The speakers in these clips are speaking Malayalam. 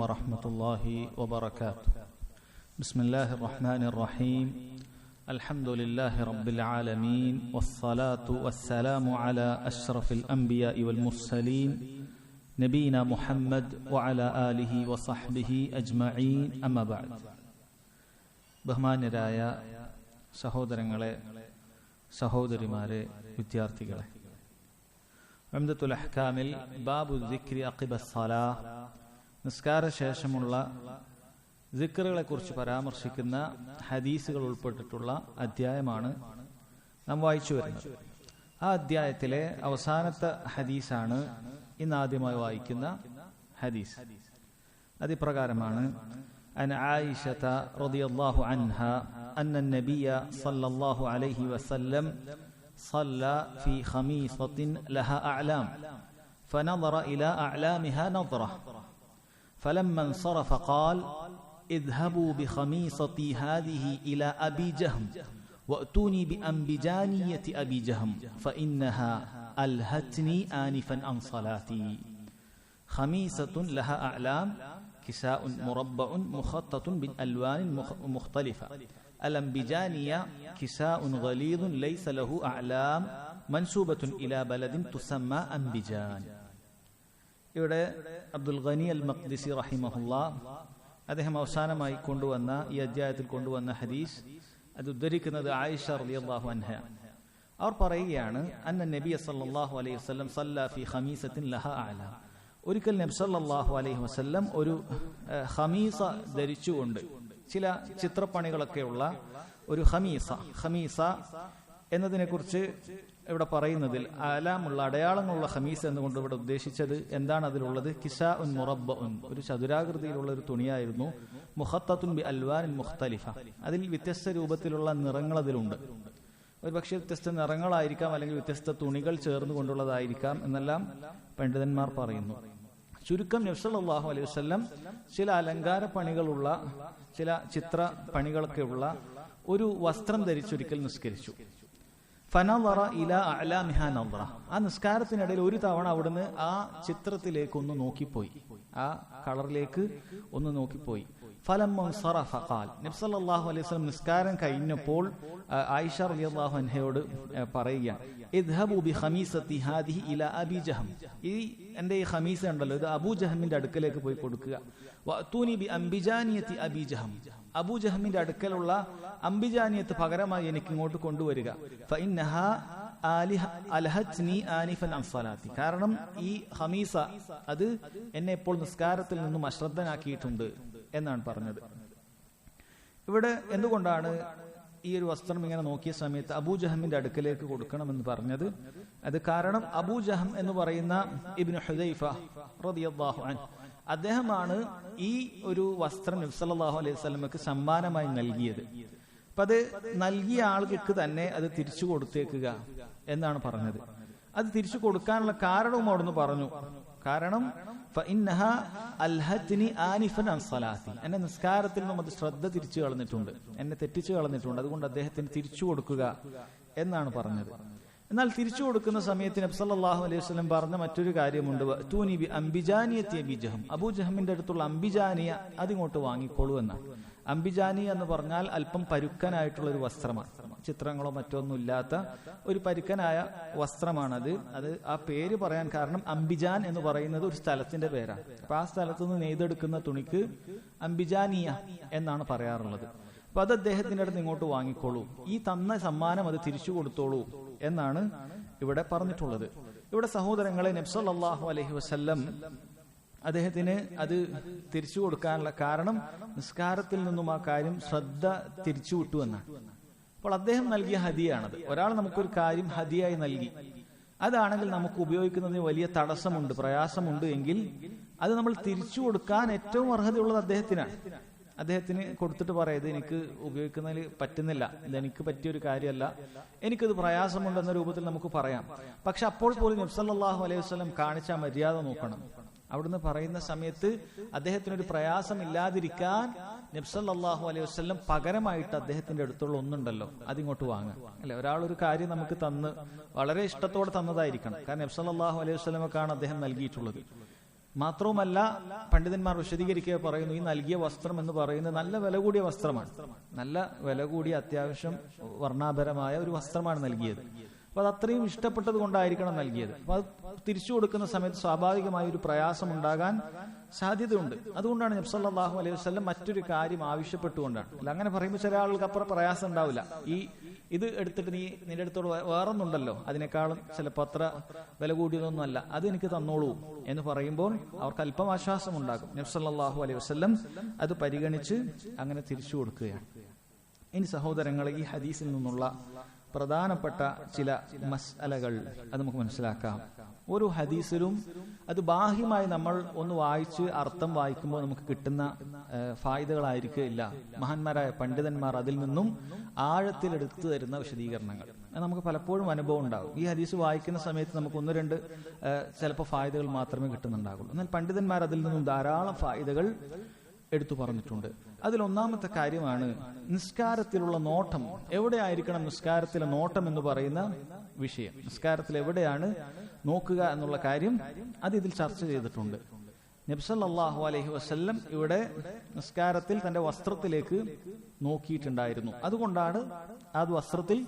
ورحمة الله وبركاته. بسم الله الرحمن الرحيم. الحمد لله رب العالمين والصلاة والسلام على أشرف الأنبياء والمرسلين نبينا محمد وعلى آله وصحبه أجمعين. أما بعد. ബഹുമാന്യരായ സഹോദരങ്ങളെ, സഹോദരിമാരെ, വിദ്യാർത്ഥികളെ, ഉംദത്തുൽ അഹ്കാമിൽ ബാബു ദിക്രി അഖിബ സ്വലാഹ്, നിസ്കാര ശേഷമുള്ള ദിക്റുകളെ കുറിച്ച് പരാമർശിക്കുന്ന ഹദീസുകൾ ഉൾപ്പെട്ടിട്ടുള്ള അധ്യായമാണ് നാം വായിച്ചു വരുന്നത്. ആ അധ്യായത്തിലെ അവസാനത്തെ ഹദീസാണ് ഇന്ന് ആദ്യമായി വായിക്കുന്ന ഹദീസ്. അതിപ്രകാരമാണ്: عن عائشة رضي الله عنها أن النبي صلى الله عليه وسلم صلى في خميصة لها أعلام فنظر إلى أعلامها نظرة فلما انصرف قال: اذهبوا بخميصتي هذه إلى أبي جهم وأتوني بأنبجانية أبي جهم فإنها ألهتني آنفا عن صلاتي. خميصة لها أعلام كساء مربع مخطط بالألوان مختلفة. الأنبجانية كساء غليظ ليس له أعلام منسوبة إلى بلد تسمى أنبجان. ഇവിടെ അബ്ദുൽ ഗനി അൽ മഖ്ദിസി റഹിമഹുല്ലാ അദ്ദേഹം അവസാനമായി കൊണ്ടുവന്ന ഈ അധ്യായത്തിൽ കൊണ്ടുവന്ന ഹദീസ് അത് ഉദ്ധരിക്കുന്നത് ആയിഷ റളിയല്ലാഹു അൻഹ. അവർ പറയുകയാണ്: അന്ന നബിയ സല്ലല്ലാഹു അലൈഹി വസല്ലം സല്ല ഫീ ഖമീസത്തിൻ ലഹാ അഅലാം. ഒരിക്കൽ നബി സല്ലല്ലാഹു അലൈഹി വസല്ലം ഒരു ഖമീസ ധരിച്ചുകൊണ്ട് ചില ചിത്രപ്പണികളൊക്കെയുള്ള ഒരു ഖമീസ എന്നതിനെ കുറിച്ച് ഇവിടെ പറയുന്നതിൽ ആലാമുള്ള അടയാളങ്ങളുള്ള ഖമീസ് എന്നുകൊണ്ട് ഇവിടെ ഉദ്ദേശിച്ചത് എന്താണ്? അതിലുള്ളത് കിസാഉൻ മുറബ്ബഉൻ, ഒരു ചതുരാകൃതിയിലുള്ള ഒരു തുണിയായിരുന്നു. മുഖത്തത്തുൻ ബി അൽവാനിൻ മുഖ്തലിഫ, അതിൽ വ്യത്യസ്ത രൂപത്തിലുള്ള നിറങ്ങൾ അതിലുണ്ട്. ഒരു പക്ഷേ വ്യത്യസ്ത നിറങ്ങളായിരിക്കാം, അല്ലെങ്കിൽ വ്യത്യസ്ത തുണികൾ ചേർന്നുകൊണ്ടുള്ളതായിരിക്കാം എന്നെല്ലാം പണ്ഡിതന്മാർ പറയുന്നു. ചുരുക്കം നബി സല്ലല്ലാഹു അലൈഹി വസല്ലം ചില അലങ്കാര പണികളുള്ള, ചില ചിത്ര പണികളൊക്കെയുള്ള ഒരു വസ്ത്രം ധരിച്ചൊരിക്കൽ നിസ്കരിച്ചു. ഫനളറ ഇലാ അഅലാമിഹാ നളറ. ആ നിസ്കാരത്തിനിടയിൽ ഒരു തവണ അവിടുന്ന് ആ ചിത്രത്തിലേക്ക് ഒന്ന് നോക്കിപ്പോയി, ആ കളറിലേക്ക് ഒന്ന് നോക്കിപ്പോയി. ഫലമ്മ സറഫ ഖാൽ. നബി സല്ലല്ലാഹു അലൈഹി വസല്ലം നിസ്കാരം കഴിഞ്ഞപ്പോൾ ആയിഷ റളിയല്ലാഹു അൻഹയോട് പറയുകയാണ്: ഇദ്ഹബു ബി ഖമീസതി ഹാദിഹി ഇലാ അബി ജഹം. ഈ എൻ്റെ ഈ ഖമീസ ഉണ്ടല്ലോ, ഇത് അബൂ ജഹമിന്റെ അടുക്കലേക്ക് പോയി കൊടുക്കുക. വഅതൂനി ബി അംബിജാനിയതി അബി ജഹം. അബൂ ജഹമിന്റെ അടുക്കലുള്ള അംബിജാനിയത്ത് പകരമായി എനിക്ക് ഇങ്ങോട്ട് കൊണ്ടുവരിക. ഫഇന്നഹാ അൽഹത്നി ആനിഫൻ അൻ സ്വലാത്തി. കാരണം ഈ ഖമീസ അത് എന്നെ ഇപ്പോൾ നിസ്കാരത്തിൽ നിന്നും അശ്രദ്ധനാക്കിയിട്ടുണ്ട് എന്നാണ് പറഞ്ഞത്. ഇവിടെ എന്തുകൊണ്ടാണ് ഈ ഒരു വസ്ത്രം ഇങ്ങനെ നോക്കിയ സമയത്ത് അബൂ ജഹമിന്റെ അടുക്കലേക്ക് കൊടുക്കണമെന്ന് പറഞ്ഞത്? അത് കാരണം അബൂ ജഹം എന്ന് പറയുന്ന ഇബ്നു ഹുദൈഫ റളിയല്ലാഹു അൻഹു, അദ്ദേഹമാണ് ഈ ഒരു വസ്ത്രം നബി സല്ലല്ലാഹു അലൈഹി വസല്ലമക്ക് സമ്മാനമായി നൽകിയത്. അപ്പൊ അത് നൽകിയ ആൾക്ക് തന്നെ അത് തിരിച്ചു കൊടുത്തേക്കുക എന്നാണ് പറഞ്ഞത്. അത് തിരിച്ചു കൊടുക്കാനുള്ള കാരണവും അവിടുന്ന് പറഞ്ഞു. കാരണം ഫഇന്നഹാ അൽഹത്നി ആനിഫൻ അൻ സ്വലാത്തി, എന്നെ നിസ്കാരത്തിൽ നിന്നും അത് ശ്രദ്ധ തിരിച്ചു കളഞ്ഞിട്ടുണ്ട്, എന്നെ തെറ്റിച്ചു കളഞ്ഞിട്ടുണ്ട്, അതുകൊണ്ട് അദ്ദേഹത്തിന് തിരിച്ചു കൊടുക്കുക എന്നാണ് പറഞ്ഞത്. എന്നാൽ തിരിച്ചു കൊടുക്കുന്ന സമയത്ത് നബി സല്ലല്ലാഹു അലൈഹി വസല്ലം പറഞ്ഞ മറ്റൊരു കാര്യമുണ്ട്: തൂനി ബി അംബിജാനിയത്തി അബി ജഹം. അബൂ ജഹമിന്റെ അടുത്തുള്ള അംബിജാനിയ അതിങ്ങോട്ട് വാങ്ങിക്കോളൂ എന്നാണ്. അംബിജാനിയ എന്ന് പറഞ്ഞാൽ അല്പം പരുക്കനായിട്ടുള്ള ഒരു വസ്ത്രമാണ്, ചിത്രങ്ങളോ മറ്റൊന്നും ഇല്ലാത്ത ഒരു പരുക്കനായ വസ്ത്രമാണത്. അത് ആ പേര് പറയാൻ കാരണം അംബിജാൻ എന്ന് പറയുന്നത് ഒരു സ്ഥലത്തിന്റെ പേരാണ്. അപ്പൊ ആ സ്ഥലത്തുനിന്ന് നെയ്തെടുക്കുന്ന തുണിക്ക് അംബിജാനിയ എന്നാണ് പറയാറുള്ളത്. അപ്പൊ അത് അദ്ദേഹത്തിന്റെ അടുത്ത് ഇങ്ങോട്ട് വാങ്ങിക്കോളൂ, ഈ തന്ന സമ്മാനം അത് തിരിച്ചു കൊടുത്തോളൂ എന്നാണ് ഇവിടെ പറഞ്ഞിട്ടുള്ളത്. ഇവിടെ സഹോദരങ്ങളെ, നബി സല്ലല്ലാഹു അലൈഹി വസല്ലം അദ്ദേഹത്തിന് അത് തിരിച്ചു കൊടുക്കാനുള്ള കാരണം നിസ്കാരത്തിൽ നിന്നും ആ കാര്യം ശ്രദ്ധ തിരിച്ചുവിട്ടു എന്നാണ്. അപ്പോൾ അദ്ദേഹം നൽകിയ ഹദിയാണത്. ഒരാൾ നമുക്കൊരു കാര്യം ഹദിയായി നൽകി, അതാണെങ്കിൽ നമുക്ക് ഉപയോഗിക്കുന്നതിന് വലിയ തടസ്സമുണ്ട്, പ്രയാസമുണ്ട് എങ്കിൽ അത് നമ്മൾ തിരിച്ചു കൊടുക്കാൻ ഏറ്റവും അർഹതയുള്ളത് അദ്ദേഹത്തിനാണ്. അദ്ദേഹത്തിന് കൊടുത്തിട്ട് പറയാം: എനിക്ക് ഉപയോഗിക്കുന്നതിൽ പറ്റുന്നില്ല, ഇതെനിക്ക് പറ്റിയൊരു കാര്യമല്ല, എനിക്കത് പ്രയാസമുണ്ടെന്ന രൂപത്തിൽ നമുക്ക് പറയാം. പക്ഷെ അപ്പോൾ പോലും നബി സല്ലല്ലാഹു അലൈഹി വസല്ലം കാണിച്ച മര്യാദ നോക്കണം. അവിടുന്ന് പറയുന്ന സമയത്ത് അദ്ദേഹത്തിനൊരു പ്രയാസം ഇല്ലാതിരിക്കാൻ നബി സല്ലല്ലാഹു അലൈഹി വസല്ലം പകരമായിട്ട് അദ്ദേഹത്തിന്റെ അടുത്തുള്ള ഒന്നുണ്ടല്ലോ, അതിങ്ങോട്ട് വാങ്ങാം അല്ലെ. ഒരാളൊരു കാര്യം നമുക്ക് തന്ന് വളരെ ഇഷ്ടത്തോടെ തന്നതായിരിക്കണം. കാരണം നബി സല്ലല്ലാഹു അലൈഹി വസല്ലമക്കാണ് അദ്ദേഹം നൽകിയിട്ടുള്ളത്. മാത്രവുമല്ല പണ്ഡിതന്മാർ വിശദീകരിക്കുക പറയുന്നു, ഈ നൽകിയ വസ്ത്രം എന്ന് പറയുന്നത് നല്ല വില കൂടിയ വസ്ത്രമാണ്. നല്ല വില കൂടിയ അത്യാവശ്യം വർണ്ണാഭരമായ ഒരു വസ്ത്രമാണ് നൽകിയത്. അപ്പൊ അത് അത്രയും ഇഷ്ടപ്പെട്ടത് കൊണ്ടായിരിക്കണം നൽകിയത്. അപ്പൊ അത് തിരിച്ചു കൊടുക്കുന്ന സമയത്ത് സ്വാഭാവികമായ ഒരു പ്രയാസം ഉണ്ടാകാൻ സാധ്യതയുണ്ട്. അതുകൊണ്ടാണ് നബി സല്ലല്ലാഹു അലൈഹി വസല്ലം മറ്റൊരു കാര്യം ആവശ്യപ്പെട്ടുകൊണ്ടാണ്. അല്ല അങ്ങനെ പറയുമ്പോൾ ചില ആളുകൾക്ക് അപ്പുറം പ്രയാസം ഉണ്ടാവില്ല. ഇത് എടുത്തിട്ട് നിന്റെ അടുത്തോട് വേറൊന്നുണ്ടല്ലോ, അതിനേക്കാളും ചിലപ്പോൾ അത്ര വില കൂടിയതൊന്നും അല്ല, അത് എനിക്ക് തന്നോളൂ എന്ന് പറയുമ്പോൾ അവർക്ക് അല്പം ആശ്വാസം ഉണ്ടാകും. നബി സല്ലല്ലാഹു അലൈഹി വസല്ലം അത് പരിഗണിച്ച് അങ്ങനെ തിരിച്ചു കൊടുക്കുകയാണ്. ഇനി സഹോദരങ്ങളെ, ഈ ഹദീസിൽ നിന്നുള്ള പ്രധാനപ്പെട്ട ചില മസ്അലകൾ അത് നമുക്ക് മനസ്സിലാക്കാം. ഓരോ ഹദീസിലും അത് ബാഹ്യമായി നമ്മൾ ഒന്ന് വായിച്ച് അർത്ഥം വായിക്കുമ്പോൾ നമുക്ക് കിട്ടുന്ന ഫായിദകളായിരിക്കില്ല. മഹാന്മാരായ പണ്ഡിതന്മാർ അതിൽ നിന്നും ആഴത്തിലെടുത്തു തരുന്ന വിശദീകരണങ്ങൾ നമുക്ക് പലപ്പോഴും അനുഭവം ഉണ്ടാകും. ഈ ഹദീസ് വായിക്കുന്ന സമയത്ത് നമുക്ക് ഒന്ന് രണ്ട് ചിലപ്പോൾ ഫായിദകൾ മാത്രമേ കിട്ടുന്നുണ്ടാകുള്ളൂ. എന്നാൽ പണ്ഡിതന്മാർ അതിൽ നിന്നും ധാരാളം ഫായിദകൾ എടുത്തു പറഞ്ഞിട്ടുണ്ട്. അതിലൊന്നാമത്തെ കാര്യമാണ് നിസ്കാരത്തിലുള്ള നോട്ടം. എവിടെയായിരിക്കണം നിസ്കാരത്തിലെ നോട്ടം എന്ന് പറയുന്ന വിഷയം. നിസ്കാരത്തിൽ എവിടെയാണ് നോക്കുക എന്നുള്ള കാര്യം അത് ഇതിൽ ചർച്ച ചെയ്തിട്ടുണ്ട്. നബി സല്ലല്ലാഹു അലൈഹി വസല്ലം ഇവിടെ നിസ്കാരത്തിൽ തന്റെ വസ്ത്രത്തിലേക്ക് നോക്കിയിട്ടുണ്ടായിരുന്നു. അതുകൊണ്ടാണ് അത് വസ്ത്രത്തിൽ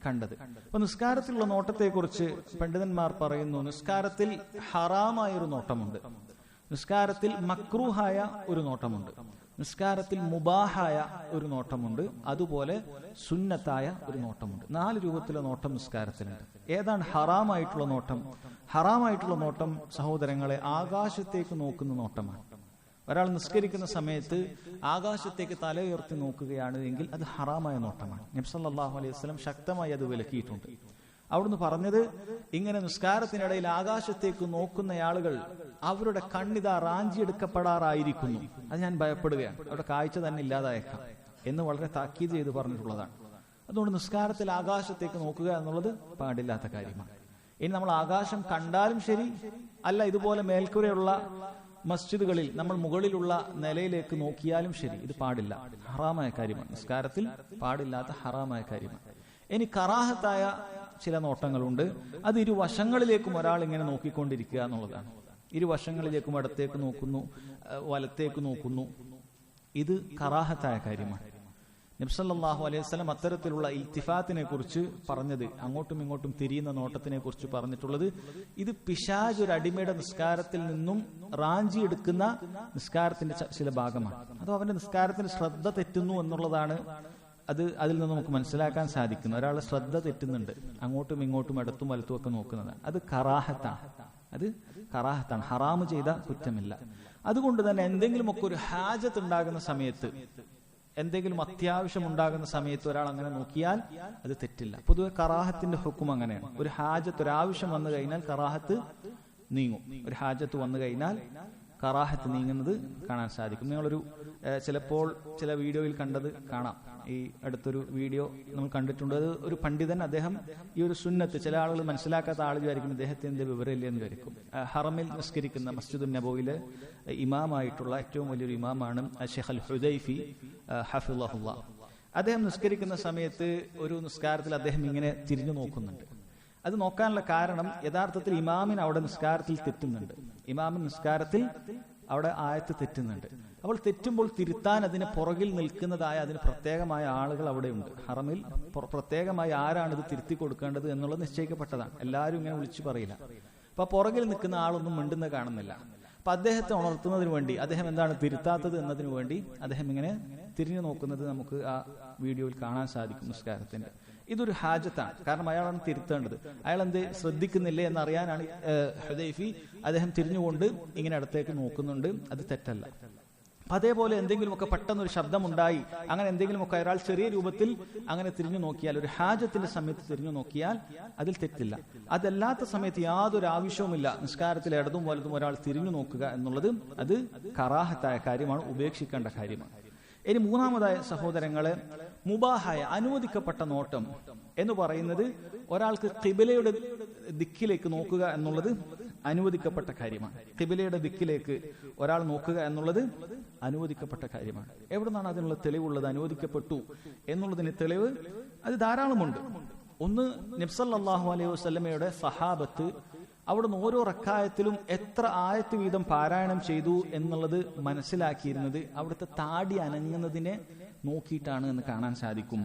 കണ്ടത്. അപ്പൊ നിസ്കാരത്തിലുള്ള നോട്ടത്തെക്കുറിച്ച് പണ്ഡിതന്മാർ പറയുന്നു, നിസ്കാരത്തിൽ ഹറാമായൊരു നോട്ടമുണ്ട്, നിസ്കാരത്തിൽ മക്രൂഹായ ഒരു നോട്ടമുണ്ട്, നിസ്കാരത്തിൽ മുബാഹായ ഒരു നോട്ടമുണ്ട്, അതുപോലെ സുന്നത്തായ ഒരു നോട്ടമുണ്ട്. 4 രൂപത്തിലെ നോട്ടം നിസ്കാരത്തിലുണ്ട്. ഏതാണ് ഹറാമായിട്ടുള്ള നോട്ടം? ഹറാമായിട്ടുള്ള നോട്ടം സഹോദരങ്ങളെ ആകാശത്തേക്ക് നോക്കുന്ന നോട്ടമാണ്. ഒരാൾ നിസ്കരിക്കുന്ന സമയത്ത് ആകാശത്തേക്ക് തല ഉയർത്തി നോക്കുകയാണ് എങ്കിൽ അത് ഹറാമായ നോട്ടമാണ്. നബി സല്ലല്ലാഹു അലൈഹി വസല്ലം ശക്തമായി അത് വിലക്കിയിട്ടുണ്ട്. അവിടുന്ന് പറഞ്ഞത്, ഇങ്ങനെ നിസ്കാരത്തിനിടയിൽ ആകാശത്തേക്ക് നോക്കുന്ന ആളുകൾ അവരുടെ കണ്ണിതാ റാഞ്ചിയെടുക്കപ്പെടാറായിരിക്കുന്നു, അത് ഞാൻ ഭയപ്പെടുകയാണ്, അവരുടെ കാഴ്ച തന്നെ ഇല്ലാതായേക്കാം എന്ന് വളരെ താക്കീത് ചെയ്ത് പറഞ്ഞിട്ടുള്ളതാണ്. അതുകൊണ്ട് നിസ്കാരത്തിൽ ആകാശത്തേക്ക് നോക്കുക എന്നുള്ളത് പാടില്ലാത്ത കാര്യമാണ്. ഇനി നമ്മൾ ആകാശം കണ്ടാലും ശരി, അല്ല ഇതുപോലെ മേൽക്കൂരയുള്ള മസ്ജിദുകളിൽ നമ്മൾ മുകളിലുള്ള നിലയിലേക്ക് നോക്കിയാലും ശരി, ഇത് പാടില്ല, ഹറാമായ കാര്യമാണ്. നിസ്കാരത്തിൽ പാടില്ലാത്ത ഹറാമായ കാര്യമാണ്. ഇനി കറാഹത്തായ ചില നോട്ടങ്ങളുണ്ട്. അത് ഇരുവശങ്ങളിലേക്കും ഒരാൾ ഇങ്ങനെ നോക്കിക്കൊണ്ടിരിക്കുക എന്നുള്ളതാണ്. ഇരുവശങ്ങളിലേക്കും ഇടത്തേക്ക് നോക്കുന്നു, വലത്തേക്ക് നോക്കുന്നു, ഇത് കറാഹത്തായ കാര്യമാണ്. നബി സല്ലല്ലാഹു അലൈഹി വസല്ലം അത്തരത്തിലുള്ള ഇൽത്തിഫാത്തിനെ കുറിച്ച് പറഞ്ഞത്, അങ്ങോട്ടും ഇങ്ങോട്ടും തിരിയുന്ന നോട്ടത്തിനെ കുറിച്ച് പറഞ്ഞിട്ടുള്ളത്, ഇത് പിശാച് ഒരു അടിമയുടെ നിസ്കാരത്തിൽ നിന്നും റാഞ്ചിയെടുക്കുന്ന നിസ്കാരത്തിന്റെ ചില ഭാഗമാണ്. അതോ അവന്റെ നിസ്കാരത്തിന് ശ്രദ്ധ തെറ്റുന്നു എന്നുള്ളതാണ് അതിൽ നിന്ന് നമുക്ക് മനസ്സിലാക്കാൻ സാധിക്കുന്നു. ഒരാളെ ശ്രദ്ധ തെറ്റുന്നുണ്ട്, അങ്ങോട്ടും ഇങ്ങോട്ടും ഇടത്തും വലത്തും ഒക്കെ നോക്കുന്നതാണ്, അത് കറാഹത്താണ്. അത് കറാഹത്താണ്, ഹറാമ് ചെയ്ത കുറ്റമില്ല. അതുകൊണ്ട് തന്നെ എന്തെങ്കിലുമൊക്കെ ഒരു ഹാജത്ത് ഉണ്ടാകുന്ന സമയത്ത്, എന്തെങ്കിലും അത്യാവശ്യം ഉണ്ടാകുന്ന സമയത്ത് ഒരാൾ അങ്ങനെ നോക്കിയാൽ അത് തെറ്റില്ല. പൊതുവെ കറാഹത്തിന്റെ ഹുക്കും അങ്ങനെയാണ്. ഒരു ഹാജത്ത്, ഒരു ആവശ്യം വന്നു കഴിഞ്ഞാൽ കറാഹത്ത് നീങ്ങും. ഒരു ഹാജത്ത് വന്നു കഴിഞ്ഞാൽ കറാഹത്ത് നീങ്ങുന്നത് കാണാൻ സാധിക്കും. നിങ്ങളൊരു ചിലപ്പോൾ ചില വീഡിയോയിൽ കണ്ടത് കാണാം. ഈ അടുത്തൊരു വീഡിയോ നമ്മൾ കണ്ടിട്ടുണ്ട്. അത് ഒരു പണ്ഡിതൻ, അദ്ദേഹം ഈ ഒരു സുന്നത്ത്, ചില ആളുകൾ മനസ്സിലാക്കാത്ത ആൾ വിചാരിക്കും ഇദ്ദേഹത്തിന്റെ വിവരമില്ല എന്ന് വിചാരിക്കും. ഹറമിൽ നിസ്കരിക്കുന്ന മസ്ജിദുൻ നബവിയിലെ ഇമാമായിട്ടുള്ള ഏറ്റവും വലിയൊരു ഇമാമാണ് ഷെയ്ഖ് അൽ ഹുദൈഫി ഹഫിളഹുല്ലാ. അദ്ദേഹം നിസ്കരിക്കുന്ന സമയത്ത് ഒരു നിസ്കാരത്തിൽ അദ്ദേഹം ഇങ്ങനെ തിരിഞ്ഞു നോക്കുന്നുണ്ട്. അത് നോക്കാനുള്ള കാരണം യഥാർത്ഥത്തിൽ ഇമാമിന് അവിടെ നിസ്കാരത്തിൽ തെറ്റുന്നുണ്ട്. ഇമാമിന് നിസ്കാരത്തിൽ അവിടെ ആയത്ത് തെറ്റുന്നുണ്ട്. അപ്പോൾ തെറ്റുമ്പോൾ തിരുത്താൻ അതിന് പുറകിൽ നിൽക്കുന്നതായ അതിന് പ്രത്യേകമായ ആളുകൾ അവിടെയുണ്ട്. ഹറമിൽ പ്രത്യേകമായി ആരാണ് ഇത് തിരുത്തി കൊടുക്കേണ്ടത് എന്നുള്ളത് നിശ്ചയിക്കപ്പെട്ടതാണ്. എല്ലാവരും ഇങ്ങനെ വിളിച്ചു പറയില്ല. അപ്പൊ പുറകിൽ നിൽക്കുന്ന ആളൊന്നും മിണ്ടുന്ന കാണുന്നില്ല. അപ്പൊ അദ്ദേഹത്തെ ഉണർത്തുന്നതിന് വേണ്ടി, അദ്ദേഹം എന്താണ് തിരുത്താത്തത് എന്നതിനു വേണ്ടി അദ്ദേഹം ഇങ്ങനെ തിരിഞ്ഞു നോക്കുന്നത് നമുക്ക് ആ വീഡിയോയിൽ കാണാൻ സാധിക്കും നിസ്കാരത്തിന്റെ. ഇതൊരു ഹാജത്താണ്. കാരണം അയാളാണ് തിരുത്തേണ്ടത്. അയാൾ എന്ത് ശ്രദ്ധിക്കുന്നില്ലേ എന്നറിയാനാണ് ഹുദൈഫി അദ്ദേഹം തിരിഞ്ഞുകൊണ്ട് ഇങ്ങനെ അടുത്തേക്ക് നോക്കുന്നുണ്ട്. അത് തെറ്റല്ല. അപ്പൊ അതേപോലെ എന്തെങ്കിലുമൊക്കെ പെട്ടെന്നൊരു ശബ്ദമുണ്ടായി, അങ്ങനെ എന്തെങ്കിലുമൊക്കെ ഒരാൾ ചെറിയ രൂപത്തിൽ അങ്ങനെ തിരിഞ്ഞു നോക്കിയാൽ, ഒരു ഹാജത്തിന്റെ സമയത്ത് തിരിഞ്ഞു നോക്കിയാൽ അതിൽ തെറ്റില്ല. അതല്ലാത്ത സമയത്ത് യാതൊരു ആവശ്യവുമില്ല നിസ്കാരത്തിൽ ഇടതും വലതും ഒരാൾ തിരിഞ്ഞു നോക്കുക എന്നുള്ളത്. അത് കറാഹത്തായ കാര്യമാണ്, ഉപേക്ഷിക്കേണ്ട കാര്യമാണ്. ഇനി മൂന്നാമതായ സഹോദരങ്ങളെ, മുബാഹായ അനുവദിക്കപ്പെട്ട നോട്ടം എന്ന് പറയുന്നത് ഒരാൾക്ക് ഖിബലയുടെ ദിക്കിലേക്ക് നോക്കുക എന്നുള്ളത് അനുവദിക്കപ്പെട്ട കാര്യമാണ്. ഖിബലയുടെ ദിക്കിലേക്ക് ഒരാൾ നോക്കുക എന്നുള്ളത് അനുവദിക്കപ്പെട്ട കാര്യമാണ്. എവിടെ നിന്നാണ് അതിനുള്ള തെളിവുള്ളത്? അനുവദിക്കപ്പെട്ടു എന്നുള്ളതിന് തെളിവ് അത് ധാരാളമുണ്ട്. ഒന്ന്, നബി സല്ലല്ലാഹു അലൈഹി വസല്ലമയുടെ സഹാബത്ത് അവിടുന്ന് ഓരോ റക്കായത്തിലും എത്ര ആയത്ത് വീതം പാരായണം ചെയ്തു എന്നുള്ളത് മനസ്സിലാക്കിയിരുന്നത് അവിടുത്തെ താടി അനങ്ങുന്നതിനെ നോക്കിയിട്ടാണ് എന്ന് കാണാൻ സാധിക്കും.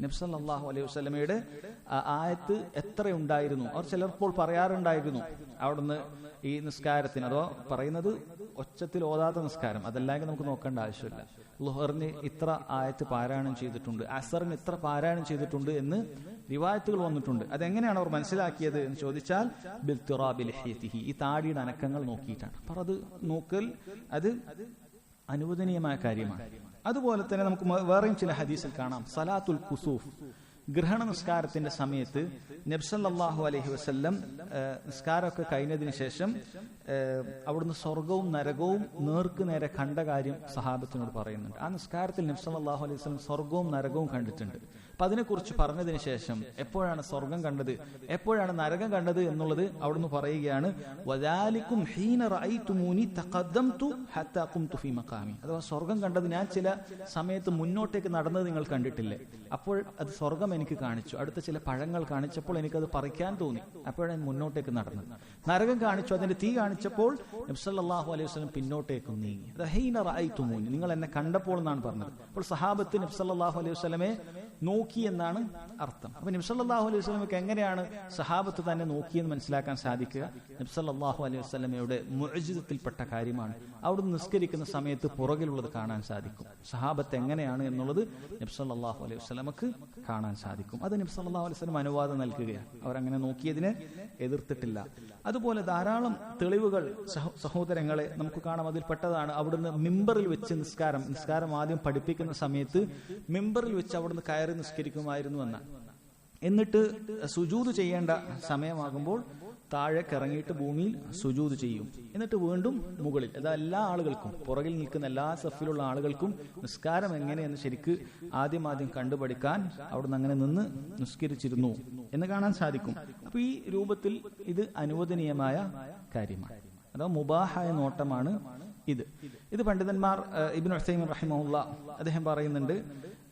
നബി സല്ലല്ലാഹു അലൈഹി വസല്ലമയുടെ ആയത്ത് എത്ര ഉണ്ടായിരുന്നു. അവർ ചിലപ്പോൾ പറയാറുണ്ടായിരുന്നു അവിടുന്ന് ഈ നിസ്കാരത്തിന്, അതോ പറയുന്നത് ഒച്ചത്തിൽ ഓതാത്ത നിസ്കാരം, അതല്ലെങ്കിൽ നമുക്ക് നോക്കേണ്ട ആവശ്യമില്ല. ളുഹറിന് ഇത്ര ആയത്ത് പാരായണം ചെയ്തിട്ടുണ്ട്, അസറിന് ഇത്ര പാരായണം ചെയ്തിട്ടുണ്ട് എന്ന് റിവായത്തുകൾ വന്നിട്ടുണ്ട്. അതെങ്ങനെയാണ് അവർ മനസ്സിലാക്കിയത് എന്ന് ചോദിച്ചാൽ ഈ താടിയുടെ അനക്കങ്ങൾ നോക്കിയിട്ടാണ്. അപ്പോൾ അത് നോക്കൽ അത് അനുവദനീയമായ കാര്യമാണ്. അതുപോലെ തന്നെ നമുക്ക് വേറെയും ചില ഹദീസിൽ കാണാം, സലാത്തുൽ കുസൂഫ്, ഗ്രഹണ നിസ്കാരത്തിന്റെ സമയത്ത് നബി സല്ലല്ലാഹു അലൈഹി വസല്ലം നിസ്കാരമൊക്കെ കഴിഞ്ഞതിന് ശേഷം അവിടുന്ന് സ്വർഗവും നരകവും നേർക്ക് നേരെ കണ്ട കാര്യം സഹാബത്തിനോട് പറയുന്നുണ്ട്. ആ നിസ്കാരത്തിൽ നബി സല്ലല്ലാഹു അലൈഹി വസല്ലം സ്വർഗവും നരകവും കണ്ടിട്ടുണ്ട്. അപ്പൊ അതിനെക്കുറിച്ച് പറഞ്ഞതിന് ശേഷം എപ്പോഴാണ് സ്വർഗം കണ്ടത്, എപ്പോഴാണ് നരകം കണ്ടത് എന്നുള്ളത് അവിടുന്ന് പറയുകയാണ്, വദാലികും ഹീന റഅയ്തുമൂനി തഖദ്ദംതു ഹത്താ ഖുംതു ഫീ മഖാമി. അഥവാ സ്വർഗം കണ്ടത് ഞാൻ ചില സമയത്ത് മുന്നോട്ടേക്ക് നടന്നത് നിങ്ങൾ കണ്ടിട്ടില്ലേ, അപ്പോൾ അത് സ്വർഗം എനിക്ക് കാണിച്ചു. അടുത്ത ചില പഴങ്ങൾ കാണിച്ചപ്പോൾ എനിക്കത് പറിക്കാൻ തോന്നി, അപ്പോഴാണ് മുന്നോട്ടേക്ക് നടന്നത്. നരകം കാണിച്ചു, അതിന്റെ തീ കാണിച്ചപ്പോൾ നബി സല്ലല്ലാഹു അലൈഹി വസല്ലം പിന്നോട്ടേക്ക് നീങ്ങി. അത് ഹീന റഅയ്തുമൂനി, നിങ്ങൾ എന്നെ കണ്ടപ്പോൾ എന്നാണ് പറഞ്ഞത്. അപ്പോൾ സഹാബത്ത് നബി സല്ലല്ലാഹു അലൈഹി വസല്ലമയെ നോക്കി എന്നാണ് അർത്ഥം. അപ്പൊ നബി സല്ലല്ലാഹു അലൈഹി വസല്ലമയ്ക്ക് എങ്ങനെയാണ് സഹാബത്ത് തന്നെ നോക്കിയെന്ന് മനസ്സിലാക്കാൻ സാധിക്കുക? നബി സല്ലല്ലാഹു അലൈഹി വസല്ലമയുടെ മുഅ്ജിസത്തിൽപ്പെട്ട കാര്യമാണ്. അവിടുന്ന് നിസ്കരിക്കുന്ന സമയത്ത് പുറകിലുള്ളത് കാണാൻ സാധിക്കും. സഹാബത്ത് എങ്ങനെയാണ് എന്നുള്ളത് നബി സല്ലല്ലാഹു അലൈഹി വസല്ലമക്ക് കാണാൻ സാധിക്കും. അത് നബി സല്ലല്ലാഹു അലൈഹി വസല്ലം അനുവാദം നൽകുകയാണ്. അവരങ്ങനെ നോക്കിയതിനെ എതിർത്തിട്ടില്ല. അതുപോലെ ധാരാളം തെളിവുകൾ സഹോദരങ്ങളെ നമുക്ക് കാണാം. അതിൽപ്പെട്ടതാണ് അവിടുന്ന് മിമ്പറിൽ വെച്ച് നിസ്കാരം ആദ്യം പഠിപ്പിക്കുന്ന സമയത്ത് മിമ്പറിൽ വെച്ച് അവിടുന്ന് കയറി നിസ്കരിക്കുമായിരുന്നു എന്നാണ്. എന്നിട്ട് സുജൂദ് ചെയ്യേണ്ട സമയമാകുമ്പോൾ താഴേക്ക് ഇറങ്ങിയിട്ട് ഭൂമിയിൽ സുജൂദ് ചെയ്യും. എന്നിട്ട് വീണ്ടും മുകളിൽ. അത് എല്ലാ ആളുകൾക്കും, പുറകിൽ നിൽക്കുന്ന എല്ലാ സഫിലുള്ള ആളുകൾക്കും നിസ്കാരം എങ്ങനെയെന്ന് ശരിക്ക് ആദ്യം കണ്ടുപഠിക്കാൻ അവിടുന്ന് അങ്ങനെ നിന്ന് നിസ്കരിച്ചിരുന്നു എന്ന് കാണാൻ സാധിക്കും. അപ്പൊ ഈ രൂപത്തിൽ ഇത് അനുവദനീയമായ കാര്യമാണ്. അഥവാ മുബാഹായ നോട്ടമാണ് ഇത് പണ്ഡിതന്മാർ ഇബ്നു ഉസൈമീൻ റഹിമഹുല്ലാഹ് അദ്ദേഹം പറയുന്നുണ്ട്,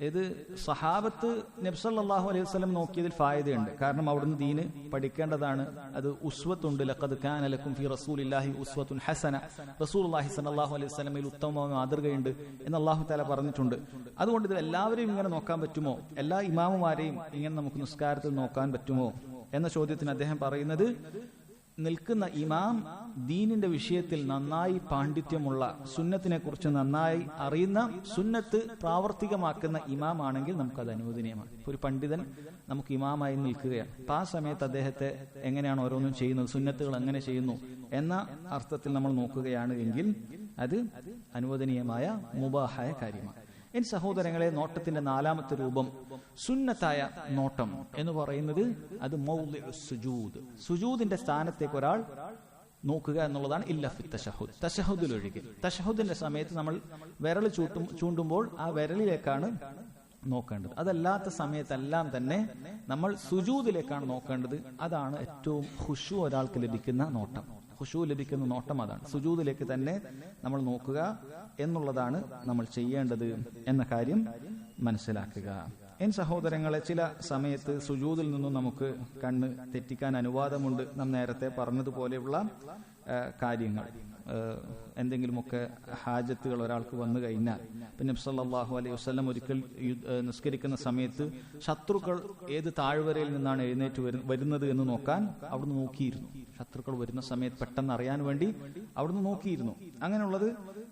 ഇത് സഹാബത്ത് നബി സല്ലല്ലാഹു അലൈഹി വസല്ലം നോക്കിയതിൽ ഫായതയുണ്ട്. കാരണം അവിടുന്ന് ദീന് പഠിക്കേണ്ടതാണ്. അത് ഉസ്വത്തുണ്ട്. ലഖദ് കാന ലക്കും ഫീ റസൂലില്ലാഹി ഉസ്വത്തുൻ ഹസന, റസൂലുള്ളാഹി സ്വല്ലല്ലാഹു അലൈഹി വസല്ലമയിൽ ഉത്തമമായ മാതൃകയുണ്ട് എന്ന് അല്ലാഹു തആല പറഞ്ഞിട്ടുണ്ട്. അതുകൊണ്ട് ഇത് എല്ലാവരെയും ഇങ്ങനെ നോക്കാൻ പറ്റുമോ, എല്ലാ ഇമാമുമാരെയും ഇങ്ങനെ നമുക്ക് നിസ്കാരത്തിൽ നോക്കാൻ പറ്റുമോ എന്ന ചോദ്യത്തിന് അദ്ദേഹം പറയുന്നത്, നിൽക്കുന്ന ഇമാം ദീനിന്റെ വിഷയത്തിൽ നന്നായി പാണ്ഡിത്യമുള്ള, സുന്നത്തിനെ കുറിച്ച് നന്നായി അറിയുന്ന, സുന്നത്ത് പ്രാവർത്തികമാക്കുന്ന ഇമാം ആണെങ്കിൽ നമുക്കത് അനുവദനീയമാണ്. ഒരു പണ്ഡിതൻ നമുക്ക് ഇമാമായി നിൽക്കുകയാണ്. അപ്പൊ ആ സമയത്ത് അദ്ദേഹത്തെ എങ്ങനെയാണ് ഓരോന്നും ചെയ്യുന്നത്, സുന്നത്തുകൾ എങ്ങനെ ചെയ്യുന്നു എന്ന അർത്ഥത്തിൽ നമ്മൾ നോക്കുകയാണ് എങ്കിൽ അത് അനുവദനീയമായ മുബാഹായ കാര്യമാണ്. എൻ സഹോദരങ്ങളെ, നോട്ടത്തിന്റെ നാലാമത്തെ രൂപം സുന്നത്തായ നോട്ടം എന്ന് പറയുന്നത് അത് മൗളിഉ സുജൂദ്, സുജൂദിന്റെ സ്ഥാനത്തേക്ക് ഒരാൾ നോക്കുക എന്നുള്ളതാണ്. ഇല്ല ഫി തശഹുദ്, തശഹുദിലൊഴികെ. തശഹുദിന്റെ സമയത്ത് നമ്മൾ വിരൽ ചൂണ്ടുമ്പോൾ ആ വിരലിലേക്കാണ് നോക്കേണ്ടത്. അതല്ലാത്ത സമയത്തെല്ലാം തന്നെ നമ്മൾ സുജൂദിലേക്കാണ് നോക്കേണ്ടത്. അതാണ് ഏറ്റവും ഖുശൂ ഒരാൾക്ക് ലഭിക്കുന്ന നോട്ടം. ഖുശൂ ലഭിക്കുന്ന നോട്ടം അതാണ്. സുജൂദിലേക്ക് തന്നെ നമ്മൾ നോക്കുക എന്നുള്ളതാണ് നമ്മൾ ചെയ്യേണ്ടത് എന്ന കാര്യം മനസ്സിലാക്കുക. എൻ സഹോദരങ്ങളെ, ചില സമയത്ത് സുജൂദിൽ നിന്നും നമുക്ക് കണ്ണ് തെറ്റിക്കാൻ അനുവാദമുണ്ട്. നാം നേരത്തെ പറഞ്ഞതുപോലെയുള്ള കാര്യങ്ങൾ, എന്തെങ്കിലുമൊക്കെ ഹാജത്തുകൾ ഒരാൾക്ക് വന്നു കഴിഞ്ഞാൽ, നബി സല്ലല്ലാഹു അലൈഹി വസല്ലം ഒരിക്കൽ നിസ്കരിക്കുന്ന സമയത്ത് ശത്രുക്കൾ ഏത് താഴ്വരയിൽ നിന്നാണ് എഴുന്നേറ്റ് വരുന്നത് എന്ന് നോക്കാൻ അവിടുന്ന് നോക്കിയിരുന്നു. ശത്രുക്കൾ വരുന്ന സമയത്ത് പെട്ടെന്ന് അറിയാൻ വേണ്ടി അവിടുന്ന് നോക്കിയിരുന്നു. അങ്ങനെയുള്ളത്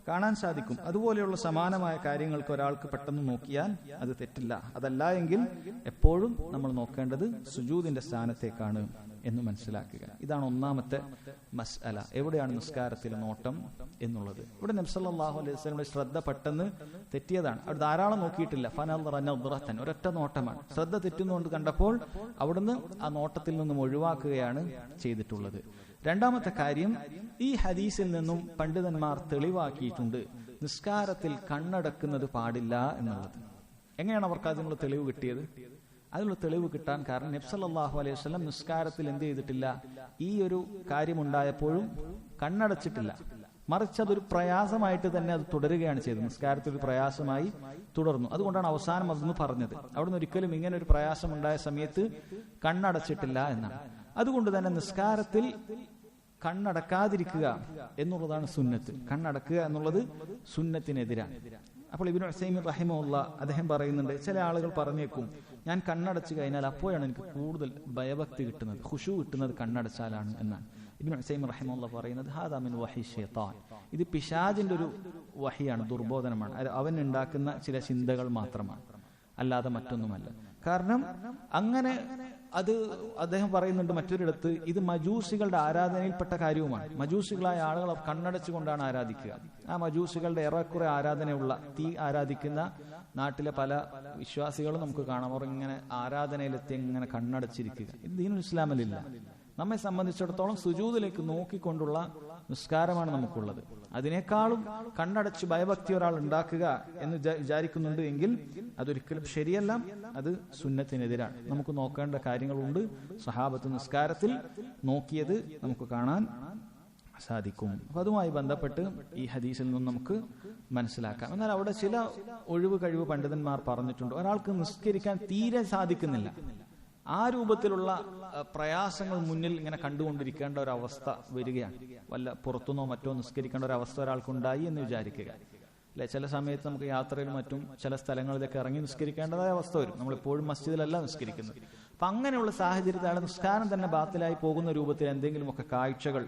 കാണാൻ സാധിക്കും. അതുപോലെയുള്ള സമാനമായ കാര്യങ്ങൾക്ക് ഒരാൾക്ക് പെട്ടെന്ന് നോക്കിയാൽ അത് തെറ്റില്ല. അതല്ല എങ്കിൽ എപ്പോഴും നമ്മൾ നോക്കേണ്ടത് സുജൂദിന്റെ സ്ഥാനത്തേക്കാണ് എന്ന് മനസ്സിലാക്കുക. ഇതാണ് ഒന്നാമത്തെ മസ്അല. എവിടെയാണ് നിസ്കാരത്തിൽ നോട്ടം എന്നുള്ളത്? ഇവിടെ നബി സല്ലല്ലാഹു അലൈഹി വസല്ലമയുടെ ശ്രദ്ധ പെട്ടെന്ന് തെറ്റിയതാണ്. അവിടെ ധാരാളം നോക്കിയിട്ടില്ല. ഫനദറ നദ്റതൻ, ഒരൊറ്റ നോട്ടമാണ്. ശ്രദ്ധ തെറ്റുന്നുകൊണ്ട് കണ്ടപ്പോൾ അവിടുന്ന് ആ നോട്ടത്തിൽ നിന്നും ഒഴിവാക്കുകയാണ് ചെയ്തിട്ടുള്ളത്. രണ്ടാമത്തെ കാര്യം, ഈ ഹദീസിൽ നിന്നും പണ്ഡിതന്മാർ തെളിവാക്കിയിട്ടുണ്ട് നിസ്കാരത്തിൽ കണ്ണടക്കുന്നത് പാടില്ല എന്നുള്ളത്. എങ്ങനെയാണ് അവർക്ക് അതിനുള്ള തെളിവ് കിട്ടിയത്? അതിനുള്ള തെളിവ് കിട്ടാൻ കാരണം നബി സല്ലല്ലാഹു അലൈഹി വസല്ലം നിസ്കാരത്തിൽ എന്ത് ചെയ്തിട്ടില്ല? ഈ ഒരു കാര്യമുണ്ടായപ്പോഴും കണ്ണടച്ചിട്ടില്ല. മറിച്ച് അതൊരു പ്രയാസമായിട്ട് തന്നെ അത് തുടരുകയാണ് ചെയ്തത്. നിസ്കാരത്തിൽ ഒരു പ്രയാസമായി തുടർന്നു. അതുകൊണ്ടാണ് അവസാനം അതൊന്ന് പറഞ്ഞത്. അവിടുന്ന് ഒരിക്കലും ഇങ്ങനെ ഒരു പ്രയാസം ഉണ്ടായ സമയത്ത് കണ്ണടച്ചിട്ടില്ല എന്നാണ്. അതുകൊണ്ട് തന്നെ നിസ്കാരത്തിൽ കണ്ണടക്കാതിരിക്കുക എന്നുള്ളതാണ് സുന്നത്ത്. കണ്ണടക്കുക എന്നുള്ളത് സുന്നത്തിനെതിരാണ്. അപ്പോൾ ഇബ്നു ഉസൈമീൻ റഹിമഹുല്ലാഹ് അദ്ദേഹം പറയുന്നുണ്ട്, ചില ആളുകൾ പറഞ്ഞേക്കും, ഞാൻ കണ്ണടച്ചു കഴിഞ്ഞാൽ അപ്പോഴാണ് എനിക്ക് കൂടുതൽ ഭയഭക്തി കിട്ടുന്നത്, ഖുശൂ കിട്ടുന്നത് കണ്ണടച്ചാലാണ് എന്നാണ്. ഇബ്നു ഉസൈമീൻ റഹിമഹുല്ലാഹ് പറയുന്നത് ഹാദാ മിൻ വഹി ശൈത്താൻ, ഇത് പിശാചിന്റെ ഒരു വഹിയാണ്, ദുർബോധനമാണ്, അവൻ ഉണ്ടാക്കുന്ന ചില ചിന്തകൾ മാത്രമാണ്, അല്ലാതെ മറ്റൊന്നുമല്ല. കാരണം അങ്ങനെ അത് അദ്ദേഹം പറയുന്നുണ്ട് മറ്റൊരിടത്ത്, ഇത് മജൂസികളുടെ ആരാധനയിൽപ്പെട്ട കാര്യവുമാണ്. മജൂസികളായ ആളുകൾ കണ്ണടച്ചുകൊണ്ടാണ് ആരാധിക്കുക. ആ മജൂസികളുടെ ഏറെക്കുറെ ആരാധനയുള്ള, തീ ആരാധിക്കുന്ന നാട്ടിലെ പല വിശ്വാസികളും നമുക്ക് കാണാം, അവർ ഇങ്ങനെ ആരാധനയിലെത്തി ഇങ്ങനെ കണ്ണടച്ചിരിക്കുക. ഇത് ദീനുൽ ഇസ്ലാമിലില്ല. നമ്മെ സംബന്ധിച്ചിടത്തോളം സുജൂദിലേക്ക് നോക്കിക്കൊണ്ടുള്ള നിസ്കാരമാണ് നമുക്കുള്ളത്. അതിനേക്കാളും കണ്ണടച്ച് ഭയഭക്തി ഒരാൾ ഉണ്ടാക്കുക എന്ന് വിചാരിക്കുന്നുണ്ട് എങ്കിൽ അതൊരിക്കലും ശരിയല്ല, അത് സുന്നത്തിനെതിരാണ്. നമുക്ക് നോക്കേണ്ട കാര്യങ്ങളുണ്ട്. സഹാബത്ത് നിസ്കാരത്തിൽ നോക്കിയത് നമുക്ക് കാണാൻ സാധിക്കും. അപ്പൊ അതുമായി ബന്ധപ്പെട്ട് ഈ ഹദീസിൽ നിന്നും നമുക്ക് മനസ്സിലാക്കാം. എന്നാൽ അവിടെ ചില ഒഴിവ് കഴിവ് പണ്ഡിതന്മാർ പറഞ്ഞിട്ടുണ്ട്. ഒരാൾക്ക് നിസ്കരിക്കാൻ തീരെ സാധിക്കുന്നില്ല, ആ രൂപത്തിലുള്ള പ്രയാസങ്ങൾ മുന്നിൽ ഇങ്ങനെ കണ്ടുകൊണ്ടിരിക്കേണ്ട ഒരു അവസ്ഥ വരികയാണ്. വല്ല പുറത്തുനിന്നോ മറ്റോ നിസ്കരിക്കേണ്ട ഒരു അവസ്ഥ ഒരാൾക്കുണ്ടായി എന്ന് വിചാരിക്കുക അല്ലെ. ചില സമയത്ത് നമുക്ക് യാത്രയിലും മറ്റും ചില സ്ഥലങ്ങളിലൊക്കെ ഇറങ്ങി നിസ്കരിക്കേണ്ടതായ അവസ്ഥ വരും. നമ്മളെപ്പോഴും മസ്ജിദിലല്ല നിസ്കരിക്കുന്നത്. അപ്പൊ അങ്ങനെയുള്ള സാഹചര്യത്തിൽ അയാൾ നിസ്കാരം തന്നെ ബാത്തിലായി പോകുന്ന രൂപത്തിൽ എന്തെങ്കിലുമൊക്കെ കാഴ്ചകൾ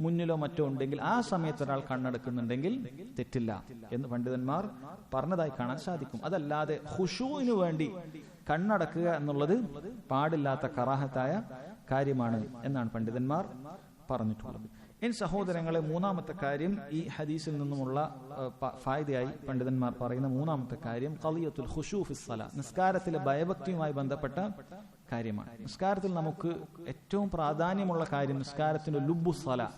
മുന്നിലോ മറ്റോ ഉണ്ടെങ്കിൽ ആ സമയത്ത് ഒരാൾ കണ്ണടക്കുന്നുണ്ടെങ്കിൽ തെറ്റില്ല എന്ന് പണ്ഡിതന്മാർ പറഞ്ഞതായി കാണാൻ സാധിക്കും. അതല്ലാതെ ഖുശൂഇന് വേണ്ടി കണ്ണടക്കുക എന്നുള്ളത് പാടില്ലാത്ത കറാഹത്തായ കാര്യമാണ് എന്നാണ് പണ്ഡിതന്മാർ പറഞ്ഞിട്ടുള്ളത്. ഇനി സഹോദരങ്ങളെ, മൂന്നാമത്തെ കാര്യം ഈ ഹദീസിൽ നിന്നുമുള്ള ഫായിദയായി പണ്ഡിതന്മാർ പറയുന്ന മൂന്നാമത്തെ കാര്യം ഖളിയത്തുൽ ഖുശൂ ഫിസ് സലാ, നിസ്കാരത്തിലെ ഭയഭക്തിയുമായി ബന്ധപ്പെട്ട കാര്യമാണ്. നിസ്കാരത്തിൽ നമുക്ക് ഏറ്റവും പ്രാധാന്യമുള്ള കാര്യം നിസ്കാരത്തിന്റെ ലുബ്ബു സലാ,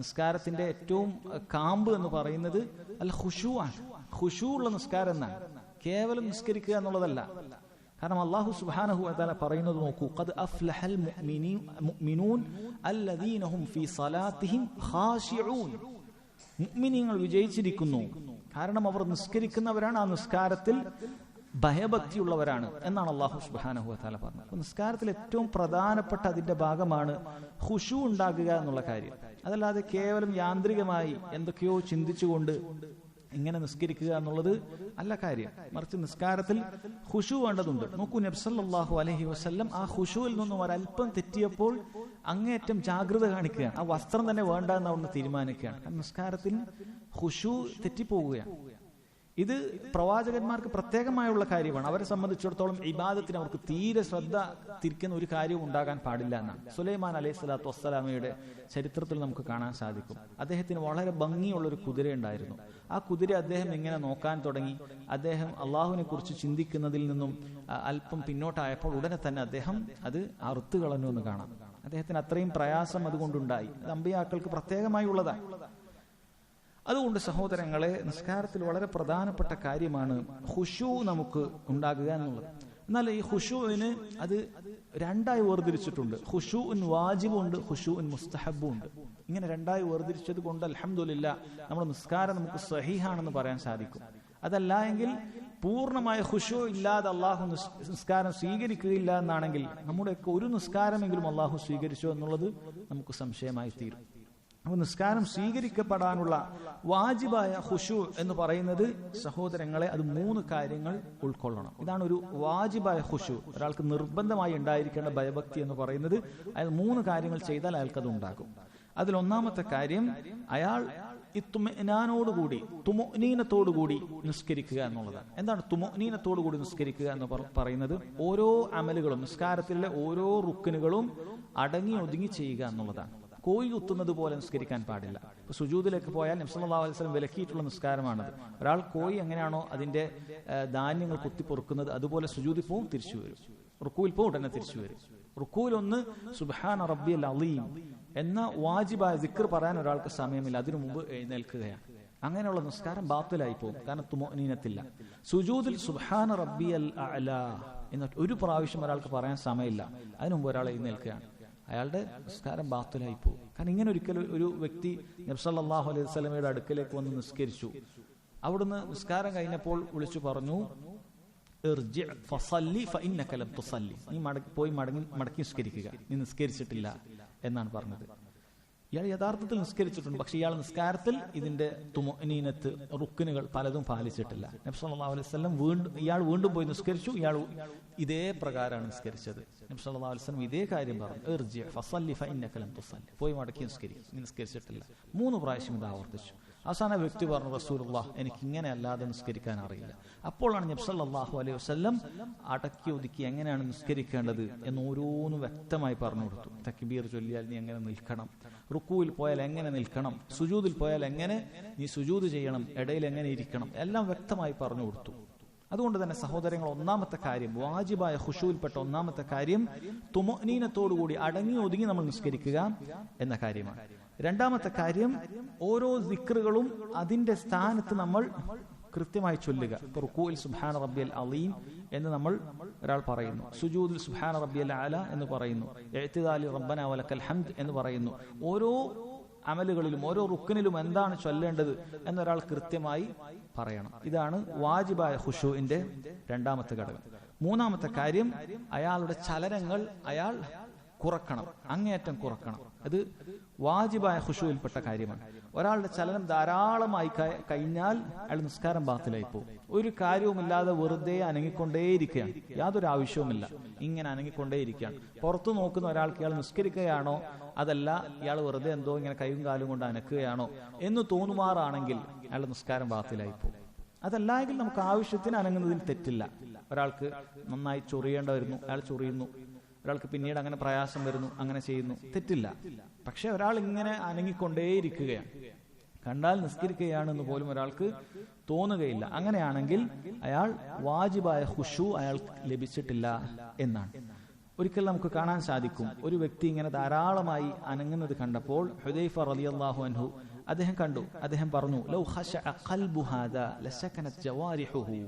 നിസ്കാരത്തിന്റെ ഏറ്റവും കാമ്പ് എന്ന് പറയുന്നത് അൽ ഖുശൂ ആണ്. ഖുശൂ ഉള്ള നിസ്കാരം എന്നാണ്, കേവലം നിസ്കരിക്കുക എന്നുള്ളതല്ല. കാരണം അല്ലാഹു സുബ്ഹാനഹു വ തആല പറയുന്നത് നോക്കൂ, ഖദ് അഫ്ലഹൽ മുഅ്മിനൂൻ അല്ലദീന ഹും ഫീ സലാത്തിഹിം ഖാശിഊൻ, മുഅ്മിനീങ്ങൾ വിജയിച്ചിരിക്കുന്നു, കാരണം അവർ നിസ്കരിക്കുന്നവരാണ്, ആ നിസ്കാരത്തിൽ ഭയഭക്തിയുള്ളവരാണ് എന്നാണ് അല്ലാഹു സുബ്ഹാനഹു വ തആല പറഞ്ഞത്. അപ്പോൾ നിസ്കാരത്തിൽ ഏറ്റവും പ്രധാനപ്പെട്ട അതിന്റെ ഭാഗമാണ് ഖുശൂ ഉണ്ടാകുക എന്നുള്ള കാര്യം. അതല്ലാതെ കേവലം യാന്ത്രികമായി എന്തൊക്കെയോ ചിന്തിച്ചുകൊണ്ട് ഇങ്ങനെ നിസ്കരിക്കുക എന്നുള്ളത് അല്ല കാര്യം. മറിച്ച് നിസ്കാരത്തിൽ ഖുശൂ വേണ്ടതുണ്ട്. നോക്കൂ, നബി സല്ലല്ലാഹു അലൈഹി വസല്ലം ആ ഖുശൂയിൽ നിന്നും ഒരല്പം തെറ്റിയപ്പോൾ അങ്ങേയറ്റം ജാഗ്രത കാണിക്കുകയാണ്. ആ വസ്ത്രം തന്നെ വേണ്ട എന്ന് അവിടുന്ന് തീരുമാനിക്കുകയാണ്. നിസ്കാരത്തിൽ ഖുശൂ തെറ്റിപ്പോവുകയാണ്. ഇത് പ്രവാചകന്മാർക്ക് പ്രത്യേകമായുള്ള കാര്യമാണ്. അവരെ സംബന്ധിച്ചിടത്തോളം ഇബാദത്തിന് അവർക്ക് തീരെ ശ്രദ്ധ തിരിക്കുന്ന ഒരു കാര്യവും ഉണ്ടാകാൻ പാടില്ല എന്നാണ്. സുലൈമാൻ അലൈഹി സ്വലാത്തു വസ്സലാമയുടെ ചരിത്രത്തിൽ നമുക്ക് കാണാൻ സാധിക്കും. അദ്ദേഹത്തിന് വളരെ ഭംഗിയുള്ള ഒരു കുതിര ഉണ്ടായിരുന്നു. ആ കുതിര അദ്ദേഹം ഇങ്ങനെ നോക്കാൻ തുടങ്ങി. അദ്ദേഹം അള്ളാഹുവിനെ കുറിച്ച് ചിന്തിക്കുന്നതിൽ നിന്നും അല്പം പിന്നോട്ടായപ്പോൾ ഉടനെ തന്നെ അദ്ദേഹം അത് അറുത്തു കളഞ്ഞു എന്ന് കാണാം. അദ്ദേഹത്തിന് അത്രയും പ്രയാസം അതുകൊണ്ടുണ്ടായി. അത് അമ്പിയാക്കൾക്ക് പ്രത്യേകമായി ഉള്ളതാണ്. അതുകൊണ്ട് സഹോദരങ്ങളെ, നിസ്കാരത്തിൽ വളരെ പ്രധാനപ്പെട്ട കാര്യമാണ് ഖുശൂ നമുക്ക് ഉണ്ടാകുക എന്നുള്ളത്. എന്നാൽ ഈ ഖുശൂഇന് അത് രണ്ടായി വേർതിരിച്ചിട്ടുണ്ട്. ഖുശൂഉൻ വാജിബുണ്ട്, ഖുശൂഉൻ മുസ്തഹബുണ്ട്. ഇങ്ങനെ രണ്ടായി വേർതിരിച്ചത് കൊണ്ട് അൽഹംദുലില്ലാഹ് നമ്മുടെ നിസ്കാരം നമുക്ക് സഹീഹാണെന്ന് പറയാൻ സാധിക്കും. അതല്ല എങ്കിൽ പൂർണ്ണമായ ഖുശൂ ഇല്ലാതെ അള്ളാഹു നിസ്കാരം സ്വീകരിക്കുകയില്ല എന്നാണെങ്കിൽ നമ്മുടെയൊക്കെ ഒരു നിസ്കാരമെങ്കിലും അള്ളാഹു സ്വീകരിച്ചോ എന്നുള്ളത് നമുക്ക് സംശയമായി തീരും. അപ്പോൾ നിസ്കാരം സ്വീകരിക്കപ്പെടാനുള്ള വാജിബായ ഖുശൂ എന്ന് പറയുന്നത് സഹോദരങ്ങളെ, അത് 3 കാര്യങ്ങൾ ഉൾക്കൊള്ളണം. ഇതാണ് ഒരു വാജിബായ ഖുശൂ. ഒരാൾക്ക് നിർബന്ധമായി ഉണ്ടായിരിക്കേണ്ട ഭയഭക്തി എന്ന് പറയുന്നത് അയാൾ 3 കാര്യങ്ങൾ ചെയ്താൽ അയാൾക്കത് ഉണ്ടാകും. അതിലൊന്നാമത്തെ കാര്യം അയാൾ ഇത്മിനാനോടുകൂടി, തുമുഅ്നീനത്തോടുകൂടി നിസ്കരിക്കുക എന്നുള്ളതാണ്. എന്താണ് തുമുഅ്നീനത്തോടുകൂടി നിസ്കരിക്കുക എന്ന് പറയുന്നത്? ഓരോ അമലുകളും, നിസ്കാരത്തിലെ ഓരോ റുക്നുകളും അടങ്ങി ഒതുങ്ങി ചെയ്യുക എന്നുള്ളതാണ്. കോഴി കുത്തുന്നത് പോലെ നിസ്കരിക്കാൻ പാടില്ല. ഇപ്പൊ സുജൂദിലേക്ക് പോയാൽ നബി സല്ലല്ലാഹു അലൈഹി വസല്ലം വിലക്കിയിട്ടുള്ള നിസ്കാരമാണത്. ഒരാൾ കോഴി എങ്ങനെയാണോ അതിന്റെ ധാന്യങ്ങൾ കുത്തിപ്പൊറുക്കുന്നത് അതുപോലെ സുജൂദിൽ പോവും, തിരിച്ചു വരും. റുക്കൂയിൽ പോവും, ഉടനെ തിരിച്ചു വരും. റുക്കൂയിൽ ഒന്ന് സുബ്ഹാന റബ്ബിയൽ അളീം എന്ന വാജിബായ ദിക്ർ പറയാൻ ഒരാൾക്ക് സമയമില്ല, അതിനു മുമ്പ് എഴുന്നേൽക്കുകയാണ്. അങ്ങനെയുള്ള നിസ്കാരം ബാത്തിലായി പോകും, കാരണം തുമുഅ്നീനത്തില്ല. സുജൂദിൽ സുബ്ഹാന റബ്ബിയൽ അഅ്ലാ എന്ന ഒരു പ്രാവശ്യം ഒരാൾക്ക് പറയാൻ സമയമില്ല, അതിനു മുമ്പ് ഒരാൾ എഴുന്നേൽക്കുകയാണ്. അയാളുടെ നിസ്കാരം ബാത്തിലായി പോകും. കാരണം ഇങ്ങനെ ഒരിക്കലും ഒരു വ്യക്തി നബി സല്ലല്ലാഹു അലൈഹി വസല്ലമയുടെ അടുക്കലേക്ക് വന്ന് നിസ്കരിച്ചു. അവിടുന്ന് നിസ്കാരം കഴിഞ്ഞപ്പോൾ വിളിച്ചു പറഞ്ഞു, നീ പോയി മടക്കി നിസ്കരിക്കുക, നീ നിസ്കരിച്ചിട്ടില്ല എന്നാണ് പറഞ്ഞത്. ഇയാൾ യഥാർത്ഥത്തിൽ നിസ്കരിച്ചിട്ടുണ്ട്, പക്ഷെ ഇയാൾ നിസ്കാരത്തിൽ ഇതിന്റെ തുമഅനീനത്ത് റുക്നുകൾ പലതും പാലിച്ചിട്ടില്ല. നബി സല്ലല്ലാഹു അലൈഹി വസല്ലം ഇയാൾ വീണ്ടും പോയി നിസ്കരിച്ചു. ഇയാൾ ഇതേ പ്രകാരമാണ് നിസ്കരിച്ചത്. നബി സല്ലല്ലാഹു അലൈഹി വസല്ലം ഇതേ കാര്യം പറഞ്ഞു, ഇർജി ഫസല്ലി ഫഇന്നക ലം തുസല്ലി, പോയി മടക്കി നിസ്കരിക്കുക, നീ നിസ്കരിച്ചിട്ടില്ല. 3 പ്രാവശ്യം ഇത് ആവർത്തിച്ചു. അവസാന വ്യക്തി പറഞ്ഞു, റസൂലുള്ളാഹ് എനിക്ക് ഇങ്ങനെ അല്ലാതെ നിസ്കരിക്കാൻ അറിയില്ല. അപ്പോഴാണ് നബി സല്ലല്ലാഹു അലൈഹി വസല്ലം അടക്കി ഒതുക്കി എങ്ങനെയാണ് നിസ്കരിക്കേണ്ടത് എന്ന് ഓരോന്നും വ്യക്തമായി പറഞ്ഞു കൊടുത്തു. തക്ബീർ ചൊല്ലിയാൽ നീ എങ്ങനെ നിൽക്കണം, റുക്കൂയിൽ പോയാൽ എങ്ങനെ നിൽക്കണം, സുജൂദിൽ പോയാൽ എങ്ങനെ നീ സുജൂദ് ചെയ്യണം, ഇടയിൽ എങ്ങനെ ഇരിക്കണം, എല്ലാം വ്യക്തമായി പറഞ്ഞു കൊടുത്തു. അതുകൊണ്ട് തന്നെ സഹോദരങ്ങൾ, ഒന്നാമത്തെ കാര്യം, വാജിബായ ഖുശൂഇൽപ്പെട്ട ഒന്നാമത്തെ കാര്യം തുമഅനീനത്തോടുകൂടി അടങ്ങി ഒതുങ്ങി നമ്മൾ നിസ്കരിക്കുക എന്ന കാര്യമാണ്. രണ്ടാമത്തെ കാര്യം, ഓരോ ദിക്റുകളും അതിന്റെ സ്ഥാനത്ത് നമ്മൾ കൃത്യമായി ചൊല്ലുക. ഇപ്പൊ റുക്കൂഇൽ സുബ്ഹാന റബ്ബിയൽ അളീം എന്ന് നമ്മൾ ഒരാൾ പറയുന്നു, സുജൂദിൽ സുബ്ഹാന റബ്ബിയൽ അഅല എന്ന് പറയുന്നു, ഇഅ്തിദാലിൽ റബ്ബനാ വലക്കൽ ഹംദ് എന്ന് പറയുന്നു. ഓരോ അമലുകളിലും ഓരോ റുക്നിലും എന്താണ് ചൊല്ലേണ്ടത് എന്നൊരാൾ കൃത്യമായി പറയണം. ഇതാണ് വാജിബായ ഖുശൂഇന്റെ രണ്ടാമത്തെ ഘടകം. മൂന്നാമത്തെ കാര്യം, അയാളുടെ ചലനങ്ങൾ അയാൾ കുറക്കണം, അങ്ങേയറ്റം കുറക്കണം. അത് വാജിബായ ഖുശൂഇൽപ്പെട്ട കാര്യമാണ്. ഒരാളുടെ ചലനം ധാരാളമായി കഴിഞ്ഞാൽ അയാൾ നിസ്കാരം ബാത്തിലായി പോകും. ഒരു കാര്യവുമില്ലാതെ വെറുതെ അനങ്ങിക്കൊണ്ടേയിരിക്കുകയാണ്, യാതൊരു ആവശ്യവുമില്ല, ഇങ്ങനെ അനങ്ങിക്കൊണ്ടേയിരിക്കുകയാണ്. പുറത്തു നോക്കുന്ന ഒരാൾക്ക് ഇയാൾ നിസ്കരിക്കുകയാണോ അതല്ല ഇയാൾ വെറുതെ എന്തോ ഇങ്ങനെ കൈയും കാലും കൊണ്ട് അനക്കുകയാണോ എന്ന് തോന്നുമാറാണെങ്കിൽ അയാൾ നിസ്കാരം ബാത്തിലായി പോകും. അതല്ലെങ്കിൽ നമുക്ക് ആവശ്യത്തിന് അനങ്ങുന്നതിൽ തെറ്റില്ല. ഒരാൾക്ക് നന്നായി ചൊറിയേണ്ട വരുന്നു, അയാൾ ചൊറിയുന്നു. ഒരാൾക്ക് പിന്നീട് അങ്ങനെ പ്രയാസം വരുന്നു, അങ്ങനെ ചെയ്യുന്നു, തെറ്റില്ല. പക്ഷെ ഒരാൾ ഇങ്ങനെ അനങ്ങിക്കൊണ്ടേയിരിക്കുകയാണ്, കണ്ടാൽ നിസ്കരിക്കുകയാണെന്ന് പോലും ഒരാൾക്ക് തോന്നുകയില്ല. അങ്ങനെയാണെങ്കിൽ അയാൾ വാജിബായ ഖുശൂ അയാൾ ലഭിച്ചിട്ടില്ല എന്നാണ്. ഒരിക്കൽ നമുക്ക് കാണാൻ സാധിക്കും, ഒരു വ്യക്തി ഇങ്ങനെ ധാരാളമായി അനങ്ങുന്നത് കണ്ടപ്പോൾ ഹുദൈഫ റളിയല്ലാഹു അൻഹു അദ്ദേഹം കണ്ടു. അദ്ദേഹം പറഞ്ഞു, ലൗ ഖശഅ ഖൽബു ഹാദാ ലസകനത് ജവാരിഹുഹു,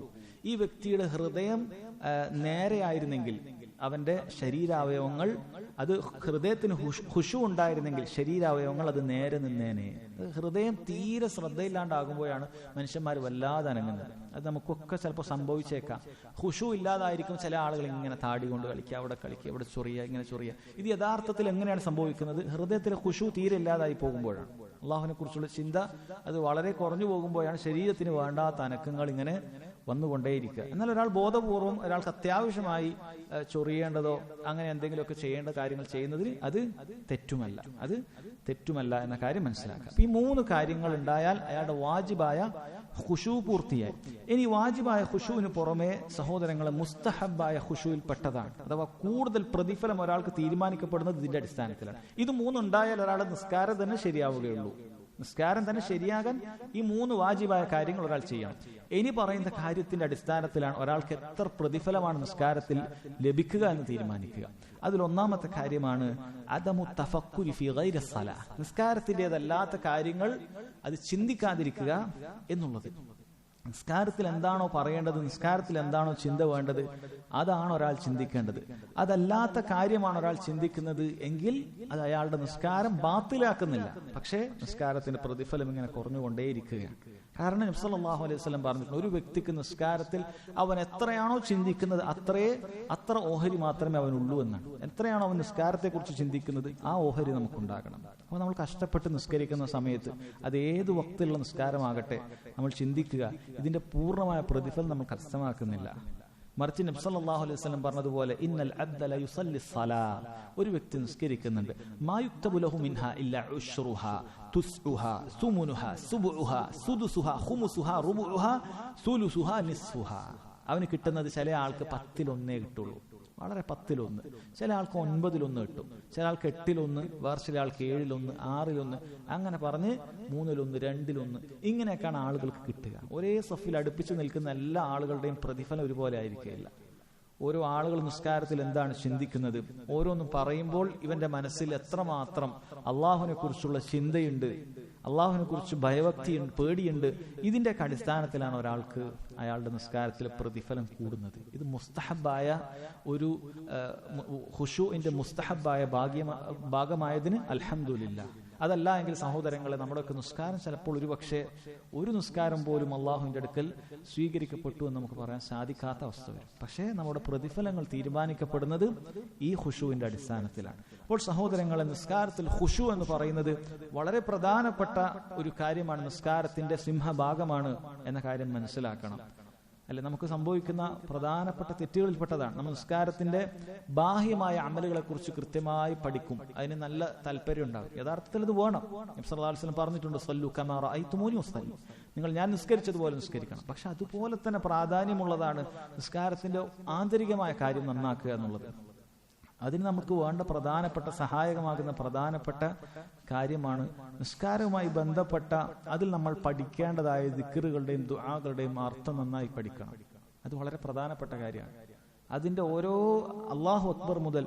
ഈ വ്യക്തിയുടെ ഹൃദയം നേരെയായിരുന്നെങ്കിൽ, അവന്റെ ശരീരാവയവങ്ങൾ, അത് ഹൃദയത്തിന് ഖുശൂ ഉണ്ടായിരുന്നെങ്കിൽ ശരീരാവയവങ്ങൾ അത് നേരെ നിന്നേനെ. ഹൃദയം തീരെ ശ്രദ്ധയില്ലാണ്ടാകുമ്പോഴാണ് മനുഷ്യന്മാർ വല്ലാതെ അനങ്ങുന്നത്. അത് നമുക്കൊക്കെ ചിലപ്പോൾ സംഭവിച്ചേക്കാം. ഖുശൂ ഇല്ലാതായിരിക്കും ചില ആളുകൾ ഇങ്ങനെ താടി കൊണ്ട് കളിക്കുക, അവിടെ കളിക്കുക, ഇവിടെ ചൊറിയുക, ഇങ്ങനെ ചൊറിയുക. ഇത് യഥാർത്ഥത്തിൽ എങ്ങനെയാണ് സംഭവിക്കുന്നത്? ഹൃദയത്തിലെ ഖുശൂ തീരെ ഇല്ലാതായി പോകുമ്പോഴാണ്. അള്ളാഹുവിനെ കുറിച്ചുള്ള ചിന്ത അത് വളരെ കുറഞ്ഞു പോകുമ്പോഴാണ് ശരീരത്തിന് വേണ്ടാത്ത അനക്കങ്ങൾ ഇങ്ങനെ വന്നുകൊണ്ടേയിരിക്കുക. എന്നാൽ ഒരാൾ ബോധപൂർവം ഒരാൾക്ക് അത്യാവശ്യമായി ചൊറിയേണ്ടതോ അങ്ങനെ എന്തെങ്കിലുമൊക്കെ ചെയ്യേണ്ട കാര്യങ്ങൾ ചെയ്യുന്നതിൽ അത് തെറ്റുമല്ല എന്ന കാര്യം മനസ്സിലാക്കാം. ഈ 3 കാര്യങ്ങൾ ഉണ്ടായാൽ അയാളുടെ വാജിബായ ഖുശൂ പൂർത്തിയായി. ഇനി വാജിബായ ഖുശൂവിന് പുറമെ സഹോദരങ്ങളെ മുസ്തഹബായ ഖുശൂയിൽ പെട്ടതാണ്, അഥവാ കൂടുതൽ പ്രതിഫലം ഒരാൾക്ക് തീരുമാനിക്കപ്പെടുന്നത് ഇതിന്റെ അടിസ്ഥാനത്തിലാണ്. ഇത് 3 ഉണ്ടായാൽ ഒരാളുടെ നിസ്കാരം തന്നെ ശരിയാവുകയുള്ളൂ. നിസ്കാരം തന്നെ ശരിയാകാൻ ഈ 3 വാജിബായ കാര്യങ്ങൾ ഒരാൾ ചെയ്യണം. ഇനി പറയുന്ന കാര്യത്തിന്റെ അടിസ്ഥാനത്തിലാണ് ഒരാൾക്ക് എത്ര പ്രതിഫലമാണ് നിസ്കാരത്തിൽ ലഭിക്കുക എന്ന് തീരുമാനിക്കുക. അതിൽ ഒന്നാമത്തെ കാര്യമാണ് അദമു തഫക്കുരി ഫീ ഗൈരി സ്വലാ, നിസ്കാരത്തിൻ്റെതല്ലാത്ത കാര്യങ്ങൾ അത് ചിന്തിക്കാതിരിക്കുക എന്നുള്ളത്. നിസ്കാരത്തിൽ എന്താണോ പറയേണ്ടത്, നിസ്കാരത്തിൽ എന്താണോ ചിന്ത വേണ്ടത്, അതാണ് ഒരാൾ ചിന്തിക്കേണ്ടത്. അതല്ലാത്ത കാര്യമാണ് ഒരാൾ ചിന്തിക്കുന്നത് എങ്കിൽ അത് അയാളുടെ നിസ്കാരം ബാത്തിലാക്കുന്നില്ല, പക്ഷേ നിസ്കാരത്തിന്റെ പ്രതിഫലം ഇങ്ങനെ കുറഞ്ഞുകൊണ്ടേയിരിക്കുകയാണ്. കാരണം നബി സല്ലല്ലാഹു അലൈഹി വസല്ലം പറഞ്ഞിട്ടുണ്ട്, ഒരു വ്യക്തിക്ക് നിസ്കാരത്തിൽ അവൻ എത്രയാണോ ചിന്തിക്കുന്നത് അത്ര ഓഹരി മാത്രമേ അവനുള്ളൂ എന്നാണ്. എത്രയാണോ അവൻ നിസ്കാരത്തെ കുറിച്ച് ചിന്തിക്കുന്നത് ആ ഓഹരി നമുക്കുണ്ടാകണം. അപ്പോൾ നമ്മൾ കഷ്ടപ്പെട്ട് നിസ്കരിക്കുന്ന സമയത്ത് അത് ഏത് വക്തിലുള്ള നിസ്കാരമാകട്ടെ നമ്മൾ ചിന്തിക്കുക, ഇതിന്റെ പൂർണ്ണമായ പ്രതിഫലം നമ്മൾ കരസ്ഥമാക്കുന്നില്ല. മറിച്ച് നബി സല്ലല്ലാഹു അലൈഹി വസല്ലം പറഞ്ഞതുപോലെ ഇന്നൽ അബ്ദ ല യുസല്ലി സ്വലാ, ഒരു വ്യക്തി നിസ്കരിക്കുന്നുണ്ട്, മാ യുക്തബു ലഹു മിൻഹാ ഇല്ലാ ഉശ്റുഹാ തുസ്ഉഹാ സുമുനുഹാ സുബുഉഹാ സുദുസുഹാ ഖുമുസുഹാ റുബുഉഹാ സുലുസുഹാ നിസ്ഫുഹാ. അവന് കിട്ടുന്നത് ചില ആൾക്ക് 10-1 കിട്ടുള്ളൂ, വളരെ 10-1. ചില ആൾക്ക് 9-1 കിട്ടും, ചില ആൾക്ക് 8-1, വേറെ ചില ആൾക്ക് 7-1, 6-1, അങ്ങനെ പറഞ്ഞ് 3-1, 2-1, ഇങ്ങനെയൊക്കെയാണ് ആളുകൾക്ക് കിട്ടുക. ഒരേ സഫിൽ അടുപ്പിച്ച് നിൽക്കുന്ന എല്ലാ ആളുകളുടെയും പ്രതിഫലം ഒരുപോലെ ആയിരിക്കില്ല. ഓരോ ആളുകൾ നിസ്കാരത്തിൽ എന്താണ് ചിന്തിക്കുന്നത്, ഓരോന്നും പറയുമ്പോൾ ഇവന്റെ മനസ്സിൽ എത്രമാത്രം അള്ളാഹുവിനെ കുറിച്ചുള്ള ചിന്തയുണ്ട്, അള്ളാഹുവിനെ കുറിച്ച് ഭയഭക്തിയുണ്ട്, പേടിയുണ്ട്, ഇതിന്റെ അടിസ്ഥാനത്തിലാണ് ഒരാൾക്ക് അയാളുടെ നിസ്കാരത്തിലെ പ്രതിഫലം കൂടുന്നത്. ഇത് മുസ്തഹബായ ഒരു ഖുശൂഇന്റെ മുസ്തഹബായ ഭാഗമായതിന് അൽഹംദുലില്ലാഹ്. അതല്ല എങ്കിൽ സഹോദരങ്ങളെ, നമ്മുടെയൊക്കെ നിസ്കാരം ചിലപ്പോൾ ഒരു നിസ്കാരം പോലും അള്ളാഹുവിന്റെ അടുക്കൽ സ്വീകരിക്കപ്പെട്ടു എന്ന് നമുക്ക് പറയാൻ സാധിക്കാത്ത അവസ്ഥ വരും. പക്ഷേ നമ്മുടെ പ്രതിഫലങ്ങൾ തീരുമാനിക്കപ്പെടുന്നത് ഈ ഖുശൂവിന്റെ അടിസ്ഥാനത്തിലാണ്. അപ്പോൾ സഹോദരങ്ങളെ, നിസ്കാരത്തിൽ ഖുശൂ എന്ന് പറയുന്നത് വളരെ പ്രധാനപ്പെട്ട ഒരു കാര്യമാണ്, നിസ്കാരത്തിന്റെ സിംഹഭാഗമാണ് എന്ന കാര്യം മനസ്സിലാക്കണം. അല്ലെ, നമുക്ക് സംഭവിക്കുന്ന പ്രധാനപ്പെട്ട തെറ്റുകളിൽപ്പെട്ടതാണ്. നമ്മൾ നിസ്കാരത്തിന്റെ ബാഹ്യമായ അമലുകളെ കുറിച്ച് കൃത്യമായി പഠിക്കും, അതിന് നല്ല താല്പര്യം ഉണ്ടാകും. യഥാർത്ഥത്തിൽ ഇത് വേണം. നബി സല്ലല്ലാഹു അലൈഹി വസല്ലം പറഞ്ഞിട്ടുണ്ട്, സല്ലു കമാ റഅയ്തുമൂനി ഉസല്ലി, നിങ്ങൾ ഞാൻ നിസ്കരിച്ചതുപോലെ നിസ്കരിക്കണം. പക്ഷെ അതുപോലെ തന്നെ പ്രാധാന്യമുള്ളതാണ് നിസ്കാരത്തിന്റെ ആന്തരികമായ കാര്യം നന്നാക്കുക എന്നുള്ളത്. അതിന് നമുക്ക് വേണ്ട പ്രധാനപ്പെട്ട സഹായകമാകുന്ന പ്രധാനപ്പെട്ട കാര്യമാണ് നിസ്കാരവുമായി ബന്ധപ്പെട്ട അതിൽ നമ്മൾ പഠിക്കേണ്ടതായ ദിക്റുകളുടെയും ദുആകളുടെയും അർത്ഥം നന്നായി പഠിക്കണം. അത് വളരെ പ്രധാനപ്പെട്ട കാര്യമാണ്. അതിന്റെ ഓരോ അല്ലാഹു അക്ബർ മുതൽ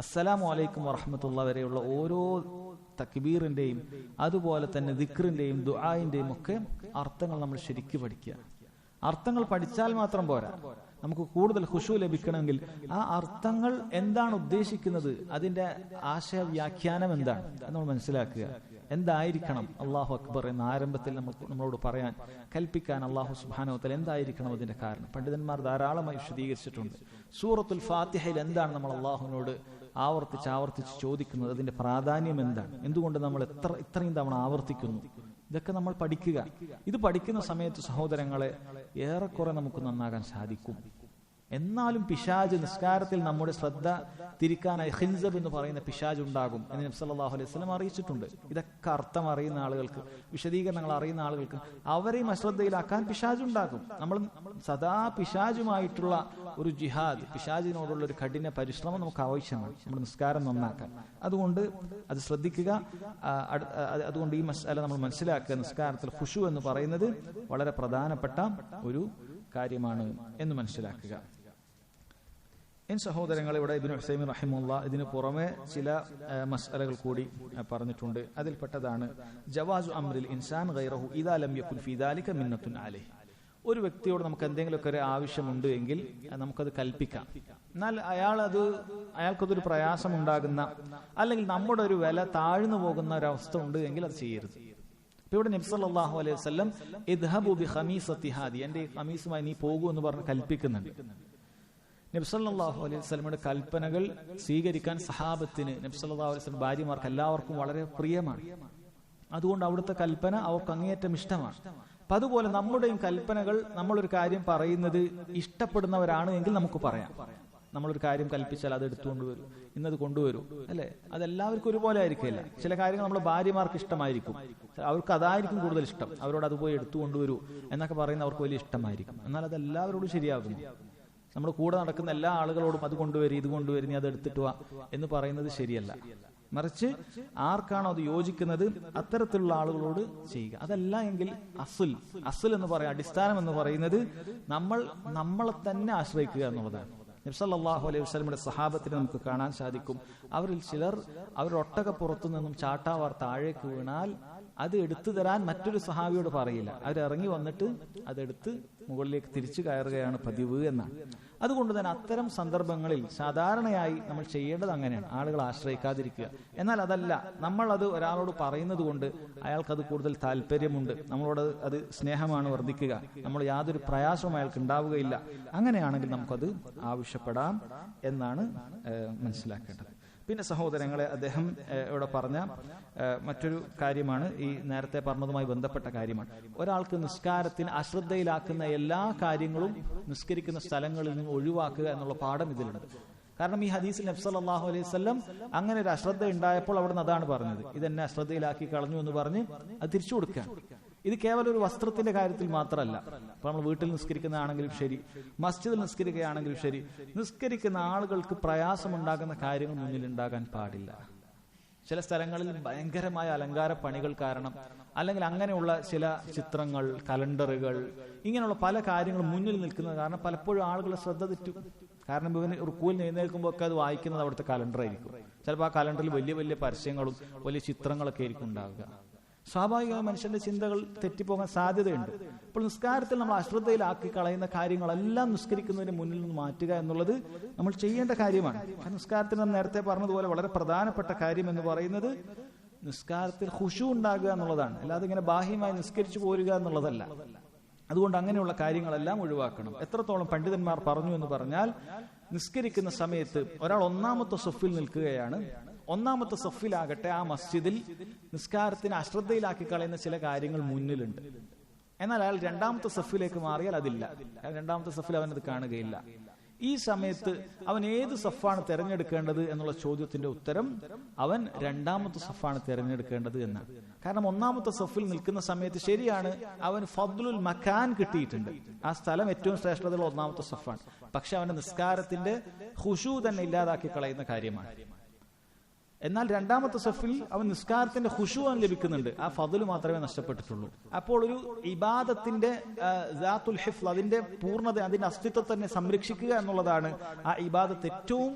അസ്സലാമു അലൈക്കും വറഹ്മത്തുള്ളാഹി വരെയുള്ള ഓരോ തക്ബീറിന്റെയും അതുപോലെ തന്നെ ദിക്റിന്റെയും ദുആഇന്റെയും ഒക്കെ അർത്ഥങ്ങൾ നമ്മൾ ശരിക്കും പഠിക്കുക. അർത്ഥങ്ങൾ പഠിച്ചാൽ മാത്രം പോരാ, നമുക്ക് കൂടുതൽ ഖുശൂ ലഭിക്കണമെങ്കിൽ ആ അർത്ഥങ്ങൾ എന്താണ് ഉദ്ദേശിക്കുന്നത്, അതിന്റെ ആശയ വ്യാഖ്യാനം എന്താണ് നമ്മൾ മനസ്സിലാക്കുക. എന്തായിരിക്കണം അല്ലാഹു അക്ബർ എന്ന ആരംഭത്തിൽ നമ്മളോട് പറയാൻ കൽപ്പിക്കാൻ അല്ലാഹു സുബ്ഹാനഹു വ തആല എന്തായിരിക്കണം അതിന്റെ കാരണം പണ്ഡിതന്മാർ ധാരാളമായി വിശദീകരിച്ചിട്ടുണ്ട്. സൂറത്തുൽ ഫാത്തിഹയിൽ എന്താണ് നമ്മൾ അല്ലാഹുവിനോട് ആവർത്തിച്ച് ചോദിക്കുന്നത്, അതിന്റെ പ്രാധാന്യം എന്താണ്, എന്തുകൊണ്ട് നമ്മൾ ഇത്രയും തവണ ആവർത്തിക്കുന്നു, ഇതൊക്കെ നമ്മൾ പഠിക്കുക. ഇത് പഠിക്കുന്ന സമയത്ത് സഹോദരങ്ങളെ ഏറെക്കുറെ നമുക്ക് നന്നാകാൻ സാധിക്കും. എന്നാലും പിശാജ് നിസ്കാരത്തിൽ നമ്മുടെ ശ്രദ്ധ തിരിക്കാനായി ഖിൻസബ് എന്ന് പറയുന്ന പിശാജ് ഉണ്ടാകും എന്ന് നബി സല്ലല്ലാഹു അലൈഹി വസല്ലം അറിയിച്ചിട്ടുണ്ട്. ഇതൊക്കെ അർത്ഥം അറിയുന്ന ആളുകൾക്ക്, വിശദീകരണങ്ങൾ അറിയുന്ന ആളുകൾക്ക് അവരെയും അശ്രദ്ധയിലാക്കാൻ പിശാജ് ഉണ്ടാകും. നമ്മൾ സദാ പിശാജുമായിട്ടുള്ള ഒരു ജിഹാദ്, പിശാജിനോടുള്ള ഒരു കഠിന പരിശ്രമം നമുക്ക് ആവശ്യമാണ് നമ്മുടെ നിസ്കാരം നന്നാക്കാൻ. അതുകൊണ്ട് അത് ശ്രദ്ധിക്കുക. അതുകൊണ്ട് ഈ മസ്അല നമ്മൾ മനസ്സിലാക്കുക, നിസ്കാരത്തിൽ ഖുശൂ എന്ന് പറയുന്നത് വളരെ പ്രധാനപ്പെട്ട ഒരു കാര്യമാണ് എന്ന് മനസ്സിലാക്കുക. സഹോദരങ്ങളെ, ഇവിടെ ഇബ്നു ഉസൈമീൻ റഹിമഹുല്ലാഹ് ഇതിന് പുറമെ ചില മസ്അലകൾ കൂടി പറഞ്ഞിട്ടുണ്ട്. അതിൽപ്പെട്ടതാണ് ജവാസു അംറിൽ ഇൻസാൻ ഗൈറഹു ഇദാ ലം യകുൻ ഫീ ദാലിക മിന്നത്തുൻ അലൈഹി. ഒരു വ്യക്തിയോട് നമുക്ക് എന്തെങ്കിലുമൊക്കെ ഒരു ആവശ്യമുണ്ട് എങ്കിൽ നമുക്കത് കൽപ്പിക്കാം. എന്നാൽ അയാൾക്കതൊരു പ്രയാസമുണ്ടാകുന്ന അല്ലെങ്കിൽ നമ്മുടെ ഒരു വില താഴ്ന്നു പോകുന്ന ഒരവസ്ഥ ഉണ്ട് എങ്കിൽ അത് ചെയ്യരുത്. ഇവിടെ നബി സല്ലല്ലാഹു അലൈഹി വസല്ലം ഇദ്ഹബു ബി ഖമീസത്തി ഹാദി, എന്റെ ഖമീസുമായി നീ പോകൂ എന്ന് പറഞ്ഞ് കൽപ്പിക്കുന്നുണ്ട്. നബി സല്ലല്ലാഹു അലൈഹി വസല്ലമയുടെ കൽപ്പനകൾ സ്വീകരിക്കാൻ സഹാബത്തിന്, നബി സല്ലല്ലാഹു അലൈഹി വസല്ലം ഭാര്യമാർക്ക് എല്ലാവർക്കും വളരെ പ്രിയമാണ്. അതുകൊണ്ട് അവിടുത്തെ കൽപ്പന അവർക്ക് അങ്ങേയറ്റം ഇഷ്ടമാണ്. അപ്പൊ അതുപോലെ നമ്മുടെയും കൽപ്പനകൾ, നമ്മളൊരു കാര്യം പറയുന്നത് ഇഷ്ടപ്പെടുന്നവരാണ് എങ്കിൽ നമുക്ക് പറയാം. നമ്മളൊരു കാര്യം കൽപ്പിച്ചാൽ അത് എടുത്തുകൊണ്ടുവരും, ഇന്നത് കൊണ്ടുവരൂ, അല്ലെ? അതെല്ലാവർക്കും ഒരുപോലെ ആയിരിക്കില്ല. ചില കാര്യങ്ങൾ നമ്മുടെ ഭാര്യമാർക്ക് ഇഷ്ടമായിരിക്കും, അവർക്ക് അതായിരിക്കും കൂടുതൽ ഇഷ്ടം, അവരോട് അത് പോയി എടുത്തുകൊണ്ടുവരൂ എന്നൊക്കെ പറയുന്ന അവർക്ക് വലിയ ഇഷ്ടമായിരിക്കും. എന്നാൽ അത് എല്ലാവരോടും ശരിയാകുന്നു. നമ്മുടെ കൂടെ നടക്കുന്ന എല്ലാ ആളുകളോടും അത് കൊണ്ടുവരും, ഇത് കൊണ്ടുവരും, നീ അത് എടുത്തിട്ട് വാ എന്ന് പറയുന്നത് ശരിയല്ല. മറിച്ച് ആർക്കാണോ അത് യോജിക്കുന്നത് അത്തരത്തിലുള്ള ആളുകളോട് ചെയ്യുക. അതല്ല എങ്കിൽ അസുൽ എന്ന് പറയാം, അടിസ്ഥാനം എന്ന് പറയുന്നത് നമ്മളെ തന്നെ ആശ്രയിക്കുക എന്നുള്ളതാണ്. നബി സല്ലല്ലാഹു അലൈഹി വസല്ലമയുടെ സഹാബത്തിനെ നമുക്ക് കാണാൻ സാധിക്കും. അവരിൽ ചിലർ അവരുടെ ഒട്ടകപ്പുറത്തു നിന്നും ചാട്ടാവാർ താഴേക്ക് വീണാൽ അത് എടുത്തു തരാൻ മറ്റൊരു സഹാബിയോട് പറയില്ല. അവരിറങ്ങി വന്നിട്ട് അതെടുത്ത് മുകളിലേക്ക് തിരിച്ചു കയറുകയാണ് പതിവ് എന്നാണ്. അതുകൊണ്ട് തന്നെ അത്തരം സന്ദർഭങ്ങളിൽ സാധാരണയായി നമ്മൾ ചെയ്യേണ്ടത് അങ്ങനെയാണ്, ആളുകൾ ആശ്രയിക്കാതിരിക്കുക. എന്നാൽ അതല്ല, നമ്മൾ അത് ഒരാളോട് പറയുന്നത് കൊണ്ട് അയാൾക്കത് കൂടുതൽ താല്പര്യമുണ്ട്, നമ്മളോട് അത് സ്നേഹമാണ് വർദ്ധിക്കുക, നമ്മൾ യാതൊരു പ്രയാസവും അയാൾക്ക് ഉണ്ടാവുകയില്ല, അങ്ങനെയാണെങ്കിൽ നമുക്കത് ആവശ്യപ്പെടാം എന്നാണ് മനസ്സിലാക്കേണ്ടത്. പിന്നെ സഹോദരങ്ങളെ, അദ്ദേഹം ഇവിടെ പറഞ്ഞ മറ്റൊരു കാര്യമാണ്, ഈ നേരത്തെ പറഞ്ഞതുമായി ബന്ധപ്പെട്ട കാര്യമാണ്. ഒരാൾക്ക് നിസ്കാരത്തിന് അശ്രദ്ധയിലാക്കുന്ന എല്ലാ കാര്യങ്ങളും നിസ്കരിക്കുന്ന സ്ഥലങ്ങളിൽ നിന്ന് ഒഴിവാക്കുക എന്നുള്ള പാഠം ഇതിലുണ്ട്. കാരണം ഈ ഹദീസിൽ നബി സല്ലല്ലാഹു അലൈഹി വസല്ലം അങ്ങനെ ഒരു അശ്രദ്ധ ഉണ്ടായപ്പോൾ അവിടുന്ന് അതാണ് പറഞ്ഞത്, ഇതെന്നെ അശ്രദ്ധയിലാക്കി കളഞ്ഞു എന്ന് പറഞ്ഞ് അത് തിരിച്ചു കൊടുക്കുക. ഇത് കേവലം ഒരു വസ്ത്രത്തിന്റെ കാര്യത്തിൽ മാത്രമല്ല. അപ്പൊ നമ്മൾ വീട്ടിൽ നിസ്കരിക്കുന്നതാണെങ്കിലും ശരി, മസ്ജിദിൽ നിസ്കരിക്കുകയാണെങ്കിലും ശരി, നിസ്കരിക്കുന്ന ആളുകൾക്ക് പ്രയാസമുണ്ടാകുന്ന കാര്യങ്ങൾ മുന്നിൽ ഉണ്ടാകാൻ പാടില്ല. ചില സ്ഥലങ്ങളിൽ ഭയങ്കരമായ അലങ്കാര പണികൾ കാരണം, അല്ലെങ്കിൽ അങ്ങനെയുള്ള ചില ചിത്രങ്ങൾ, കലണ്ടറുകൾ, ഇങ്ങനെയുള്ള പല കാര്യങ്ങളും മുന്നിൽ നിൽക്കുന്നത് കാരണം പലപ്പോഴും ആളുകളുടെ ശ്രദ്ധ തെറ്റും. കാരണം ഇവന് റുക്കൂയിൽ എഴുന്നേൽക്കുമ്പോൾ ഒക്കെ അത് വായിക്കുന്നത് അവിടുത്തെ കലണ്ടറായിരിക്കും. ചിലപ്പോൾ ആ കലണ്ടറിൽ വലിയ വലിയ പരസ്യങ്ങളും വലിയ ചിത്രങ്ങളൊക്കെ ആയിരിക്കും ഉണ്ടാവുക. സ്വാഭാവികമായി മനുഷ്യന്റെ ചിന്തകൾ തെറ്റിപ്പോകാൻ സാധ്യതയുണ്ട്. അപ്പോൾ നിസ്കാരത്തിൽ നമ്മൾ അശ്രദ്ധയിലാക്കി കളയുന്ന കാര്യങ്ങളെല്ലാം നിസ്കരിക്കുന്നതിന് മുന്നിൽ നിന്ന് മാറ്റുക എന്നുള്ളത് നമ്മൾ ചെയ്യേണ്ട കാര്യമാണ്. നിസ്കാരത്തിൽ നാം നേരത്തെ പറഞ്ഞതുപോലെ വളരെ പ്രധാനപ്പെട്ട കാര്യം എന്ന് പറയുന്നത് നിസ്കാരത്തിൽ ഖുശൂ ഉണ്ടാകുക എന്നുള്ളതാണ്, അല്ലാതെ ഇങ്ങനെ ബാഹ്യമായി നിസ്കരിച്ചു പോരുക എന്നുള്ളതല്ല. അതുകൊണ്ട് അങ്ങനെയുള്ള കാര്യങ്ങളെല്ലാം ഒഴിവാക്കണം. എത്രത്തോളം പണ്ഡിതന്മാർ പറഞ്ഞു എന്ന് പറഞ്ഞാൽ, നിസ്കരിക്കുന്ന സമയത്ത് ഒരാൾ ഒന്നാമത്തെ സഫിൽ നിൽക്കുകയാണ്. ഒന്നാമത്തെ സഫിലാകട്ടെ ആ മസ്ജിദിൽ നിസ്കാരത്തിന് അശ്രദ്ധയിലാക്കി കളയുന്ന ചില കാര്യങ്ങൾ മുന്നിലുണ്ട്. എന്നാൽ അയാൾ രണ്ടാമത്തെ സഫിലേക്ക് മാറിയാൽ അതില്ല. രണ്ടാമത്തെ സഫിൽ അവനത് കാണുകയില്ല. ഈ സമയത്ത് അവൻ ഏത് സഫാണ് തിരഞ്ഞെടുക്കേണ്ടത് എന്നുള്ള ചോദ്യത്തിന്റെ ഉത്തരം അവൻ രണ്ടാമത്തെ സഫാണ് തിരഞ്ഞെടുക്കേണ്ടത് എന്നാണ്. കാരണം ഒന്നാമത്തെ സഫിൽ നിൽക്കുന്ന സമയത്ത് ശരിയാണ്, അവൻ ഫദ്ലുൽ മക്കാൻ കിട്ടിയിട്ടുണ്ട്, ആ സ്ഥലം ഏറ്റവും ശ്രേഷ്ഠതയുള്ള ഒന്നാമത്തെ സഫാണ്. പക്ഷെ അവന്റെ നിസ്കാരത്തിന്റെ ഖുശൂ തന്നെ ഇല്ലാതാക്കി കളയുന്ന കാര്യമാണ്. എന്നാൽ രണ്ടാമത്തെ സഫിൽ അവൻ നിസ്കാരത്തിന്റെ ഖുശൂ ലഭിക്കുന്നുണ്ട്, ആ ഫദ്ല് മാത്രമേ നഷ്ടപ്പെട്ടിട്ടുള്ളൂ. അപ്പോൾ ഒരു ഇബാദത്തിന്റെ ദാത്തുൽ ഹിഫ്ള്, അതിന്റെ പൂർണ്ണത, അതിന്റെ അസ്തിത്വം തന്നെ സംരക്ഷിക്കുക എന്നുള്ളതാണ് ആ ഇബാദത്ത് ഏറ്റവും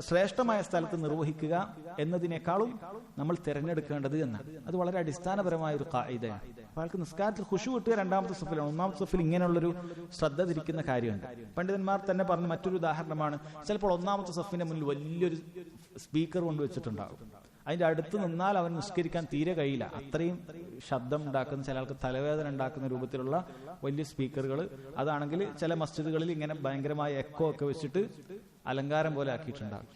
ശ്രേഷ്ഠമായ സ്ഥലത്ത് നിർവഹിക്കുക എന്നതിനേക്കാളും നമ്മൾ തിരഞ്ഞെടുക്കേണ്ടത് എന്നാണ്. അത് വളരെ അടിസ്ഥാനപരമായ ഒരു ഖാഇദയാണ്. അപ്പോൾ അയാൾക്ക് നിസ്കാരത്തിൽ ഖുശൂ കിട്ടുക രണ്ടാമത്തെ സഫിലാണ്. ഒന്നാമത്തെ സഫിൽ ഇങ്ങനെയുള്ളൊരു ശ്രദ്ധ തിരിക്കുന്ന കാര്യമുണ്ട്. പണ്ഡിതന്മാർ തന്നെ പറഞ്ഞ മറ്റൊരു ഉദാഹരണമാണ്, ചിലപ്പോൾ ഒന്നാമത്തെ സഫിന്റെ മുന്നിൽ വലിയൊരു സ്പീക്കർ കൊണ്ടുവച്ചിട്ടുണ്ടാകും. അതിന്റെ അടുത്ത് നിന്നാൽ അവൻ നിസ്കരിക്കാൻ തീരെ കഴിയില്ല, അത്രയും ശബ്ദം ഉണ്ടാക്കുന്ന, ചില ആൾക്ക് തലവേദന ഉണ്ടാക്കുന്ന രൂപത്തിലുള്ള വലിയ സ്പീക്കറുകൾ. അതാണെങ്കിൽ ചില മസ്ജിദുകളിൽ ഇങ്ങനെ ഭയങ്കരമായ എക്കോ ഒക്കെ വെച്ചിട്ട് അലങ്കാരം പോലെ ആക്കിയിട്ടുണ്ടാകും.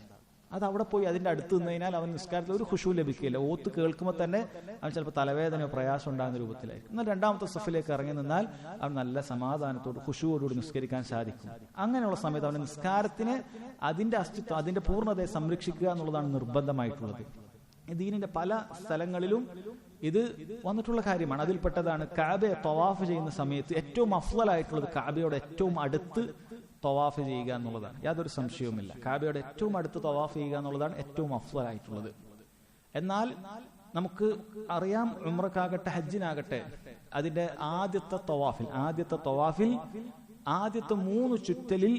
അത് അവിടെ പോയി അതിന്റെ അടുത്ത് നിന്ന് കഴിഞ്ഞാൽ അവൻ നിസ്കാരത്തിൽ ഒരു ഖുശൂ ലഭിക്കില്ല. ഓത്ത് കേൾക്കുമ്പോൾ തന്നെ അവൻ ചിലപ്പോൾ തലവേദനയോ പ്രയാസം ഉണ്ടാകുന്ന രൂപത്തിലായിരിക്കും. എന്നാൽ രണ്ടാമത്തെ സഫിലേക്ക് ഇറങ്ങി നിന്നാൽ അവൻ നല്ല സമാധാനത്തോട് ഖുശൂവോടുകൂടി നിസ്കരിക്കാൻ സാധിക്കും. അങ്ങനെയുള്ള സമയത്ത് അവന്റെ നിസ്കാരത്തിന് അതിന്റെ അസ്തിത്വം, അതിന്റെ പൂർണ്ണതയെ സംരക്ഷിക്കുക എന്നുള്ളതാണ് നിർബന്ധമായിട്ടുള്ളത്. ദീനിന്റെ പല സ്ഥലങ്ങളിലും ഇത് വന്നിട്ടുള്ള കാര്യമാണ്. അതിൽപ്പെട്ടതാണ് കഅബയെ തവാഫ് ചെയ്യുന്ന സമയത്ത് ഏറ്റവും അഫ്ളലായിട്ടുള്ളത് കഅബയോട് ഏറ്റവും അടുത്ത് തവാഫ് ചെയ്യുക എന്നുള്ളതാണ്. യാതൊരു സംശയവുമില്ല, കഅബയോട് ഏറ്റവും അടുത്ത് തവാഫ് ചെയ്യുക എന്നുള്ളതാണ് ഏറ്റവും അഫ്ളലായിട്ടുള്ളത്. എന്നാൽ നമുക്ക് അറിയാം, ഉംറക്കാകട്ടെ ഹജ്ജിനാകട്ടെ അതിന്റെ ആദ്യത്തെ തവാഫിൽ ആദ്യത്തെ 3 ചുറ്റലിൽ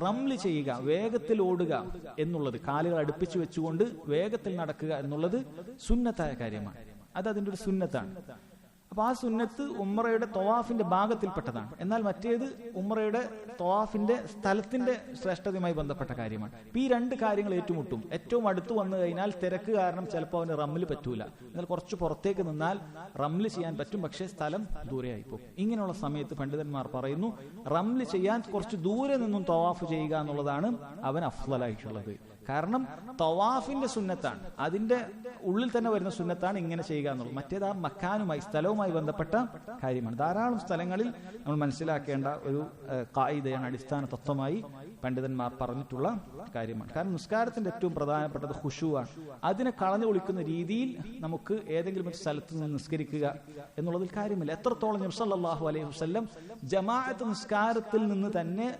റംല് ചെയ്യുക, വേഗത്തിൽ ഓടുക എന്നുള്ളത്, കാലുകൾ അടുപ്പിച്ചു വെച്ചുകൊണ്ട് വേഗത്തിൽ നടക്കുക എന്നുള്ളത് സുന്നത്തായ കാര്യമാണ്. അത് അതിന്റെ ഒരു സുന്നത്താണ്. അപ്പൊ ആ സുന്നത്ത് ഉംറയുടെ തവാഫിന്റെ ഭാഗത്തിൽപ്പെട്ടതാണ്. എന്നാൽ മറ്റേത് ഉംറയുടെ തവാഫിന്റെ സ്ഥലത്തിന്റെ ശ്രേഷ്ഠതയുമായി ബന്ധപ്പെട്ട കാര്യമാണ്. ഈ 2 കാര്യങ്ങൾ ഏറ്റുമുട്ടും. ഏറ്റവും അടുത്ത് വന്നു കഴിഞ്ഞാൽ തിരക്ക് കാരണം ചിലപ്പോൾ അവന് റംല് പറ്റൂല. എന്നാൽ കുറച്ച് പുറത്തേക്ക് നിന്നാൽ റംല് ചെയ്യാൻ പറ്റും, പക്ഷേ സ്ഥലം ദൂരെയായി പോകും. ഇങ്ങനെയുള്ള സമയത്ത് പണ്ഡിതന്മാർ പറയുന്നു, റംല് ചെയ്യാൻ കുറച്ച് ദൂരെ നിന്നും തവാഫ് ചെയ്യുക എന്നുള്ളതാണ് അവൻ അഫ്ളലായിട്ടുള്ളത്. കാരണം തവാഫിന്റെ സുന്നത്താണ്, അതിന്റെ ഉള്ളിൽ തന്നെ വരുന്ന സുന്നത്താണ് ഇങ്ങനെ ചെയ്യുക എന്നുള്ളത്. മറ്റേത് ആ മക്കാനുമായി, സ്ഥലവുമായി ബന്ധപ്പെട്ട കാര്യമാണ്. ധാരാളം സ്ഥലങ്ങളിൽ നമ്മൾ മനസ്സിലാക്കേണ്ട ഒരു ഖായിദയാണ്, അടിസ്ഥാന തത്വമായി പണ്ഡിതന്മാർ പറഞ്ഞിട്ടുള്ള കാര്യമാണ്. കാരണം നിസ്കാരത്തിന്റെ ഏറ്റവും പ്രധാനപ്പെട്ടത് ഖുശൂആണ്. അതിനെ കളഞ്ഞു ഒളിക്കുന്ന രീതിയിൽ നമുക്ക് ഏതെങ്കിലും ഒരു സ്ഥലത്ത് നിന്ന് നിസ്കരിക്കുക എന്നുള്ളതിൽ കാര്യമില്ല. എത്രത്തോളം നബി സല്ലല്ലാഹു അലൈഹി വസല്ലം ജമാഅത്ത് നിസ്കാരത്തിൽ നിന്ന് തന്നെ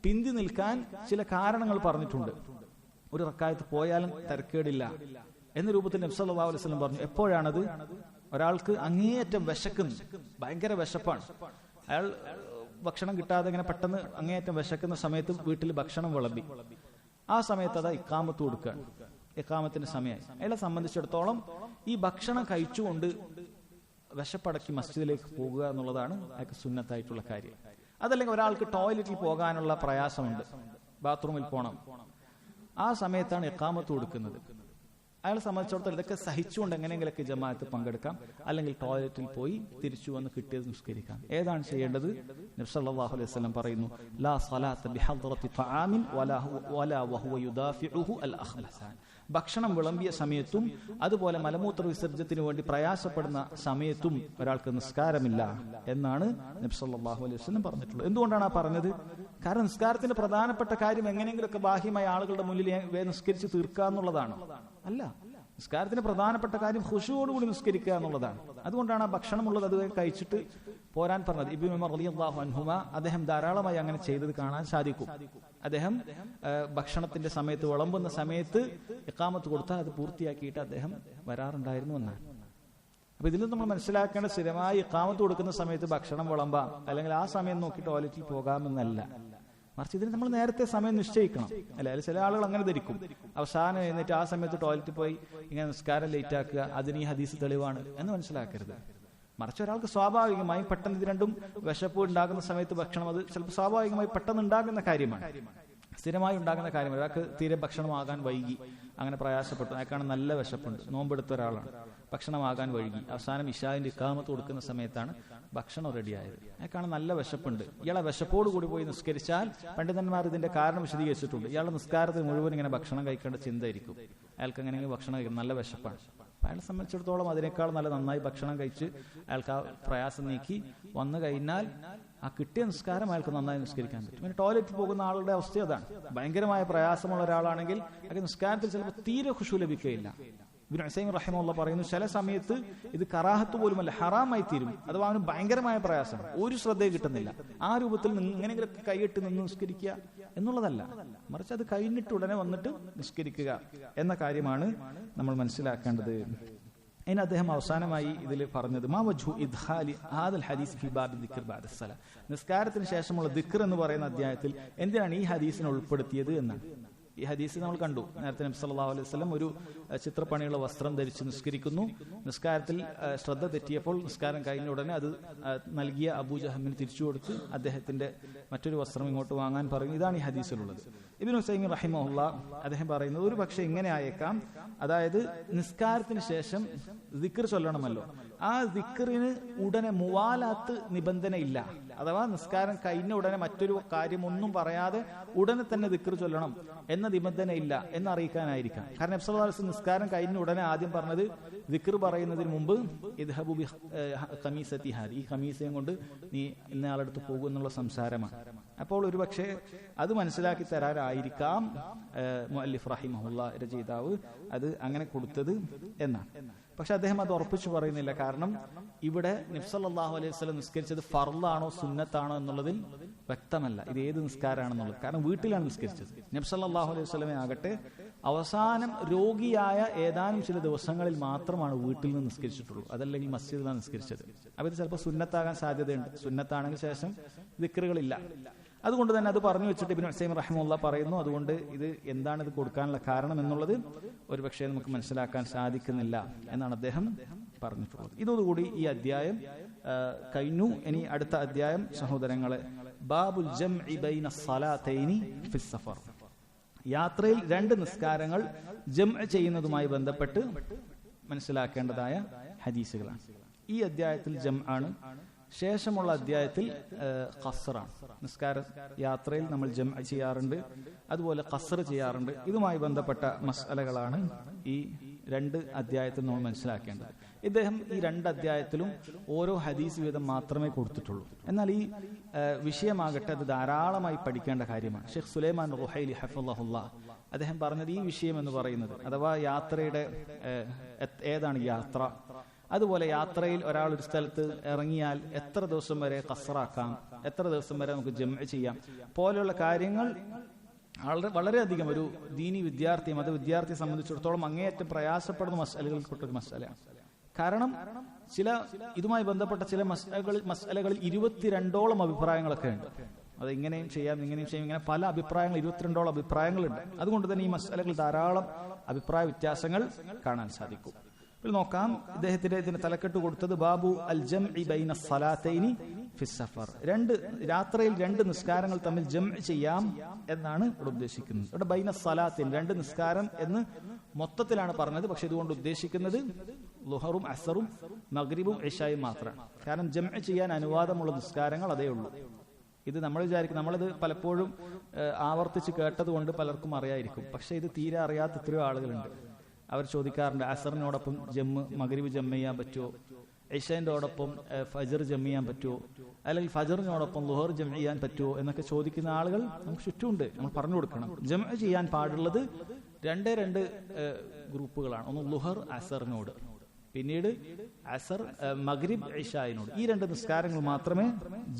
പിന്തി നിൽക്കാൻ ചില കാരണങ്ങൾ പറഞ്ഞിട്ടുണ്ട്. ഒരു റക്അത്ത് പോയാലും തരക്കേടില്ല എന്ന രൂപത്തിൽ നബി സല്ലല്ലാഹു അലൈഹി വസല്ലം പറഞ്ഞു. എപ്പോഴാണത്? ഒരാൾക്ക് അങ്ങേയറ്റം വിശക്കുന്നു, ഭയങ്കര വിശപ്പാണ്, അയാൾ ഭക്ഷണം കിട്ടാതെ ഇങ്ങനെ പെട്ടെന്ന് അങ്ങേയറ്റം വിശക്കുന്ന സമയത്ത് വീട്ടിൽ ഭക്ഷണം വിളമ്പി, ആ സമയത്ത് അതാ ഇഖാമത്ത് കൊടുക്കുകയാണ്, ഇഖാമത്തിന്റെ സമയമായി. അയാളെ സംബന്ധിച്ചിടത്തോളം ഈ ഭക്ഷണം കഴിച്ചുകൊണ്ട് വിശപ്പടക്കി മസ്ജിദിലേക്ക് പോകുക എന്നുള്ളതാണ് അയാൾക്ക് സുന്നത്തായിട്ടുള്ള കാര്യം. അതല്ലെങ്കിൽ ഒരാൾക്ക് ടോയ്ലറ്റിൽ പോകാനുള്ള പ്രയാസമുണ്ട്, ബാത്റൂമിൽ പോകണം, ആ സമയത്താണ് ഇഖാമത്ത് കൊടുക്കുന്നത്. അയാളെ സംബന്ധിച്ചിടത്തോളം ഇതൊക്കെ സഹിച്ചുകൊണ്ട് എങ്ങനെയെങ്കിലൊക്കെ ജമാഅത്ത് പങ്കെടുക്കാം, അല്ലെങ്കിൽ ടോയ്ലറ്റിൽ പോയി തിരിച്ചു വന്ന് കിട്ടിയത് നിസ്കരിക്കാം. ഏതാണ് ചെയ്യേണ്ടത്? നബി സല്ലല്ലാഹു അലൈഹി വസല്ലം പറയുന്നു, ലാ സ്വലാത്ത ബിഹദ്റത്തി തആമിൻ വലാ വഹുവ യുദാഫിഉഹു അൽ അഖ്ലസാൻ. ഭക്ഷണം വിളമ്പിയ സമയത്തും അതുപോലെ മലമൂത്ര വിസർജ്ജനത്തിന് വേണ്ടി പ്രയാസപ്പെടുന്ന സമയത്തും ഒരാൾക്ക് നിസ്കാരമില്ല എന്നാണ് നബി സല്ലല്ലാഹു അലൈഹി വസല്ലം പറഞ്ഞിട്ടുള്ളത്. എന്തുകൊണ്ടാണ് ആ പറഞ്ഞത്? കാരണം നിസ്കാരത്തിന്റെ പ്രധാനപ്പെട്ട കാര്യം എങ്ങനെയെങ്കിലുമൊക്കെ ബാഹ്യമായ ആളുകളുടെ മുന്നിൽ നിസ്കരിച്ച് തീർക്കുക എന്നുള്ളതാണ്. അല്ല, നിസ്കാരത്തിന്റെ പ്രധാനപ്പെട്ട കാര്യം ഖുശൂഅോടുകൂടി നിസ്കരിക്കുക എന്നുള്ളതാണ്. അതുകൊണ്ടാണ് ആ ഭക്ഷണമുള്ളത് അത് കഴിച്ചിട്ട് പോരാൻ പറഞ്ഞത്. ഇബ്നു ഉമർ റളിയല്ലാഹു അൻഹുമ അദ്ദേഹം ധാരാളമായി അങ്ങനെ ചെയ്തത് കാണാൻ സാധിക്കും. അദ്ദേഹം ഭക്ഷണത്തിന്റെ സമയത്ത്, വിളമ്പുന്ന സമയത്ത് ഇഖാമത്ത് കൊടുത്താൽ അത് പൂർത്തിയാക്കിയിട്ട് അദ്ദേഹം വരാറുണ്ടായിരുന്നു എന്നാണ്. അപ്പൊ ഇതിൽ നമ്മൾ മനസ്സിലാക്കേണ്ട, സ്ഥിരമായി ഇഖാമത്ത് കൊടുക്കുന്ന സമയത്ത് ഭക്ഷണം വിളമ്പാം, അല്ലെങ്കിൽ ആ സമയം നോക്കി ടോയ്ലറ്റിൽ പോകാമെന്നല്ല. മറിച്ച് ഇതിന് നമ്മൾ നേരത്തെ സമയം നിശ്ചയിക്കണം, അല്ലെ? ചില ആളുകൾ അങ്ങനെ ധരിക്കും, അവസാനം എന്നിട്ട് ആ സമയത്ത് ടോയ്ലറ്റിൽ പോയി ഇങ്ങനെ നിസ്കാരം ലേറ്റ് ആക്കുക, അതിന് ഈ ഹദീസ് തെളിവാണ് എന്ന് മനസ്സിലാക്കരുത്. മറിച്ച് ഒരാൾക്ക് സ്വാഭാവികമായി പെട്ടെന്ന് ഇത് രണ്ടും വിശപ്പ് ഉണ്ടാകുന്ന സമയത്ത് ഭക്ഷണം, അത് ചിലപ്പോൾ സ്വാഭാവികമായി പെട്ടെന്ന് ഉണ്ടാകുന്ന കാര്യമാണ്, സ്ഥിരമായി ഉണ്ടാകുന്ന കാര്യമാണ്. ഒരാൾക്ക് തീരെ ഭക്ഷണമാകാൻ വൈകി, അങ്ങനെ പ്രയാസപ്പെട്ടു, അയാൾക്കാണ് നല്ല വിശപ്പുണ്ട്, നോമ്പെടുത്ത ഒരാളാണ്, ഭക്ഷണമാകാൻ വൈകി, അവസാനം ഇശാഇന്റെ ഇഖാമത്ത് കൊടുക്കുന്ന സമയത്താണ് ഭക്ഷണം റെഡിയായത്. അയാൾക്കാണ് നല്ല വിശപ്പുണ്ട്, ഇയാളെ വിശപ്പോട് കൂടി പോയി നിസ്കരിച്ചാൽ പണ്ഡിതന്മാർ ഇതിന്റെ കാരണം വിശദീകരിച്ചിട്ടുണ്ട്. ഇയാളുടെ നിസ്കാരത്തിൽ മുഴുവൻ ഇങ്ങനെ ഭക്ഷണം കഴിക്കേണ്ട ചിന്തയായിരിക്കും. അയാൾക്ക് എങ്ങനെയെങ്കിലും ഭക്ഷണം കഴിക്കണം, നല്ല വിശപ്പാണ്. അയാളെ സംബന്ധിച്ചിടത്തോളം അതിനേക്കാൾ നല്ല നന്നായി ഭക്ഷണം കഴിച്ച് അയാൾക്ക് ആ പ്രയാസം നീക്കി വന്നു കഴിഞ്ഞാൽ ആ കിട്ടിയ നിസ്കാരം അയാൾക്ക് നന്നായി നിസ്കരിക്കാൻ പറ്റും. പിന്നെ ടോയ്ലറ്റിൽ പോകുന്ന ആളുടെ അവസ്ഥ അതാണ്. ഭയങ്കരമായ പ്രയാസമുള്ള ഒരാളാണെങ്കിൽ അയാൾക്ക് നിസ്കാരത്തിൽ ചിലപ്പോൾ തീരെ ഖുശൂ ലഭിക്കുകയില്ല. ഇബ്നു ഉസൈമീൻ റഹിമഹുല്ലാഹ് പറയുന്നു, ചില സമയത്ത് ഇത് കറാഹത്ത് പോലുമല്ല, ഹറാമായി തീരും. അഥവാ അവന് ഭയങ്കരമായ പ്രയാസം, ഒരു ശ്രദ്ധയും കിട്ടുന്നില്ല. ആ രൂപത്തിൽ ഇങ്ങനെയെങ്കിലും കൈയിട്ട് നിന്ന് നിസ്കരിക്കുക എന്നുള്ളതല്ല, മറിച്ച് അത് കഴിഞ്ഞിട്ട് ഉടനെ വന്നിട്ട് നിസ്കരിക്കുക എന്ന കാര്യമാണ് നമ്മൾ മനസ്സിലാക്കേണ്ടത്. അതിന് അദ്ദേഹം അവസാനമായി ഇതിൽ പറഞ്ഞത് മാ വജ്ഹു ഇദ്ഖാലി ഹാദൽ ഹദീസ് ഫി ബാബി ദിക്ർ ബഅദ സലാ, നിസ്കാരത്തിന് ശേഷമുള്ള ദിക്ർ എന്ന് പറയുന്ന അധ്യായത്തിൽ എന്തിനാണ് ഈ ഹദീസിനെ ഉൾപ്പെടുത്തിയത് എന്നാണ്. ഈ ഹദീസ് നമ്മൾ കണ്ടു. നേരത്തെ നബി സല്ലല്ലാഹു അലൈഹി വസല്ലം ഒരു ചിത്രപ്പണിയുള്ള വസ്ത്രം ധരിച്ച് നിസ്കരിക്കുന്നു. നിസ്കാരത്തിൽ ശ്രദ്ധ തെറ്റിയപ്പോൾ നിസ്കാരം കഴിഞ്ഞ ഉടനെ അത് നൽകിയ അബൂജഹമിന് തിരിച്ചു കൊടുത്ത് അദ്ദേഹത്തിന്റെ മറ്റൊരു വസ്ത്രം ഇങ്ങോട്ട് വാങ്ങാൻ പറഞ്ഞു. ഇതാണ് ഈ ഹദീസിലുള്ളത്. ഇബ്നു ഉസൈമീൻ റഹിമഹുല്ലാഹ് അദ്ദേഹം പറയുന്നത്, ഒരു പക്ഷെ ഇങ്ങനെ ആയേക്കാം, അതായത് നിസ്കാരത്തിന് ശേഷം ദിക്ർ ചൊല്ലണമല്ലോ, ആ ദിക്റിന് ഉടനെ മുവാലാത്ത് നിബന്ധനയില്ല. അഥവാ നിസ്കാരം കഴിഞ്ഞ ഉടനെ മറ്റൊരു കാര്യമൊന്നും പറയാതെ ഉടനെ തന്നെ ദിക്ർ ചൊല്ലണം എന്ന നിബന്ധനയില്ല എന്നറിയിക്കാനായിരിക്കാം. കാരണം നബി സല്ലല്ലാഹു അലൈഹി വസല്ലം നിസ്കാരം കഴിഞ്ഞ ഉടനെ ആദ്യം പറഞ്ഞത് ദിക്ർ പറയുന്നതിന് മുമ്പ് ഇദ്ഹബു ബി ഖമീസതി ഹാദി, ഈ ഖമീസയും കൊണ്ട് നീ ഇന്നയാളടുത്ത് പോകും എന്നുള്ള സംസാരമാണ്. അപ്പോൾ ഒരു പക്ഷേ അത് മനസ്സിലാക്കി തരാനായിരിക്കാം മുഅല്ലിഫ് റഹിമഹുല്ലാഹ് രചയിതാവ് അത് അങ്ങനെ കൊടുത്തത് എന്നാണ്. പക്ഷെ അദ്ദേഹം അത് ഉറപ്പിച്ചു പറയുന്നില്ല. കാരണം ഇവിടെ നബി സല്ലല്ലാഹു അലൈഹി വസല്ലം നിസ്കരിച്ചത് ഫർളാണോ സുന്നത്താണോ എന്നുള്ളതിൽ വ്യക്തമല്ല, ഇത് ഏത് നിസ്കാരമാണെന്നുള്ളത്. കാരണം വീട്ടിലാണ് നിസ്കരിച്ചത്. നബി സല്ലല്ലാഹു അലൈഹി വസല്ലമെ ആകട്ടെ അവസാനം രോഗിയായ ഏതാനും ചില ദിവസങ്ങളിൽ മാത്രമാണ് വീട്ടിൽ നിന്ന് നിസ്കരിച്ചിട്ടുള്ളൂ, അതല്ലെങ്കിൽ മസ്ജിദിലാണ് നിസ്കരിച്ചത്. അപ്പോൾ ഇത് ചിലപ്പോൾ സുന്നത്താകാൻ സാധ്യതയുണ്ട്. സുന്നത്താണെങ്കിൽ ശേഷം ദിക്റുകളില്ല. അതുകൊണ്ട് തന്നെ അത് പറഞ്ഞു വെച്ചിട്ട് ഇബ്നു ഉസൈമീൻ റഹിമഹുല്ലാഹ് പറയുന്നു, അതുകൊണ്ട് ഇത് എന്താണ് ഇത് കൊടുക്കാനുള്ള കാരണം എന്നുള്ളത് ഒരുപക്ഷെ നമുക്ക് മനസ്സിലാക്കാൻ സാധിക്കുന്നില്ല എന്നാണ് അദ്ദേഹം പറഞ്ഞിട്ടുള്ളത്. ഇതോടുകൂടി ഈ അധ്യായം കഴിഞ്ഞു. ഇനി അടുത്ത അധ്യായം സഹോദരങ്ങളെ, ബാബുൽ ജംഇ ബൈന സ്വലാത്തൈനി ഫിസ് സഫർ, യാത്രയിൽ രണ്ട് നിസ്കാരങ്ങൾ ജംഅ് ചെയ്യുന്നതുമായി ബന്ധപ്പെട്ട് മനസ്സിലാക്കേണ്ടതായ ഹദീസുകളാണ്. ഈ അധ്യായത്തിൽ ജംഅ് ആണ്, ശേഷമുള്ള അധ്യായത്തിൽ ഖസ്റാണ്. നിസ്കാര യാത്രയിൽ നമ്മൾ ജംഅ് ചെയ്യാറുണ്ട്, അതുപോലെ ഖസ്ർ ചെയ്യാറുണ്ട്. ഇതുമായി ബന്ധപ്പെട്ട മസ്അലകളാണ് ഈ രണ്ട് അധ്യായത്തിൽ നമ്മൾ മനസ്സിലാക്കേണ്ടത്. ഇദ്ദേഹം ഈ രണ്ട് അധ്യായത്തിലും ഓരോ ഹദീസ് വീതം മാത്രമേ കൊടുത്തിട്ടുള്ളൂ. എന്നാൽ ഈ വിഷയമാകട്ടെ അത് ധാരാളമായി പഠിക്കേണ്ട കാര്യമാണ്. ഷെയ്ഖ് സുലൈമാൻ റുഹൈലി ഹഫിളഹുല്ലാഹ് അദ്ദേഹം പറഞ്ഞത് ഈ വിഷയം എന്ന് പറയുന്നത്, അഥവാ യാത്രയുടെ ഏതാണ് യാത്ര, അതുപോലെ യാത്രയിൽ ഒരാൾ ഒരു സ്ഥലത്ത് ഇറങ്ങിയാൽ എത്ര ദിവസം വരെ ഖസ്റാക്കാം, എത്ര ദിവസം വരെ നമുക്ക് ജംഅ് ചെയ്യാം പോലെയുള്ള കാര്യങ്ങൾ വളരെയധികം ഒരു ദീനി വിദ്യാർത്ഥി, മത വിദ്യാർത്ഥിയെ സംബന്ധിച്ചിടത്തോളം അങ്ങേയറ്റം പ്രയാസപ്പെടുന്ന മസ്അലകളിൽപ്പെട്ടൊരു മസ്അലയാണ്. കാരണം ഇതുമായി ബന്ധപ്പെട്ട ചില മസ്അലകളിൽ 22ഓളം അഭിപ്രായങ്ങളൊക്കെ ഉണ്ട്. അത് ഇങ്ങനെയും ചെയ്യാം, ഇങ്ങനെയും ചെയ്യാം, ഇങ്ങനെ പല അഭിപ്രായങ്ങൾ, 22ഓളം അഭിപ്രായങ്ങളുണ്ട്. അതുകൊണ്ട് തന്നെ ഈ മസ്അലകളിൽ ധാരാളം അഭിപ്രായ വ്യത്യാസങ്ങൾ കാണാൻ സാധിക്കും. നോക്കാം, ഇദ്ദേഹത്തിന്റെ ഇതിന് തലക്കെട്ട് കൊടുത്തത് ബാബു അൽ ജംഇ ബൈന സ്വലാത്തൈനി ഫിസ് സഫർ, യാത്രയിൽ രണ്ട് നിസ്കാരങ്ങൾ തമ്മിൽ ജംഅ് ചെയ്യാം എന്നാണ് ഇവിടെ ഉദ്ദേശിക്കുന്നത്. ഇവിടെ ബൈന സ്വലാത്തൈൻ, രണ്ട് നിസ്കാരം എന്ന് മൊത്തത്തിലാണ് പറഞ്ഞത്. പക്ഷെ ഇതുകൊണ്ട് ഉദ്ദേശിക്കുന്നത് ളുഹറും അസറും മഗ്രിബും ഇശായും മാത്രമാണ്. കാരണം ജംഅ് ചെയ്യാൻ അനുവാദമുള്ള നിസ്കാരങ്ങൾ അതേ ഉള്ളൂ. ഇത് നമ്മൾ വിചാരിക്കും, നമ്മളിത് പലപ്പോഴും ആവർത്തിച്ച് കേട്ടതുകൊണ്ട് പലർക്കും അറിയായിരിക്കും. പക്ഷെ ഇത് തീരെ അറിയാത്ത എത്രയോ ആളുകളുണ്ട്. അവർ ചോദിക്കാറുണ്ട്, അസറിനോടൊപ്പം മഗ്രിബ് ജം ചെയ്യാൻ പറ്റുമോ, ഇശാന്റോടൊപ്പം ഫജർ ജം ചെയ്യാൻ പറ്റുമോ, അല്ലെങ്കിൽ ഫജറിനോടൊപ്പം ളുഹർ ജം ചെയ്യാൻ പറ്റുമോ എന്നൊക്കെ ചോദിക്കുന്ന ആളുകൾ നമുക്ക് ചുറ്റുമുണ്ട്. നമ്മൾ പറഞ്ഞു കൊടുക്കണം. ജംഅ് ചെയ്യാൻ പാടുള്ളത് രണ്ട് ഗ്രൂപ്പുകളാണ്. ഒന്ന് ളുഹർ അസറിനോട്, പിന്നീട് അസർ മഗ്രിബ് ഇശായിനോട്. ഈ രണ്ട് നിസ്കാരങ്ങൾ മാത്രമേ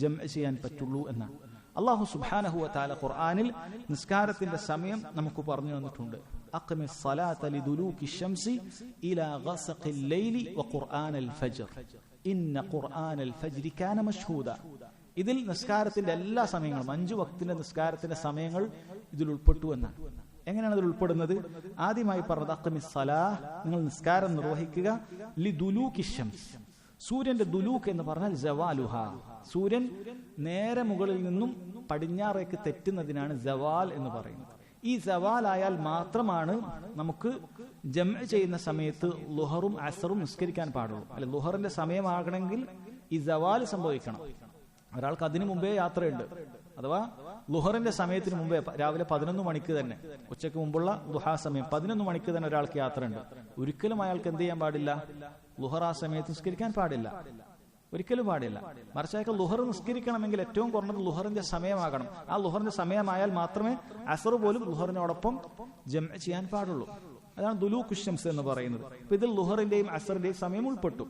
ജംഅ് ചെയ്യാൻ പറ്റുള്ളൂ എന്നാണ്. അല്ലാഹു സുബ്ഹാനഹു വ തആല ഖുർആനിൽ നിസ്കാരത്തിന്റെ സമയം നമുക്ക് പറഞ്ഞു തന്നിട്ടുണ്ട്. അഖ്മിസ് സ്വലാത ലിദുലൂകി ശംസി ഇലാ ഗസഖിൽ ലൈലി വഖുർആനൽ ഫജ്ർ ഇന്ന ഖുർആനൽ ഫജ്രി കാന മശ്ഹൂദ. ഇതിൽ നിസ്കാരത്തിന്റെ എല്ലാ സമയങ്ങളും, 5 വക്തിന്റെ നിസ്കാരത്തിന്റെ സമയങ്ങൾ ഇതിൽ ഉൾപ്പെട്ടു എന്നാണ്. എങ്ങനെയാണ് ഇതിൽ ഉൾപ്പെടുന്നത്? ആദ്യമായി പറഞ്ഞത് അഖ്മിസ് സ്വലാഹ്, നിങ്ങൾ നിസ്കാരം നിർവഹിക്കുക, ലിദുലൂകി ശംസ്, സൂര്യന്റെ ദുലൂക്ക് എന്ന് പറഞ്ഞാൽ ജവാലുഹ, സൂര്യൻ നേരെ മുകളിൽ നിന്നും പടിഞ്ഞാറേക്ക് തെറ്റുന്നതിനാണ് ജവാൽ എന്ന് പറയുന്നത്. ഈ സവാലായാൽ മാത്രമാണ് നമുക്ക് ജംഅ് ചെയ്യുന്ന സമയത്ത് ളുഹറും അസറും നിസ്കരിക്കാൻ പാടുള്ളൂ. അല്ലെ, ളുഹറിന്റെ സമയമാകണമെങ്കിൽ ഈ സവാൽ സംഭവിക്കണം. ഒരാൾക്ക് അതിനു മുമ്പേ യാത്രയുണ്ട്, അഥവാ ളുഹറിന്റെ സമയത്തിന് മുമ്പേ രാവിലെ 11 മണിക്ക് തന്നെ, ഉച്ചയ്ക്ക് മുമ്പുള്ള ദുഹാ സമയം 11 മണിക്ക് തന്നെ ഒരാൾക്ക് യാത്രയുണ്ട്. ഒരിക്കലും അയാൾക്ക് എന്ത് ചെയ്യാൻ പാടില്ല? ളുഹർ ആ സമയത്ത് നിസ്കരിക്കാൻ പാടില്ല, ഒരിക്കലും പാടില്ല. മറിച്ച് അയാൾക്ക് ളുഹർ നിസ്കരിക്കണമെങ്കിൽ ഏറ്റവും കുറഞ്ഞത് ളുഹറിന്റെ സമയമാകണം. ആ ളുഹറിന്റെ സമയമായാൽ മാത്രമേ അസർ പോലും ളുഹറിനോടൊപ്പം ജംഅ് ചെയ്യാൻ പാടുള്ളൂ. അതാണ് ദുലൂഖു ശംസ് എന്ന് പറയുന്നത്. അപ്പൊ ഇതിൽ ളുഹറിന്റെയും അസറിന്റെയും സമയം ഉൾപ്പെട്ടു.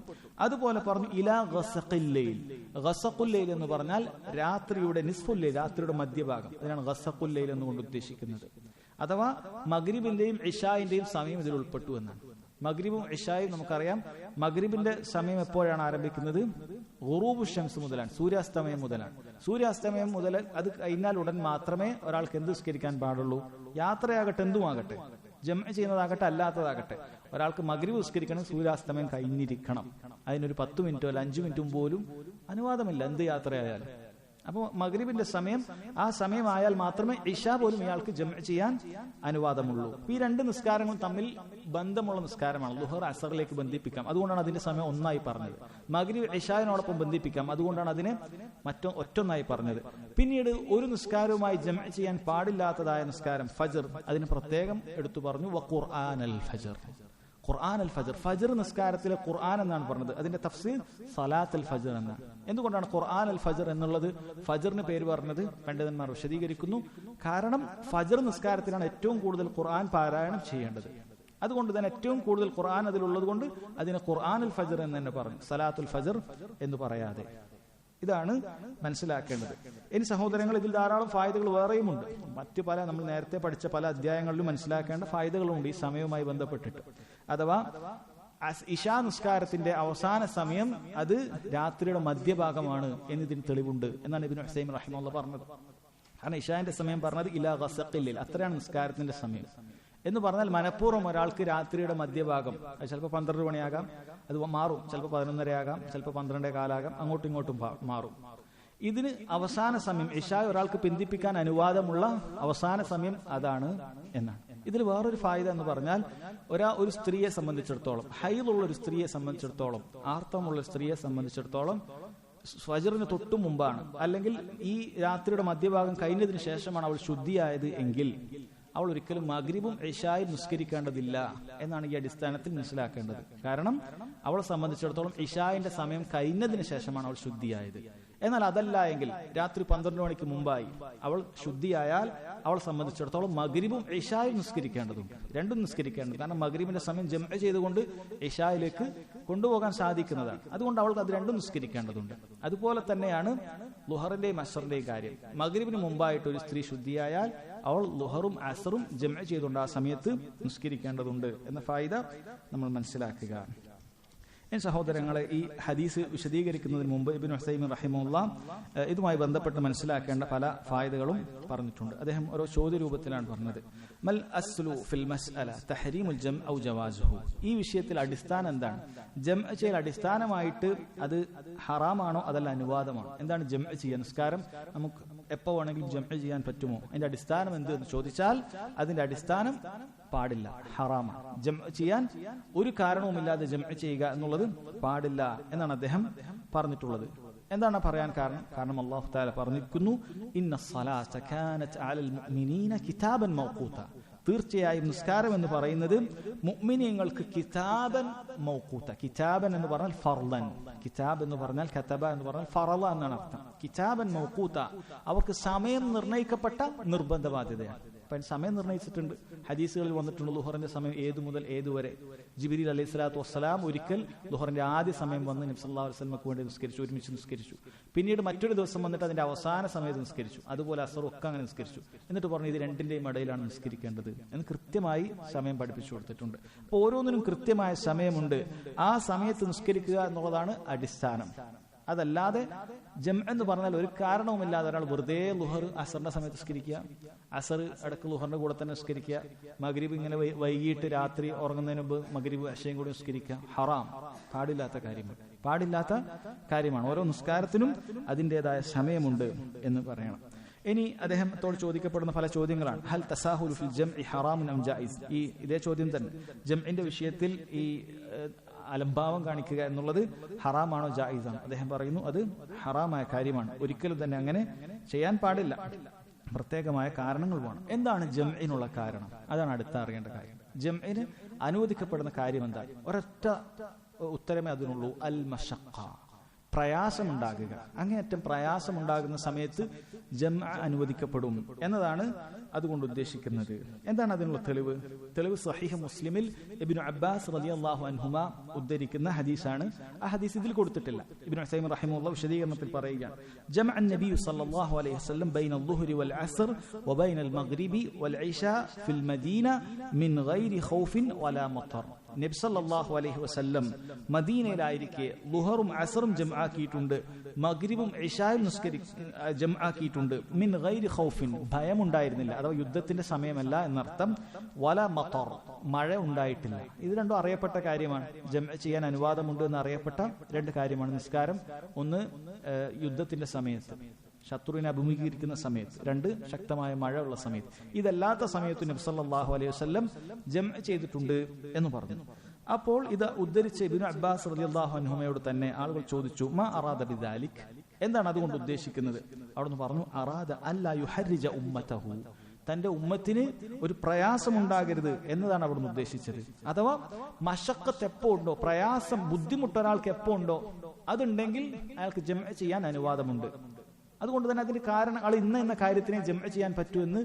അതുപോലെ പറഞ്ഞു ഇലാ ഗസഖിൽ ലൈൽ. ഗസഖുൽ ലൈൽ എന്ന് പറഞ്ഞാൽ രാത്രിയുടെ നിസ്ഫുൽ ലൈൽ, രാത്രിയുടെ മധ്യഭാഗം. അതിനാണ് ഗസഖുൽ ലൈൽ എന്നുകൊണ്ട് ഉദ്ദേശിക്കുന്നത്. അഥവാ മഗ്രിബിന്റെയും ഇശാഇന്റെയും സമയം ഇതിൽ ഉൾപ്പെട്ടു എന്നാണ്. മഗ്രിബും ഇശായും നമുക്കറിയാം, മഗ്രിബിന്റെ സമയം എപ്പോഴാണ് ആരംഭിക്കുന്നത്? ഗുറൂബു ശംസ് മുതലാണ്, സൂര്യാസ്തമയം മുതലാണ്. സൂര്യാസ്തമയം മുതൽ അത് കഴിഞ്ഞാൽ ഉടൻ മാത്രമേ ഒരാൾക്ക് എന്ത് നിസ്കരിക്കാൻ പാടുള്ളൂ? യാത്രയാകട്ടെ, എന്തുമാകട്ടെ, ജംഅ് ചെയ്യുന്നതാകട്ടെ അല്ലാത്തതാകട്ടെ, ഒരാൾക്ക് മഗ്രിബ് നിസ്കരിക്കണം, സൂര്യാസ്തമയം കഴിഞ്ഞിരിക്കണം. അതിനൊരു 10 മിനിറ്റോ അല്ല 5 മിനിറ്റും പോലും അനുവാദമില്ല, എന്ത് യാത്രയായാലും. അപ്പോൾ മഗ്രിബിന്റെ സമയം ആ സമയമായാൽ മാത്രമേ ഇശാ പോലും ഇയാൾക്ക് ജംഅ് ചെയ്യാൻ അനുവാദമുള്ളൂ. ഈ രണ്ട് നിസ്കാരങ്ങളും തമ്മിൽ ബന്ധമുള്ള നിസ്കാരമാണ്. ളുഹർ അസറിലേക്ക് ബന്ധിപ്പിക്കാം, അതുകൊണ്ടാണ് അതിന്റെ സമയം ഒന്നായി പറഞ്ഞത്. മഗ്രിബ് ഇശായോടൊപ്പം ബന്ധിപ്പിക്കാം, അതുകൊണ്ടാണ് അതിനെ ഒറ്റൊന്നായി പറഞ്ഞത്. പിന്നീട് ഒരു നിസ്കാരവുമായി ജംഅ് ചെയ്യാൻ പാടില്ലാത്തതായ നിസ്കാരം ഫജ്ർ, അതിന് പ്രത്യേകം എടുത്തു പറഞ്ഞു. വഖുർആനൽ ഫജ്ർ, ഖുർആൻ അൽ ഫജ്ർ. ഫജ്ർ നിസ്കാരത്തിലെ ഖുർആൻ എന്നാണ് പറഞ്ഞത്. അതിന്റെ തഫ്സീർ സലാത്ത് അൽ ഫജ്ർ എന്നാണ്. എന്തുകൊണ്ടാണ് ഖുർആൻ അൽ ഫജ്ർ എന്നുള്ളത് ഫജ്റിന് പേര് പറഞ്ഞത്? പണ്ഡിതന്മാർ വിശദീകരിക്കുന്നു. കാരണം ഫജ്ർ നിസ്കാരത്തിലാണ് ഏറ്റവും കൂടുതൽ ഖുർആൻ പാരായണം ചെയ്യേണ്ടത്. അതുകൊണ്ട് തന്നെ ഏറ്റവും കൂടുതൽ ഖുർആൻ അതിലുള്ളത് കൊണ്ട് അതിന് ഖുർആൻ അൽ ഫജ്ർ എന്ന് തന്നെ പറഞ്ഞു, സലാത്തുൽ ഫജ്ർ എന്ന് പറയാതെ. ഇതാണ് മനസ്സിലാക്കേണ്ടത്. ഇനി സഹോദരങ്ങൾ, ഇതിൽ ധാരാളം ഫായിദകൾ വേറെയുമുണ്ട്. മറ്റു പല നമ്മൾ നേരത്തെ പഠിച്ച പല അധ്യായങ്ങളിലും മനസ്സിലാക്കേണ്ട ഫായിദകളുണ്ട് ഈ സമയവുമായി ബന്ധപ്പെട്ടിട്ട്. അഥവാ ഇശാ നിസ്കാരത്തിന്റെ അവസാന സമയം അത് രാത്രിയുടെ മധ്യഭാഗമാണ് എന്നതിന് തെളിവുണ്ട് എന്നാണ് ഇബ്നു ഹുസൈം റഹിമഹുല്ലാഹ് പറഞ്ഞത്. കാരണം ഇശാന്റെ സമയം പറഞ്ഞത് ഇലാ ഗസഖിൽ ലൈൽ, അത്രയാണ് നിസ്കാരത്തിന്റെ സമയം എന്ന് പറഞ്ഞാൽ മനഃപൂർവ്വം ഒരാൾക്ക് രാത്രിയുടെ മധ്യഭാഗം, അത് ചിലപ്പോൾ 12 മണിയാകാം, അത് മാറും, ചിലപ്പോൾ 11:30 ആകാം, ചിലപ്പോൾ 12:15 അങ്ങോട്ടും ഇങ്ങോട്ടും മാറും. ഇതിന് അവസാന സമയം ഇശാ ഒരാൾക്ക് പിന്തിപ്പിക്കാൻ അനുവാദമുള്ള അവസാന സമയം അതാണ് എന്നാണ്. ഇതിൽ വേറൊരു ഫായിദ എന്ന് പറഞ്ഞാൽ, ഒരു സ്ത്രീയെ സംബന്ധിച്ചിടത്തോളം, ഹൈദുള്ള ഒരു സ്ത്രീയെ സംബന്ധിച്ചിടത്തോളം, ആർത്തവമുള്ള ഒരു സ്ത്രീയെ സംബന്ധിച്ചിടത്തോളം ഫജ്റിന് തൊട്ടു മുമ്പാണ്, അല്ലെങ്കിൽ ഈ രാത്രിയുടെ മധ്യഭാഗം കഴിഞ്ഞതിന് ശേഷമാണ് അവൾ ശുദ്ധിയായത് എങ്കിൽ അവൾ ഒരിക്കലും മഗ്രിബും ഇശായും നിസ്കരിക്കേണ്ടതില്ല എന്നാണ് ഈ അടിസ്ഥാനത്തിൽ മനസ്സിലാക്കേണ്ടത്. കാരണം അവളെ സംബന്ധിച്ചിടത്തോളം ഇശായിന്റെ സമയം കഴിഞ്ഞതിന് ശേഷമാണ് അവൾ ശുദ്ധിയായത്. എന്നാൽ അതല്ല എങ്കിൽ രാത്രി 12 മണിക്ക് മുമ്പായി അവൾ ശുദ്ധിയായാൽ അവളെ സംബന്ധിച്ചിടത്തോളം മഗ്രിബും ഇശായും നിസ്കരിക്കേണ്ടതുണ്ട്, രണ്ടും നിസ്കരിക്കേണ്ടത്. കാരണം മഗ്രിബിന്റെ സമയം ജംഅ് ചെയ്തുകൊണ്ട് ഇശായിലേക്ക് കൊണ്ടുപോകാൻ സാധിക്കുന്നതാണ്. അതുകൊണ്ട് അവൾക്ക് അത് രണ്ടും നിസ്കരിക്കേണ്ടതുണ്ട്. അതുപോലെ തന്നെയാണ് ളുഹറിന്റെയും അസറിന്റെയും കാര്യം. മഗ്രിബിന് മുമ്പായിട്ട് ഒരു സ്ത്രീ ശുദ്ധിയായാൽ അവൾ ളുഹറും അസറും ജംഅ് ചെയ്തുകൊണ്ട് ആ സമയത്ത് നിസ്കരിക്കേണ്ടതുണ്ട് എന്ന ഫായിദ നമ്മൾ മനസ്സിലാക്കുക. സഹോദരങ്ങളെ, ഈ ഹദീസ് വിശദീകരിക്കുന്നതിന് മുമ്പ് ഇബ്നു ഹുസൈം റഹിമഹുല്ലാഹ് ഇതുമായി ബന്ധപ്പെട്ട് മനസ്സിലാക്കേണ്ട പല ഫായിദകളും പറഞ്ഞിട്ടുണ്ട്. അദ്ദേഹം ഓരോ ചോദ്യ രൂപത്തിലാണ് പറഞ്ഞത്. മൽ അസ്ലു ഫിൽ മസ്അല തഹരീമുൽ ജംഅ് ഔ ജവാസുഹു. ഈ വിഷയത്തിൽ അടിസ്ഥാനം എന്താണ്? ജംഅ് ചെയ്യൽ അടിസ്ഥാനമായിട്ട് അത് ഹറാമാണോ അതല്ല അനുവാദമാണോ? എന്താണ് ജംഅ് ചെയ്യുക? നിസ്കാരം നമുക്ക് എപ്പോൾ വേണമെങ്കിലും ജംഅ് ചെയ്യാൻ പറ്റുമോ? അതിന്റെ അടിസ്ഥാനം എന്ത് എന്ന് ചോദിച്ചാൽ അതിന്റെ അടിസ്ഥാനം പാടില്ല, ഹറാമാണ്. ജംഅ് ചെയ്യാൻ ഒരു കാരണവുമില്ലാതെ ജംഅ് ചെയ്യുക എന്നുള്ളത് പാടില്ല എന്നാണ് അദ്ദേഹം പറഞ്ഞിട്ടുള്ളത്. എന്താണ് പറയാൻ കാരണം? കാരണം അല്ലാഹു തആല പറഞ്ഞിരിക്കുന്നു, ഇന്നസ്സലാത്ത കാനത് അലൽ മുഅ്മിനീന കിതാബൻ മൗഖൂത. തീർച്ചയായും നിസ്കാരം എന്ന് പറയുന്നത് മുഅ്മിനീങ്ങൾക്ക് കിതാബൻ മൗഖൂത. കിതാബൻ എന്ന് പറഞ്ഞാൽ ഫർളൻ, കിതാബ് എന്ന് പറഞ്ഞാൽ കതബ എന്ന് പറഞ്ഞാൽ ഫറള എന്നാണ് അർത്ഥം. കിതാബൻ മൗഖൂത, അവർക്ക് സമയം നിർണയിക്കപ്പെട്ട നിർബന്ധ ബാധ്യതയാണ്. അപ്പം സമയം നിർണയിച്ചിട്ടുണ്ട്. ഹദീസുകളിൽ വന്നിട്ടുണ്ട് ളുഹറിന്റെ സമയം ഏതു മുതൽ ഏതുവരെ. ജിബ്രീൽ അലൈഹി സ്വലാത്തു വസ്സലാം ഒരിക്കൽ ളുഹറിന്റെ ആദ്യ സമയം വന്ന് നബി സല്ലല്ലാഹു അലൈഹി വസല്ലമക്ക് വേണ്ടി നിസ്കരിച്ചു, ഒരുമിച്ച് നിസ്കരിച്ചു. പിന്നീട് മറ്റൊരു ദിവസം വന്നിട്ട് അതിന്റെ അവസാന സമയത്ത് നിസ്കരിച്ചു. അതുപോലെ അസറും ഒക്കെ അങ്ങനെ നിസ്കരിച്ചു. എന്നിട്ട് പറഞ്ഞു ഇത് രണ്ടിന്റെയും ഇടയിലാണ് നിസ്കരിക്കേണ്ടത് എന്ന് കൃത്യമായി സമയം പഠിപ്പിച്ചു കൊടുത്തിട്ടുണ്ട്. അപ്പോൾ ഓരോന്നിനും കൃത്യമായ സമയമുണ്ട്. ആ സമയത്ത് നിസ്കരിക്കുക എന്നുള്ളതാണ് അടിസ്ഥാനം. അതല്ലാതെ ജംഅ് എന്ന് പറഞ്ഞാൽ ഒരു കാരണവുമില്ലാതെ ഒരാൾ വെറുതെ ളുഹർ അസറിന്റെ സമയത്ത് നിസ്കരിക്കുക, അസർ ഇടയ്ക്ക് ളുഹറിന്റെ കൂടെ തന്നെ നിസ്കരിക്കുക, മഗ്രിബ് ഇങ്ങനെ വൈകിട്ട് രാത്രി ഉറങ്ങുന്നതിന് മുമ്പ് മഗ്രിബ് അശയും കൂടി നിസ്കരിക്കുക, ഹറാം, പാടില്ലാത്ത കാര്യമാണ്. ഓരോ നിസ്കാരത്തിനും അതിൻ്റെതായ സമയമുണ്ട് എന്ന് പറയണം. ഇനി അദ്ദേഹത്തോട് ചോദിക്കപ്പെടുന്ന പല ചോദ്യങ്ങളാണ്. ഹൽ തസാഹുലു ഫിൽ ജംഇ ഹറാമുൻ അം ജായിസ്. ഈ ഇതേ ചോദ്യം തന്നെ, ജംഇന്റെ വിഷയത്തിൽ ഈ അലംഭാവം കാണിക്കുക എന്നുള്ളത് ഹറാമാണോ ജായിസാണോ? അദ്ദേഹം പറയുന്നു അത് ഹറാമായ കാര്യമാണ്, ഒരിക്കലും തന്നെ അങ്ങനെ ചെയ്യാൻ പാടില്ല, പ്രത്യേകമായ കാരണങ്ങൾ വേണം. എന്താണ് ജംഇനുള്ള കാരണം? അതാണ് അടുത്ത അറിയേണ്ട കാര്യം. ജംഇന് അനുവദിക്കപ്പെടുന്ന കാര്യം എന്താണ്? ഒരൊറ്റ ഉത്തരമേ അതിനുള്ളൂ, അൽ മശഖ, പ്രയാസമുണ്ടാകുക. അങ്ങേയറ്റം പ്രയാസമുണ്ടാകുന്ന സമയത്ത് ജംഅ അനുവദിക്കപ്പെടും എന്നതാണ് അതുകൊണ്ട് ഉദ്ദേശിക്കുന്നത്. എന്താണ് അതിനുള്ള തെളിവ്? തെളിവ് സഹീഹ് മുസ്ലിമിൽ ഇബ്നു അബ്ബാസ് റളിയല്ലാഹു അൻഹുമ ഉദ്ധരിക്കുന്ന ഹദീസാണ്. ആ ഹദീസ് ഇതിൽ കൊടുത്തിട്ടില്ല. ഇബ്നു ഉസൈമിൻ റഹിമഹുല്ലാഹ് വിശദീകരണത്തിൽ പറയുകയാണ്, ജമഅ നബി സല്ലല്ലാഹു അലൈഹി വസല്ലം ബൈന അൽ-ളുഹ്രി വൽ അസ്ർ വബൈന അൽ-മഗ്രിബി വൽ ഇശാ ഫിൽ മദീന മിൻ ഗൈരി ഖൗഫിൻ വലാ മത്തർ. നബി സല്ലല്ലാഹു അലൈഹി വസല്ലം മദീനയിലായിരിക്കെ ളുഹറും അസ്റും ജംആക്കിയിട്ടുണ്ട്, മഗ്രിബും ഇശായും ജംആക്കിയിട്ടുണ്ട്. മിൻ ഗൈരി ഖൗഫിൻ, ഭയമുണ്ടായിരുന്നില്ല, അഥവാ യുദ്ധത്തിന്റെ സമയമല്ല എന്നർത്ഥം. വല മത്തർ, മഴ ഉണ്ടായിട്ടില്ല. ഇത് രണ്ടും അറിയപ്പെട്ട കാര്യമാണ്. ജംഅ ചെയ്യാൻ അനുവാദമുണ്ട് എന്ന് അറിയപ്പെട്ട രണ്ട് കാര്യമാണ്. നിസ്കാരം ഒന്ന് യുദ്ധത്തിന്റെ സമയത്ത്, ശത്രുവിനെ അഭിമുഖീകരിക്കുന്ന സമയത്ത്, രണ്ട് ശക്തമായ മഴ ഉള്ള സമയത്ത്. ഇതല്ലാത്ത സമയത്ത് നബി സല്ലല്ലാഹു അലൈഹി വസല്ലം ജംഅ ചെയ്തിട്ടുണ്ട് എന്ന് പറഞ്ഞു. അപ്പോൾ ഇത് ഉദ്ധരിച്ച ഇബ്നു അബ്ബാസ് റളിയല്ലാഹു അൻഹുമയോട് തന്നെ ആളുകൾ ചോദിച്ചു, മാ അറാദ ബിദാലിക്, എന്താണ് അതുകൊണ്ട് ഉദ്ദേശിക്കുന്നത്? അവിടുന്ന് പറഞ്ഞു, അറാദ അല്ലാ യുഹർരിജ ഉമ്മതഹു, തന്റെ ഉമ്മത്തിന് ഒരു പ്രയാസമുണ്ടാകരുത് എന്നതാണ് അവിടുന്ന് ഉദ്ദേശിച്ചത്. അഥവാ മശഖത്ത് എപ്പോ ഉണ്ടോ, പ്രയാസം, ബുദ്ധിമുട്ട് ഒരാൾക്ക് എപ്പോ ഉണ്ടോ, അതുണ്ടെങ്കിൽ അയാൾക്ക് ജംഅ ചെയ്യാൻ അനുവാദമുണ്ട്. അതുകൊണ്ട് തന്നെ അതിന് കാരണം ആൾ ഇന്ന കാര്യത്തിനെ ജംഅ ചെയ്യാൻ പറ്റുമെന്ന്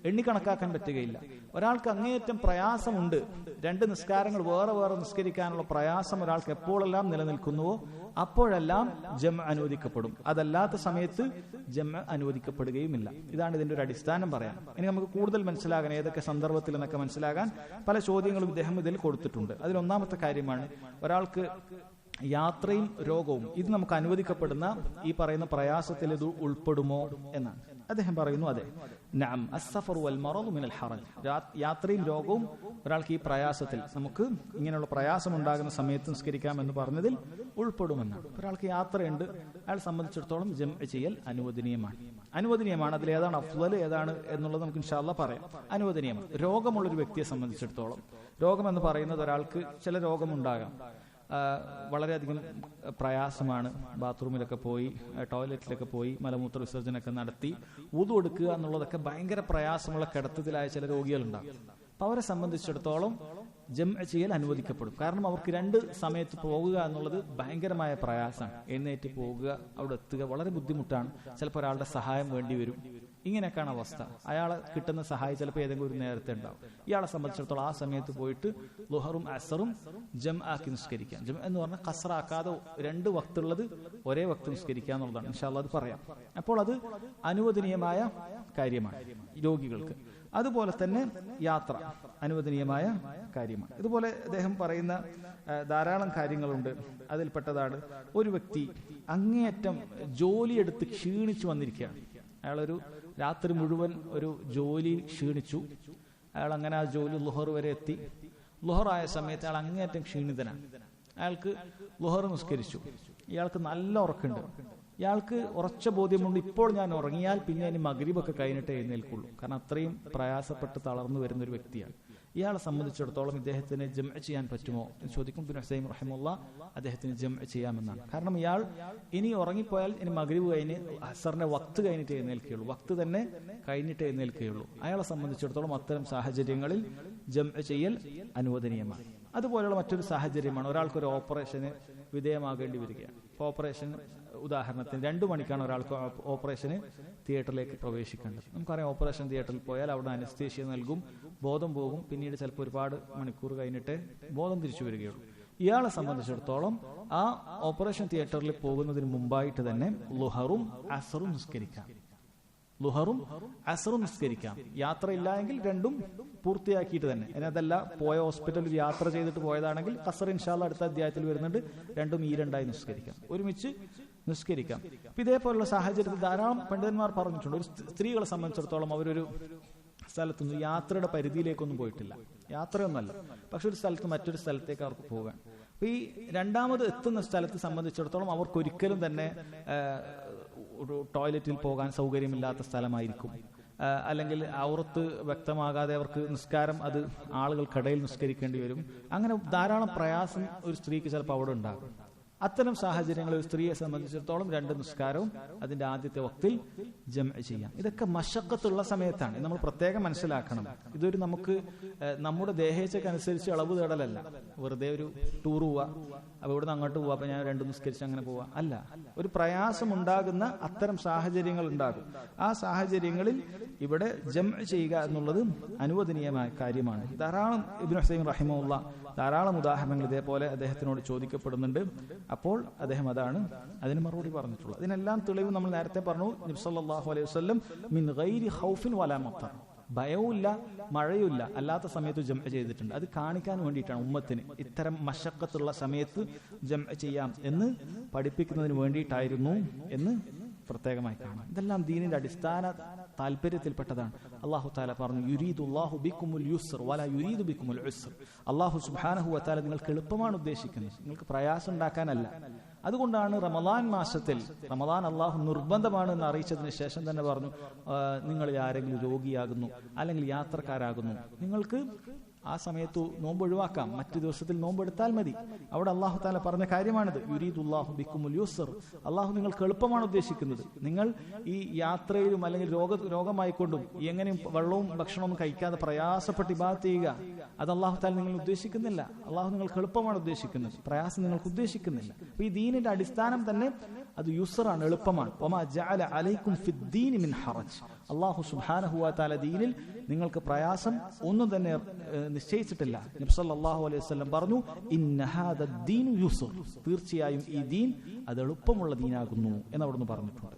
എണ്ണിക്കണക്കാക്കാൻ പറ്റുകയില്ല. ഒരാൾക്ക് അങ്ങേയറ്റം പ്രയാസമുണ്ട്, രണ്ട് നിസ്കാരങ്ങൾ വേറെ വേറെ നിസ്കരിക്കാനുള്ള പ്രയാസം ഒരാൾക്ക് എപ്പോഴെല്ലാം നിലനിൽക്കുന്നുവോ അപ്പോഴെല്ലാം ജംഅ അനുവദിക്കപ്പെടും. അതല്ലാത്ത സമയത്ത് ജംഅ അനുവദിക്കപ്പെടുകയുമില്ല. ഇതാണ് ഇതിന്റെ ഒരു അടിസ്ഥാനം പറയാൻ. ഇനി നമുക്ക് കൂടുതൽ മനസ്സിലാകാൻ, ഏതൊക്കെ സന്ദർഭത്തിൽ എന്നൊക്കെ മനസ്സിലാകാൻ പല ചോദ്യങ്ങളും ഇദ്ദേഹം ഇതിൽ കൊടുത്തിട്ടുണ്ട്. അതിലൊന്നാമത്തെ കാര്യമാണ് ഒരാൾക്ക് യാത്രയും രോഗവും, ഇത് നമുക്ക് അനുവദിക്കപ്പെടുന്ന ഈ പറയുന്ന പ്രയാസത്തിൽ ഇത് ഉൾപ്പെടുമോ എന്നാണ്. അദ്ദേഹം പറയുന്നു, അതെ, നഅം അസ്സഫറു വൽ മറദു മിനൽ ഹറജ്, യാത്രയും രോഗവും ഒരാൾക്ക് ഈ പ്രയാസത്തിൽ, നമുക്ക് ഇങ്ങനെയുള്ള പ്രയാസം ഉണ്ടാകുന്ന സമയത്ത് നിസ്കരിക്കാം എന്ന് പറഞ്ഞതിൽ ഉൾപ്പെടുമെന്നാണ്. ഒരാൾക്ക് യാത്രയുണ്ട്, അയാൾ സംബന്ധിച്ചിടത്തോളം ജംഅ ചെയ്യൽ അനുവദനീയമാണ്. അതിൽ ഏതാണ് അഫ്ളൽ, ഏതാണ് എന്നുള്ളത് നമുക്ക് ഇൻഷാ അല്ലാഹ് പറയാം. അനുവദനീയമാണ്. രോഗമുള്ളൊരു വ്യക്തിയെ സംബന്ധിച്ചിടത്തോളം, രോഗം എന്ന് പറയുന്നത് ഒരാൾക്ക് ചില രോഗമുണ്ടാകാം, വളരെയധികം പ്രയാസമാണ്, ബാത്റൂമിലൊക്കെ പോയി, ടോയ്ലറ്റിലൊക്കെ പോയി മലമൂത്ര വിസർജനമൊക്കെ നടത്തി വുദു എടുക്കുക എന്നുള്ളതൊക്കെ ഭയങ്കര പ്രയാസമുള്ള കിടത്തത്തിലായ ചില രോഗികളുണ്ടാകും. അപ്പൊ അവരെ സംബന്ധിച്ചിടത്തോളം ജംഅ ചെയ്യൽ അനുവദിക്കപ്പെടും. കാരണം അവർക്ക് രണ്ട് സമയത്ത് പോകുക എന്നുള്ളത് ഭയങ്കരമായ പ്രയാസമാണ്. എഴുന്നേറ്റ് പോകുക, അവിടെ എത്തുക വളരെ ബുദ്ധിമുട്ടാണ്. ചിലപ്പോൾ ഒരാളുടെ സഹായം വേണ്ടി വരും. ഇങ്ങനെയൊക്കെയാണ് അവസ്ഥ. അയാളെ കിട്ടുന്ന സഹായം ചിലപ്പോൾ ഏതെങ്കിലും ഒരു നേരത്തെ ഉണ്ടാവും. ഇയാളെ സംബന്ധിച്ചിടത്തോളം ആ സമയത്ത് പോയിട്ട് ളുഹറും അസറും ജംആക്കി നിസ്കരിക്കാം. ജം എന്ന് പറഞ്ഞാൽ ഖസ്റാക്കാതെ രണ്ട് വക്തുള്ളത് ഒരേ വക്ത് നിസ്കരിക്കുക എന്നുള്ളതാണ്. ഇൻഷാ അല്ലാഹ് അത് പറയാം. അപ്പോൾ അത് അനുവദനീയമായ കാര്യമാണ് രോഗികൾക്ക്. അതുപോലെ തന്നെ യാത്ര അനുവദനീയമായ കാര്യമാണ്. ഇതുപോലെ അദ്ദേഹം പറയുന്ന ധാരാളം കാര്യങ്ങളുണ്ട്. അതിൽപ്പെട്ടതാണ് ഒരു വ്യക്തി അങ്ങേയറ്റം ജോലിയെടുത്ത് ക്ഷീണിച്ചു വന്നിരിക്കുകയാണ്. അയാളൊരു രാത്രി മുഴുവൻ ഒരു ജോലി ക്ഷീണിച്ചു. അയാൾ അങ്ങനെ ആ ജോലി ളുഹർ വരെ എത്തി. ളുഹറായ സമയത്ത് അയാൾ അങ്ങേയറ്റം ക്ഷീണിതനാണ്. അയാൾക്ക് ളുഹർ നിസ്കരിച്ചു. ഇയാൾക്ക് നല്ല ഉറക്കുണ്ട്. ഇയാൾക്ക് ഉറച്ച ബോധ്യമുണ്ട്, ഇപ്പോൾ ഞാൻ ഉറങ്ങിയാൽ പിന്നെ ഇനി മഗ്രിബൊക്കെ കഴിഞ്ഞിട്ട് എഴുന്നേൽക്കുള്ളൂ. കാരണം അത്രയും പ്രയാസപ്പെട്ട് തളർന്നു വരുന്ന ഒരു വ്യക്തിയാണ്. ഇയാളെ സംബന്ധിച്ചിടത്തോളം ഇദ്ദേഹത്തിന് ജംഅ ചെയ്യാൻ പറ്റുമോ എന്ന് ചോദിക്കും. ഇബ്നു ഉസൈമിൻ റഹിമഹുല്ലാഹ് അദ്ദേഹത്തിന് ജംഅ ചെയ്യാമെന്നാണ്. കാരണം ഇയാൾ ഇനി ഉറങ്ങിപ്പോയാൽ ഇനി മഗ്രിബ് കഴിഞ്ഞ് അസറിന്റെ വക്ത് കഴിഞ്ഞിട്ട് എഴുന്നേൽക്കുകയുള്ളൂ, വക്ത് തന്നെ കഴിഞ്ഞിട്ട് എഴുന്നേൽക്കുകയുള്ളൂ. അയാളെ സംബന്ധിച്ചിടത്തോളം അത്തരം സാഹചര്യങ്ങളിൽ ജംഅ ചെയ്യൽ അനുവദനീയമാണ്. അതുപോലെയുള്ള മറ്റൊരു സാഹചര്യമാണ് ഒരാൾക്കൊരു ഓപ്പറേഷന് വിധേയമാകേണ്ടി വരികയാണ്. ഓപ്പറേഷൻ, ഉദാഹരണത്തിന് 2 മണിക്കാണ് ഒരാൾക്ക് ഓപ്പറേഷന് തിയേറ്ററിലേക്ക് പ്രവേശിക്കേണ്ടത്. നമുക്കറിയാം, ഓപ്പറേഷൻ തിയേറ്ററിൽ പോയാൽ അവിടെ അനസ്തേഷ്യ നൽകും, ബോധം പോകും, പിന്നീട് ചിലപ്പോൾ ഒരുപാട് മണിക്കൂർ കഴിഞ്ഞിട്ട് ബോധം തിരിച്ചു വരികയുള്ളൂ. ഇയാളെ സംബന്ധിച്ചിടത്തോളം ആ ഓപ്പറേഷൻ തിയേറ്ററിൽ പോകുന്നതിന് മുമ്പായിട്ട് തന്നെ ളുഹറും അസറും നിസ്കരിക്കാം. ളുഹറും അസറും നിസ്കരിക്കാം. യാത്ര ഇല്ല എങ്കിൽ രണ്ടും പൂർത്തിയാക്കിയിട്ട് തന്നെ. അതല്ല പോയ ഹോസ്പിറ്റലിൽ യാത്ര ചെയ്തിട്ട് പോയതാണെങ്കിൽ ഖസർ ഇൻഷാ അല്ലാഹ് അടുത്ത അധ്യായത്തിൽ വരുന്നുണ്ട്. രണ്ടും ഈ രണ്ടായി നിസ്കരിക്കാം, ഒരുമിച്ച് നിസ്കരിക്കാം. അപ്പൊ ഇതേപോലുള്ള സാഹചര്യത്തിൽ ധാരാളം പണ്ഡിതന്മാർ പറഞ്ഞിട്ടുണ്ട്. ഒരു സ്ത്രീകളെ സംബന്ധിച്ചിടത്തോളം അവരൊരു സ്ഥലത്തൊന്നും യാത്രയുടെ പരിധിയിലേക്കൊന്നും പോയിട്ടില്ല, യാത്രയൊന്നുമല്ല, പക്ഷെ ഒരു സ്ഥലത്ത് മറ്റൊരു സ്ഥലത്തേക്ക് അവർക്ക് പോകാൻ. അപ്പൊ ഈ രണ്ടാമത് എത്തുന്ന സ്ഥലത്ത് സംബന്ധിച്ചിടത്തോളം അവർക്കൊരിക്കലും തന്നെ ടോയ്ലറ്റിൽ പോകാൻ സൗകര്യമില്ലാത്ത സ്ഥലമായിരിക്കും, അല്ലെങ്കിൽ ഔറത്ത് വ്യക്തമാകാതെ അവർക്ക് നിസ്കാരം അത് ആളുകൾക്കിടയിൽ നിസ്കരിക്കേണ്ടി വരും. അങ്ങനെ ധാരാളം പ്രയാസം ഒരു സ്ത്രീക്ക് ചിലപ്പോൾ അവിടെ ഉണ്ടാകും. അത്തരം സാഹചര്യങ്ങളിൽ ഒരു സ്ത്രീയെ സംബന്ധിച്ചിടത്തോളം 2 നിസ്കാരവും അതിന്റെ ആദ്യത്തെ വക്തിൽ ജംഅ് ചെയ്യാം. ഇതൊക്കെ മശക്കത്തുള്ള സമയത്താണ്. നമ്മൾ പ്രത്യേകം മനസ്സിലാക്കണം, ഇതൊരു നമുക്ക് നമ്മുടെ ദേഹേച്ഛക്കനുസരിച്ച് അളവ് തേടലല്ല. വെറുതെ ഒരു ടൂർ പോവാ, അപ്പൊ ഇവിടുന്ന് അങ്ങോട്ട് പോവാ, അപ്പൊ ഞാൻ 2 നിസ്കരിച്ച് അങ്ങനെ പോവാ അല്ല. ഒരു പ്രയാസം ഉണ്ടാകുന്ന അത്തരം സാഹചര്യങ്ങൾ ഉണ്ടാകും. ആ സാഹചര്യങ്ങളിൽ ഇവിടെ ജംഅ് ചെയ്യുക എന്നുള്ളത് അനുവദനീയമായ കാര്യമാണ്. ധാരാളം ഇബ്നു ഹുസൈൻ റഹിമഹുല്ലാ ധാരാളം ഉദാഹരണങ്ങൾ ഇതേപോലെ അദ്ദേഹത്തിനോട് ചോദിക്കപ്പെടുന്നുണ്ട്. അപ്പോൾ അദ്ദേഹം അതിന് മറുപടി പറഞ്ഞിട്ടുള്ളത്. ഇതിനെല്ലാം തെളിവ് നമ്മൾ നേരത്തെ പറഞ്ഞു. നബി സല്ലല്ലാഹു അലൈഹി വസല്ലം മിൻ ഗൈരി ഖൗഫിൻ വലാ മത്തർ, ഭയവുമില്ല മഴയുമില്ല അല്ലാത്ത സമയത്ത് ജംഅ് ചെയ്തിട്ടുണ്ട്. അത് കാണിക്കാൻ വേണ്ടിയിട്ടാണ് ഉമ്മത്തിന് ഇത്തരം മശക്കത്തുള്ള സമയത്ത് ജംഅ് ചെയ്യാം എന്ന് പഠിപ്പിക്കുന്നതിന് വേണ്ടിയിട്ടായിരുന്നു എന്ന് പ്രത്യേകമായി കാണാം. ഇതെല്ലാം ദീനിന്റെ അടിസ്ഥാന താല്പര്യത്തിൽപ്പെട്ടതാണ്. അല്ലാഹു തആല പറഞ്ഞു, യുരീദുല്ലാഹു ബിക്കുമുൽ യുസ്ർ വലാ യുരീദു ബിക്കുമുൽ ഉസ്ർ. അല്ലാഹു സുബ്ഹാനഹു വ തആല നിങ്ങൾക്ക് എളുപ്പമാണ് ഉദ്ദേശിക്കുന്നത്, നിങ്ങൾക്ക് പ്രയാസം ഉണ്ടാക്കാനല്ല. അതുകൊണ്ടാണ് റമദാൻ മാസത്തിൽ റമദാൻ അല്ലാഹു നിർബന്ധമാണ് എന്ന് അറിയിച്ചതിന് ശേഷം തന്നെ പറഞ്ഞു, നിങ്ങളിൽ ആരെങ്കിലും രോഗിയാകുന്നു അല്ലെങ്കിൽ യാത്രക്കാരാകുന്നു, നിങ്ങൾക്ക് ആ സമയത്ത് നോമ്പ് ഒഴിവാക്കാം, മറ്റു ദിവസത്തിൽ നോമ്പ് എടുത്താൽ മതി. അവിടെ അല്ലാഹു തആല പറഞ്ഞ കാര്യമാണിത്. യുരീദുല്ലാഹു ബിക്കുമുൽ യുസ്ർ, അല്ലാഹു നിങ്ങൾക്ക് എളുപ്പമാണ് ഉദ്ദേശിക്കുന്നത്. നിങ്ങൾ ഈ യാത്രയിലും അല്ലെങ്കിൽ രോഗമായിക്കൊണ്ടും എങ്ങനെയും വെള്ളവും ഭക്ഷണവും കഴിക്കാതെ പ്രയാസപ്പെട്ട് ഇബാദത്ത് ചെയ്യുക, അത് അല്ലാഹു തആല നിങ്ങൾ ഉദ്ദേശിക്കുന്നില്ല. അല്ലാഹു നിങ്ങൾക്ക് എളുപ്പമാണ് ഉദ്ദേശിക്കുന്നത്, പ്രയാസം നിങ്ങൾക്ക് ഉദ്ദേശിക്കുന്നില്ല. അപ്പൊ ഈ ദീനിന്റെ അടിസ്ഥാനം തന്നെ അത് യുസ്റാണ്, എളുപ്പമാണ്. വമാ ജഅല അലൈക്കും ഫിദ്ദീനി മിൻ ഹറജ്, അല്ലാഹു സുബ്ഹാനഹു വ തആല ദീനിൽ നിങ്ങൾക്ക് പ്രയാസം ഒന്നും തന്നെ നിശ്ചയിച്ചിട്ടില്ല. നബി സല്ലല്ലാഹു അലൈഹി വസല്ലം പറഞ്ഞു, ഇന്ന ഹാദദ്ദീനു യുസ്ർ, തീർച്ചയായും ഈ ദീൻ അത് എളുപ്പമുള്ള ദീനാകുന്നു എന്ന് അവിടുന്ന് പറഞ്ഞിട്ടുണ്ട്.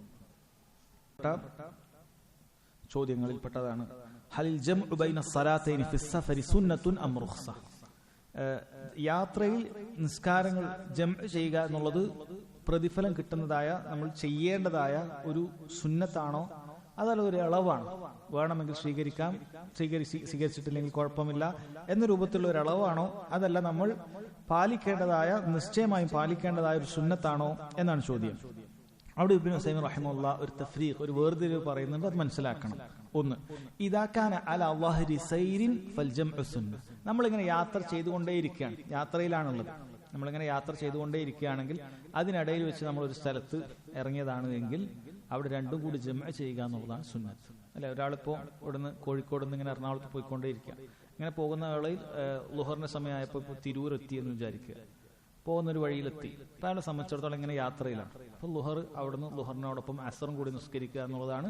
ചോദ്യങ്ങളിൽപ്പെട്ടതാണ് ഹലിൽ ജംഉ ബൈന സ്വലാത്തൈനി ഫി സഫരി സുന്നത്തുൻ അം റുഖ്സ, യാത്രയിൽ നിസ്കാരങ്ങൾ ജംഉ ചെയ്യുക എന്നുള്ളത് പ്രതിഫലം കിട്ടുന്നതായ നമ്മൾ ചെയ്യേണ്ടതായ ഒരു സുന്നത്താണോ അതല്ല ഒരു ഇളവാണ്? വേണമെങ്കിൽ സ്വീകരിക്കാം, സ്വീകരിച്ചിട്ടില്ലെങ്കിൽ കുഴപ്പമില്ല എന്ന രൂപത്തിലുള്ള ഒരു ഇളവാണോ, അതല്ല നമ്മൾ പാലിക്കേണ്ടതായ നിശ്ചയമായും പാലിക്കേണ്ടതായ ഒരു സുന്നത്താണോ എന്നാണ് ചോദ്യം. അവിടെ ഇബ്നു ഹുസൈൻ റഹിമഹുല്ലാ ഒരു തഫ്രീഖ്, ഒരു വേർതിരിവ് പറയുന്നുണ്ട്. അത് മനസ്സിലാക്കണം. ഒന്ന്, ഇദാ കാന അലാ വഹരി സൈരിൻ ഫൽ ജംഉ സുന്ന, നമ്മളിങ്ങനെ യാത്ര ചെയ്തുകൊണ്ടേയിരിക്കുകയാണ്, യാത്രയിലാണുള്ളത്, നമ്മളിങ്ങനെ യാത്ര ചെയ്തുകൊണ്ടേയിരിക്കുകയാണെങ്കിൽ അതിനിടയിൽ വെച്ച് നമ്മളൊരു സ്ഥലത്ത് ഇറങ്ങിയതാണ് എങ്കിൽ അവിടെ രണ്ടും കൂടി ജംഅ് ചെയ്യുക എന്നുള്ളതാണ് സുന്നത്ത്. അല്ലെ, ഒരാളിപ്പോൾ ഇവിടുന്ന് കോഴിക്കോട് നിന്ന് ഇങ്ങനെ എറണാകുളത്ത് പോയിക്കൊണ്ടേയിരിക്കുക, ഇങ്ങനെ പോകുന്ന വേളയിൽ ലുഹറിന്റെ സമയമായപ്പോൾ ഇപ്പോൾ തിരൂർ എത്തിയെന്ന് വിചാരിക്കുക, പോകുന്നൊരു വഴിയിലെത്തി. അപ്പം അയാളെ സംബന്ധിച്ചിടത്തോളം ഇങ്ങനെ യാത്രയിലാണ്. അപ്പോൾ അവിടുന്ന് ലുഹറിനോടൊപ്പം അസറും കൂടി നിസ്കരിക്കുക എന്നുള്ളതാണ്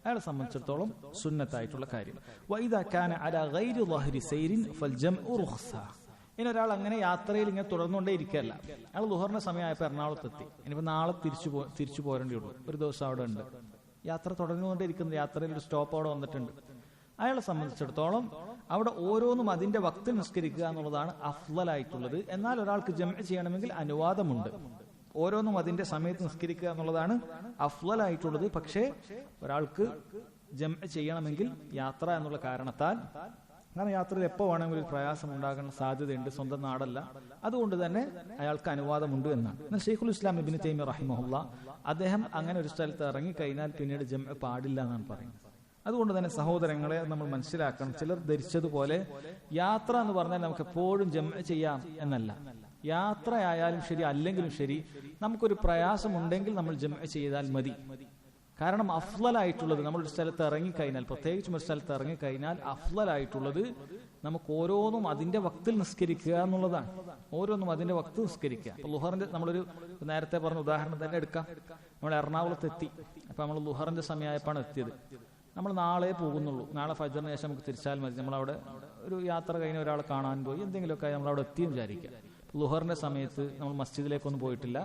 അയാളെ സംബന്ധിച്ചിടത്തോളം സുന്നത്തായിട്ടുള്ള കാര്യം. വഇദാ കാന അലാ ഗൈരി ളഹരി സൈരിൻ ഫൽ ജംഉ റുഖ്സ, ഇനി ഒരാൾ അങ്ങനെ യാത്രയിൽ ഇങ്ങനെ തുടർന്നുകൊണ്ടേ ഇരിക്കുകയല്ല, അയാൾ ലുഹറിന്റെ സമയമായപ്പോൾ എറണാകുളത്തെത്തി, ഇനിയിപ്പോൾ നാളെ തിരിച്ചു പോരേണ്ടി ഉള്ളൂ, ഒരു ദിവസം അവിടെ ഉണ്ട്, യാത്ര തുടർന്നുകൊണ്ടേ ഇരിക്കുന്നത്, യാത്രയിൽ ഒരു സ്റ്റോപ്പ് അവിടെ വന്നിട്ടുണ്ട്. അയാളെ സംബന്ധിച്ചിടത്തോളം അവിടെ ഓരോന്നും അതിന്റെ വക്തിൽ നിസ്കരിക്കുക എന്നുള്ളതാണ് അഫ്ളലായിട്ടുള്ളത്. എന്നാൽ ഒരാൾക്ക് ജംഅ് ചെയ്യണമെങ്കിൽ അനുവാദമുണ്ട്. ഓരോന്നും അതിന്റെ സമയത്ത് നിസ്കരിക്കുക എന്നുള്ളതാണ് അഫ്ളലായിട്ടുള്ളത്. പക്ഷേ ഒരാൾക്ക് ജംഅ് ചെയ്യണമെങ്കിൽ യാത്ര എന്നുള്ള കാരണത്താൽ, കാരണം യാത്രയിൽ എപ്പോൾ വേണമെങ്കിലും ഒരു പ്രയാസം ഉണ്ടാകാൻ സാധ്യതയുണ്ട്, സ്വന്തം നാടല്ല, അതുകൊണ്ട് തന്നെ അയാൾക്ക് അനുവാദമുണ്ട് എന്നാണ്. എന്നാൽ ഷെയ്ഖുൽ ഇസ്ലാം ഇബ്നു തൈമിയ്യ റഹിമഹുല്ലാ അദ്ദേഹം അങ്ങനെ ഒരു സ്ഥലത്ത് ഇറങ്ങിക്കഴിഞ്ഞാൽ പിന്നീട് ജംഅ് പാടില്ല എന്നാണ് പറയുന്നത്. അതുകൊണ്ട് തന്നെ സഹോദരങ്ങളെ നമ്മൾ മനസ്സിലാക്കണം, ചിലർ ധരിച്ചതുപോലെ യാത്ര എന്ന് പറഞ്ഞാൽ നമുക്ക് എപ്പോഴും ജംഅ് ചെയ്യാം എന്നല്ല. യാത്രയായാലും ശരി അല്ലെങ്കിലും ശരി നമുക്കൊരു പ്രയാസമുണ്ടെങ്കിൽ നമ്മൾ ജംഅ് ചെയ്താൽ മതി. കാരണം അഫ്ളലായിട്ടുള്ളത് നമ്മളൊരു സ്ഥലത്ത് ഇറങ്ങിക്കഴിഞ്ഞാൽ, പ്രത്യേകിച്ചും ഒരു സ്ഥലത്ത് ഇറങ്ങിക്കഴിഞ്ഞാൽ അഫ്ളലായിട്ടുള്ളത് നമുക്ക് ഓരോന്നും അതിന്റെ വക്തിൽ നിസ്കരിക്കുക എന്നുള്ളതാണ്. ഓരോന്നും അതിന്റെ വക്ത് നിസ്കരിക്കുക. അപ്പൊ ലുഹറിന്റെ നമ്മളൊരു നേരത്തെ പറഞ്ഞ ഉദാഹരണം തന്നെ എടുക്കാം. നമ്മൾ എറണാകുളത്ത് എത്തി, അപ്പൊ നമ്മൾ ലുഹറിന്റെ സമയമായപ്പോഴാണ് എത്തിയത്. നമ്മൾ നാളെ പോകുന്നുള്ളൂ, നാളെ ഫജ്റിന് ശേഷം നമുക്ക് തിരിച്ചാൽ മതി. നമ്മളവിടെ ഒരു യാത്ര കഴിഞ്ഞ ഒരാളെ കാണാൻ പോയി, എന്തെങ്കിലുമൊക്കെ നമ്മളവിടെ എത്തിയെന്ന് വിചാരിക്കുക. ലുഹറിന്റെ സമയത്ത് നമ്മൾ മസ്ജിദിലേക്കൊന്നും പോയിട്ടില്ല,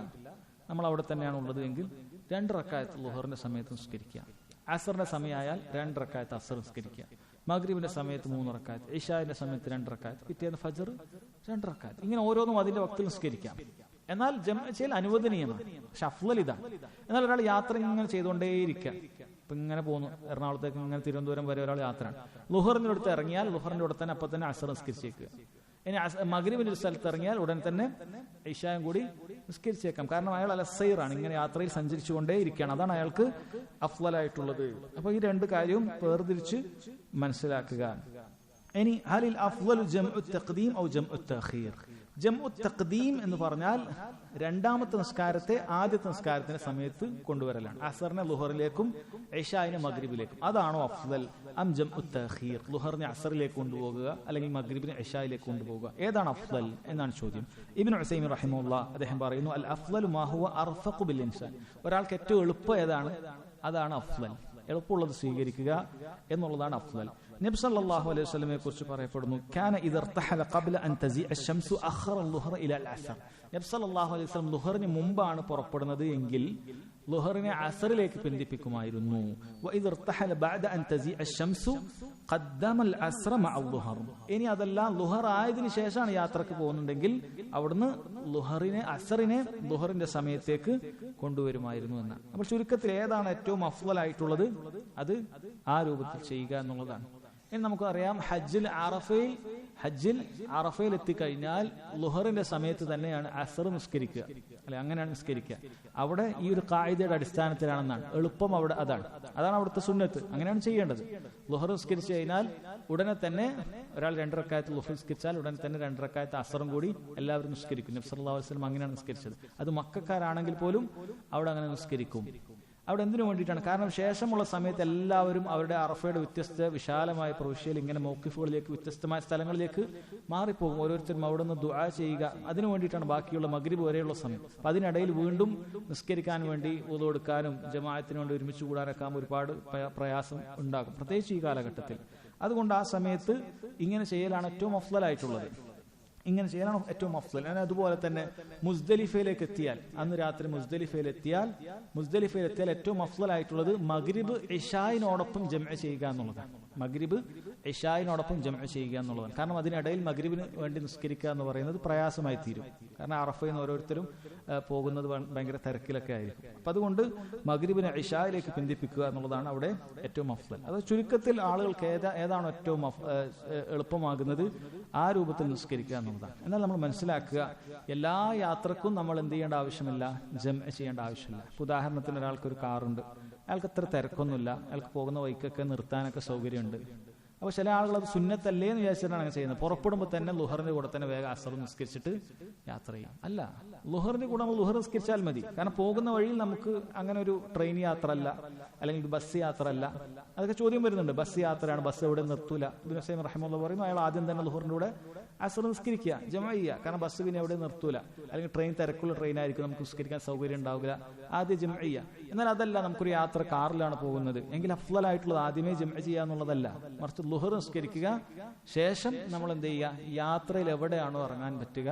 നമ്മൾ അവിടെ തന്നെയാണ് ഉള്ളത് എങ്കിൽ 2 റക്അത്ത് ലുഹറിന്റെ സമയത്ത് നിസ്കരിക്കുക. അസറിന്റെ സമയമായാൽ 2 റക്അത്ത് അസർ നിസ്കരിക്കുക. മഗ്രിബിന്റെ സമയത്ത് 3 റക്അത്ത്, ഇശാന്റെ സമയത്ത് 2 റക്അത്ത്, പിറ്റേന്ന് ഫജ്ർ 2 റക്അത്ത്. ഇങ്ങനെ ഓരോന്നും അതിന്റെ വക്തിൽ നിസ്കരിക്കാം. എന്നാൽ ജംഅ് ചെയ്യൽ അനുവദനീയമാണ്, പക്ഷെ അഫ്ളൽ ഇതാണ്. എന്നാൽ ഒരാൾ യാത്ര ഇങ്ങനെ ചെയ്തുകൊണ്ടേയിരിക്കുക, ഇപ്പൊ ഇങ്ങനെ പോകുന്നു, എറണാകുളത്തേക്ക് ഇങ്ങനെ തിരുവനന്തപുരം വരെ ഒരാൾ യാത്രയാണ്, ലുഹറിന്റെ അടുത്ത് ഇറങ്ങിയാൽ ലുഹറിന്റെ അടുത്ത് തന്നെ അപ്പൊ തന്നെ അസർ നിസ്കരിച്ചേക്കുക. ഇനി മഗ്രിബിന്റെ ഒരു സ്ഥലത്ത് ഇറങ്ങിയാൽ ഉടൻ തന്നെ ഇശായും കൂടി നിസ്കരിച്ചേക്കാം. കാരണം അയാൾ അലസൈറാണ്, ഇങ്ങനെ യാത്രയിൽ സഞ്ചരിച്ചുകൊണ്ടേ ഇരിക്കുകയാണ്. അതാണ് അയാൾക്ക് അഫ്ളലായിട്ടുള്ളത്. അപ്പൊ ഈ രണ്ട് കാര്യവും വേർതിരിച്ച് മനസ്സിലാക്കുക. ഇനി ഹലിൽ അഫ്ളലു ജംഉ തഖ്ദീം ഔ ജംഉ തഅഖീർ. ജംഉ തഖ്ദീം എന്ന് പറഞ്ഞാൽ രണ്ടാമത്തെ നിസ്കാരത്തെ ആദ്യത്തെ നിസ്കാരത്തിന്റെ സമയത്ത് കൊണ്ടുവരലാണ്. അസറിനെ ലുഹറിലേക്കും ഇശായിനെ മഗ്രിബിലേക്കും. അതാണോ അഫ്ളൽ? അം ജംഉ തഅഖീർ, ലുഹറിനെ അസറിലേക്ക് കൊണ്ടുപോകുക അല്ലെങ്കിൽ മഗ്രിബിനെ ഇശായിലേക്ക് കൊണ്ടുപോകുക, ഏതാണ് അഫ്ളൽ എന്നാണ് ചോദ്യം. ഇബ്നു ഉസൈമിൻ റഹിമഹുല്ലാഹ് അദ്ദേഹം പറയുന്നു, അൽ അഫ്ളലു മാ ഹുവ അർഫഖു ബിൽ ഇൻസാൻ. ഒരാൾക്ക് ഏറ്റവും എളുപ്പം ഏതാണ് അതാണ് അഫ്ളൽ. എളുപ്പമുള്ളത് സ്വീകരിക്കുക എന്നുള്ളതാണ് അഫ്ളൽ. നബി സല്ലല്ലാഹു അലൈഹി വസല്ലമയെ കുറിച്ച് പറയപ്പെടുന്നു, കാന ഇദ ഇർതഹല ഖബ്ല അൻ തസീഅ അശംസു അഖറ അൽ-ളുഹ്റ ഇല അൽ-അസ്ർ. നബി സല്ലല്ലാഹു അലൈഹി വസല്ലം ളുഹറിന് മുമ്പാണ് പുറപ്പെടുന്നത് എങ്കിൽ ളുഹറിനെ അസറിലേക്ക് പിന്തിപ്പിക്കുമായിരുന്നു. വഇദ ഇർതഹല ബഅദ അൻ തസീഅ അശംസു ഖദ്ദമ അൽ-അസ്റ മഅ അൽ-ളുഹർ. ഇനി അതെല്ലാം ളുഹർ ആയതിനു ശേഷമാണ് യാത്രക്ക് പോകുന്നുണ്ടെങ്കിൽ അവിടുന്ന് അസറിനെ ളുഹറിന്റെ സമയത്തേക്ക് കൊണ്ടുവരുമായിരുന്നു എന്നാണ്. അപ്പോൾ ചുരുക്കത്തിൽ ഏതാണ് ഏറ്റവും അഫ്ളലായിട്ടുള്ളത്? അത് ആ രൂപത്തിൽ ചെയ്യുക എന്നുള്ളതാണ്. ഇനി നമുക്കറിയാം, ഹജ്ജിൽ അറഫയിൽ എത്തിക്കഴിഞ്ഞാൽ ലുഹറിന്റെ സമയത്ത് തന്നെയാണ് അസർ നിസ്കരിക്കുക, അല്ലെ? അങ്ങനെയാണ് നിസ്കരിക്കുക. അവിടെ ഈ ഒരു ഖായിദയുടെ അടിസ്ഥാനത്തിലാണെന്നാണ് എളുപ്പം. അതാണ് അവിടുത്തെ സുന്നത്ത്. അങ്ങനെയാണ് ചെയ്യേണ്ടത്. ലുഹർ നിസ്കരിച്ചു കഴിഞ്ഞാൽ ഉടനെ തന്നെ ഒരാൾ 2 റക്അത്ത് ലുഹർ നിസ്കരിച്ചാൽ ഉടനെ തന്നെ 2 റക്അത്ത് അസറും കൂടി എല്ലാവരും നിസ്കരിക്കും. നബി സല്ലല്ലാഹു അലൈഹി വസല്ലം അങ്ങനെയാണ് നിസ്കരിച്ചത്. അത് മക്കക്കാരാണെങ്കിൽ പോലും അവിടെ അങ്ങനെ നിസ്കരിക്കും. അവിടെ എന്തിനു വേണ്ടിയിട്ടാണ്? കാരണം ശേഷമുള്ള സമയത്ത് എല്ലാവരും അവരുടെ അറഫയുടെ വ്യത്യസ്ത വിശാലമായ പ്രവിശ്യയിൽ ഇങ്ങനെ മൗഖിഫുകളിലേക്ക്, വ്യത്യസ്തമായ സ്ഥലങ്ങളിലേക്ക് മാറിപ്പോകും. ഓരോരുത്തരും അവിടെ നിന്ന് ദുആ ചെയ്യുക. അതിനു വേണ്ടിയിട്ടാണ് ബാക്കിയുള്ള മഗ്രിബ് വരെയുള്ള സമയം. അപ്പൊ അതിനിടയിൽ വീണ്ടും നിസ്കരിക്കാൻ വേണ്ടി വുളു എടുക്കാനും ജമാഅത്തിന് വേണ്ടി ഒരുമിച്ച് കൂടാനൊക്കെ ഒരുപാട് പ്രയാസം ഉണ്ടാകും, പ്രത്യേകിച്ച് ഈ കാലഘട്ടത്തിൽ. അതുകൊണ്ട് ആ സമയത്ത് ഇങ്ങനെ ചെയ്യലാണ് ഏറ്റവും അഫ്ളലായിട്ടുള്ളത്. അതുപോലെ തന്നെ മുസ്ദലിഫയിലേക്ക് എത്തിയാൽ, അന്ന് രാത്രി മുസ്ദലിഫയിൽ എത്തിയാൽ ഏറ്റവും അഫ്ളലായിട്ടുള്ളത് മഗ്രിബ് ഇശായിനോടൊപ്പം ജംഅ ചെയ്യുക എന്നുള്ളതാണ്. കാരണം അതിനിടയിൽ മഗ്രിബിന് വേണ്ടി നിസ്കരിക്കുക എന്ന് പറയുന്നത് പ്രയാസമായി തീരും. കാരണം അറഫയിൽ നിന്ന് ഓരോരുത്തരും പോകുന്നത് ഭയങ്കര തിരക്കിലൊക്കെ ആയിരിക്കും. അപ്പൊ അതുകൊണ്ട് മഗ്രിബിനെ ഇശായിലേക്ക് പിന്തിപ്പിക്കുക എന്നുള്ളതാണ് അവിടെ ഏറ്റവും അഫ്ളൽ. അത് ചുരുക്കത്തിൽ ആളുകൾക്ക് ഏതാണോ ഏറ്റവും എളുപ്പമാകുന്നത് ആ രൂപത്തിൽ നിസ്കരിക്കുക എന്നുള്ളതാണ്. എന്നാൽ നമ്മൾ മനസ്സിലാക്കുക, എല്ലാ യാത്രക്കും നമ്മൾ എന്ത് ചെയ്യേണ്ട ആവശ്യമില്ല, ജംഅ ചെയ്യേണ്ട ആവശ്യമില്ല. ഉദാഹരണത്തിന് ഒരാൾക്കൊരു കാറുണ്ട്, അയാൾക്ക് അത്ര തിരക്കൊന്നുമില്ല, അയാൾക്ക് പോകുന്ന വഴിക്കൊക്കെ നിർത്താനൊക്കെ സൗകര്യമുണ്ട്. അപ്പോൾ ചില ആളുകൾ അത് സുന്നത്തല്ലേ എന്ന് വിചാരിച്ചിട്ടാണ് അങ്ങനെ ചെയ്യുന്നത്. പുറപ്പെടുമ്പോൾ തന്നെ ലുഹറിന്റെ കൂടെ തന്നെ വേഗം അസർ നിസ്കരിച്ചിട്ട് യാത്ര ചെയ്യാം. അല്ല, ലുഹറിന്റെ കൂടെ നമ്മൾ ലുഹർ നിസ്കരിച്ചാൽ മതി. കാരണം പോകുന്ന വഴിയിൽ നമുക്ക് അങ്ങനെ ഒരു ട്രെയിൻ യാത്ര അല്ല, അല്ലെങ്കിൽ ബസ് യാത്ര അല്ല. അതൊക്കെ ചോദ്യം വരുന്നുണ്ട്. ബസ് യാത്രയാണ്, ബസ് എവിടെ നിർത്തൂല. ഇബ്നു ഉസൈമിൻ റഹിമഹുല്ലാഹ് പറയുന്നു, അയാൾ ആദ്യം തന്നെ ലുഹറിന്റെ കൂടെ അസർ നിസ്കരിക്കുക, ജമഅ ചെയ്യുക. കാരണം ബസ് പിന്നെ എവിടെ നിർത്തൂല, അല്ലെങ്കിൽ ട്രെയിൻ തിരക്കുള്ള ട്രെയിൻ ആയിരിക്കും, നമുക്ക് നിസ്കരിക്കാൻ സൗകര്യം ഉണ്ടാവില്ല. ആദ്യം ജമഅ ചെയ്യുക. എന്നാൽ അതല്ല, നമുക്കൊരു യാത്ര കാറിലാണ് പോകുന്നത് എങ്കിൽ അഫ്ളലായിട്ടുള്ളത് ആദ്യമേ ജമഅ ചെയ്യുക എന്നുള്ളതല്ല, മറിച്ച് ലുഹർ നിസ്കരിക്കുക. ശേഷം നമ്മൾ എന്ത് ചെയ്യുക, യാത്രയിൽ എവിടെയാണോ ഇറങ്ങാൻ പറ്റുക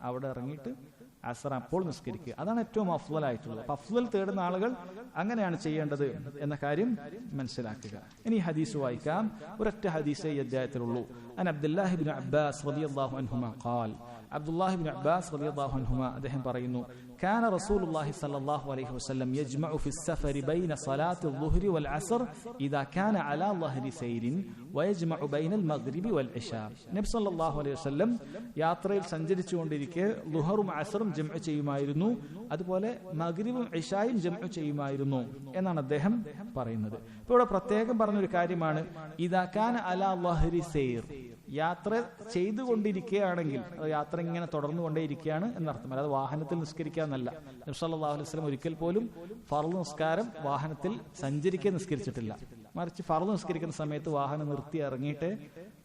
അവിടെ ഇറങ്ങിയിട്ട് അസർ അപ്പോൾ നിസ്കരിക്കുക. അതാണ് ഏറ്റവും അഫ്ളലായിട്ടുള്ളത്. അപ്പൊ അഫ്ളൽ തേടുന്ന ആളുകൾ അങ്ങനെയാണ് ചെയ്യേണ്ടത് എന്ന കാര്യം മനസ്സിലാക്കുക. ഇനി ഹദീസ് വായിക്കാം. ഒരൊറ്റ ഹദീസേ ഈ അധ്യായത്തിലുള്ളൂ. അൻ അബ്ദുല്ലാഹി ഇബ്നു അബ്ബാസ് റളിയല്ലാഹു അൻഹുമാ ഖാൽ. അബ്ദുല്ലാഹി ഇബ്നു അബ്ബാസ് റളിയല്ലാഹു അൻഹുമാ അദ്ദേഹം പറയുന്നു, كان رسول الله صلى الله عليه وسلم يجمع في السفر بين صلاة الظهر والعصر إذا كان على ظهر سير ويجمع بين المغرب والعشاء. നബി സല്ലല്ലാഹു അലൈഹി വസല്ലം യാത്രയിൽ സഞ്ചരിച്ചുകൊണ്ടിരിക്കെ ളുഹറും അസറും ജംഅ ചെയ്യുമായിരുന്നു, അതുപോലെ മഗ്രിബും ഇശായും ജംഅ ചെയ്യുമായിരുന്നു എന്നാണ് അദ്ദേഹം പറയുന്നത്. ഇപ്പോൾ ഇവിടെ പ്രത്യേകം പറഞ്ഞൊരു കാര്യമാണ്, ഇദാ കാന അലാ ളഹരി സൈർ. യാത്ര ചെയ്തുകൊണ്ടിരിക്കുകയാണെങ്കിൽ, യാത്ര ഇങ്ങനെ തുടർന്നുകൊണ്ടേയിരിക്കുകയാണ് എന്നർത്ഥം. അല്ലാതെ വാഹനത്തിൽ നിസ്കരിക്കാന്നല്ല. നബി സല്ലല്ലാഹു അലൈഹി വസല്ലം ഒരിക്കൽ പോലും ഫർള് നിസ്കാരം വാഹനത്തിൽ സഞ്ചരിക്കാൻ നിസ്കരിച്ചിട്ടില്ല. മറിച്ച് ഫർള് നിസ്കരിക്കുന്ന സമയത്ത് വാഹനം നിർത്തി ഇറങ്ങിയിട്ട്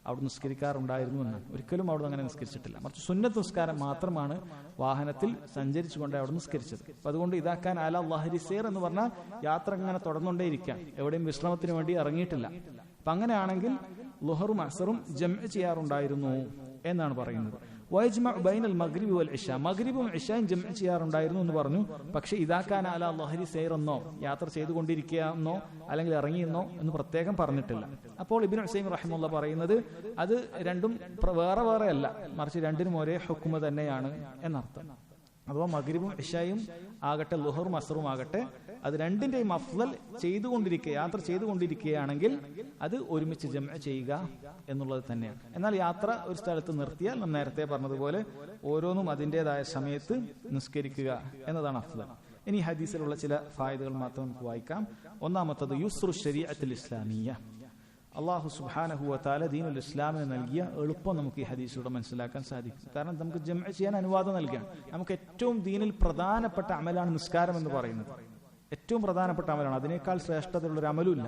അവിടെ നിസ്കരിക്കാറുണ്ടായിരുന്നു എന്നാണ്. ഒരിക്കലും അവിടെ അങ്ങനെ നിസ്കരിച്ചിട്ടില്ല. മറിച്ച് സുന്നത്ത് നിസ്കാരം മാത്രമാണ് വാഹനത്തിൽ സഞ്ചരിച്ചുകൊണ്ട് അവിടെ നിസ്കരിച്ചത്. അപ്പൊ അതുകൊണ്ട് ഇതാക്കാൻ അലാ ളഹരി സൈർ എന്ന് പറഞ്ഞാൽ യാത്ര ഇങ്ങനെ തുടർന്നുകൊണ്ടേയിരിക്കാം, എവിടെയും വിശ്രമത്തിന് വേണ്ടി ഇറങ്ങിയിട്ടില്ല. അപ്പൊ അങ്ങനെയാണെങ്കിൽ ളുഹറും അസറും ജംഅ ചെയ്യാറുണ്ടായിരുന്നു എന്നാണ് പറയുന്നത്. വയജ്മഉ ബൈനൽ മഗ്രിബി വൽ ഇശാ. മഗ്രിബും ഇശായും ജംഅ ചെയ്യാറുണ്ടായിരുന്നു എന്ന് പറഞ്ഞു. പക്ഷേ ഇദാകാന അലാ ളഹരി സൈർ എന്നോ യാത്ര ചെയ്തുകൊണ്ടിരിക്കുകയെന്നോ അല്ലെങ്കിൽ ഇറങ്ങിയെന്നോ എന്ന് പ്രത്യേകം പറഞ്ഞിട്ടില്ല. അപ്പോൾ ഇബ്നു ഉസൈമിൻ റഹിമഹുല്ലാഹ് പറയുന്നത് അത് രണ്ടും വേറെ വേറെ അല്ല, മറിച്ച് രണ്ടിനും ഒരേ ഹുക്മ തന്നെയാണ് എന്നർത്ഥം. അഥവാ മഗ്രിബും ഇശായും ആകട്ടെ ളുഹറും അസറും ആകട്ടെ അത് രണ്ടിന്റെയും അഫ്ളൽ യാത്ര ചെയ്തുകൊണ്ടിരിക്കുകയാണെങ്കിൽ അത് ഒരുമിച്ച് ജംഅ ചെയ്യുക എന്നുള്ളത് തന്നെയാണ്. എന്നാൽ യാത്ര ഒരു സ്ഥലത്ത് നിർത്തിയാൽ നാം നേരത്തെ പറഞ്ഞതുപോലെ ഓരോന്നും അതിൻ്റെതായ സമയത്ത് നിസ്കരിക്കുക എന്നതാണ് അഫ്ളൽ. ഇനി ഹദീസിലുള്ള ചില ഫായിദകൾ മാത്രം നമുക്ക് വായിക്കാം. ഒന്നാമത്തത് യുസ്റു ശരീഅത്തുൽ ഇസ്ലാമിയ്യ. അള്ളാഹു സുബ്ഹാനഹു വ തആല ദീനുൽ ഇസ്ലാമിന് നൽകിയ എളുപ്പം നമുക്ക് ഈ ഹദീസിലൂടെ മനസ്സിലാക്കാൻ സാധിക്കും. കാരണം നമുക്ക് ജംഅ ചെയ്യാൻ അനുവാദം നൽകുകയാണ്. നമുക്ക് ഏറ്റവും ദീനിൽ പ്രധാനപ്പെട്ട അമലാണ് നിസ്കാരം എന്ന് പറയുന്നത്. ഏറ്റവും പ്രധാനപ്പെട്ട അമലാണ്. അതിനേക്കാൾ ശ്രേഷ്ഠതയുള്ള ഒരു അമലുമില്ല.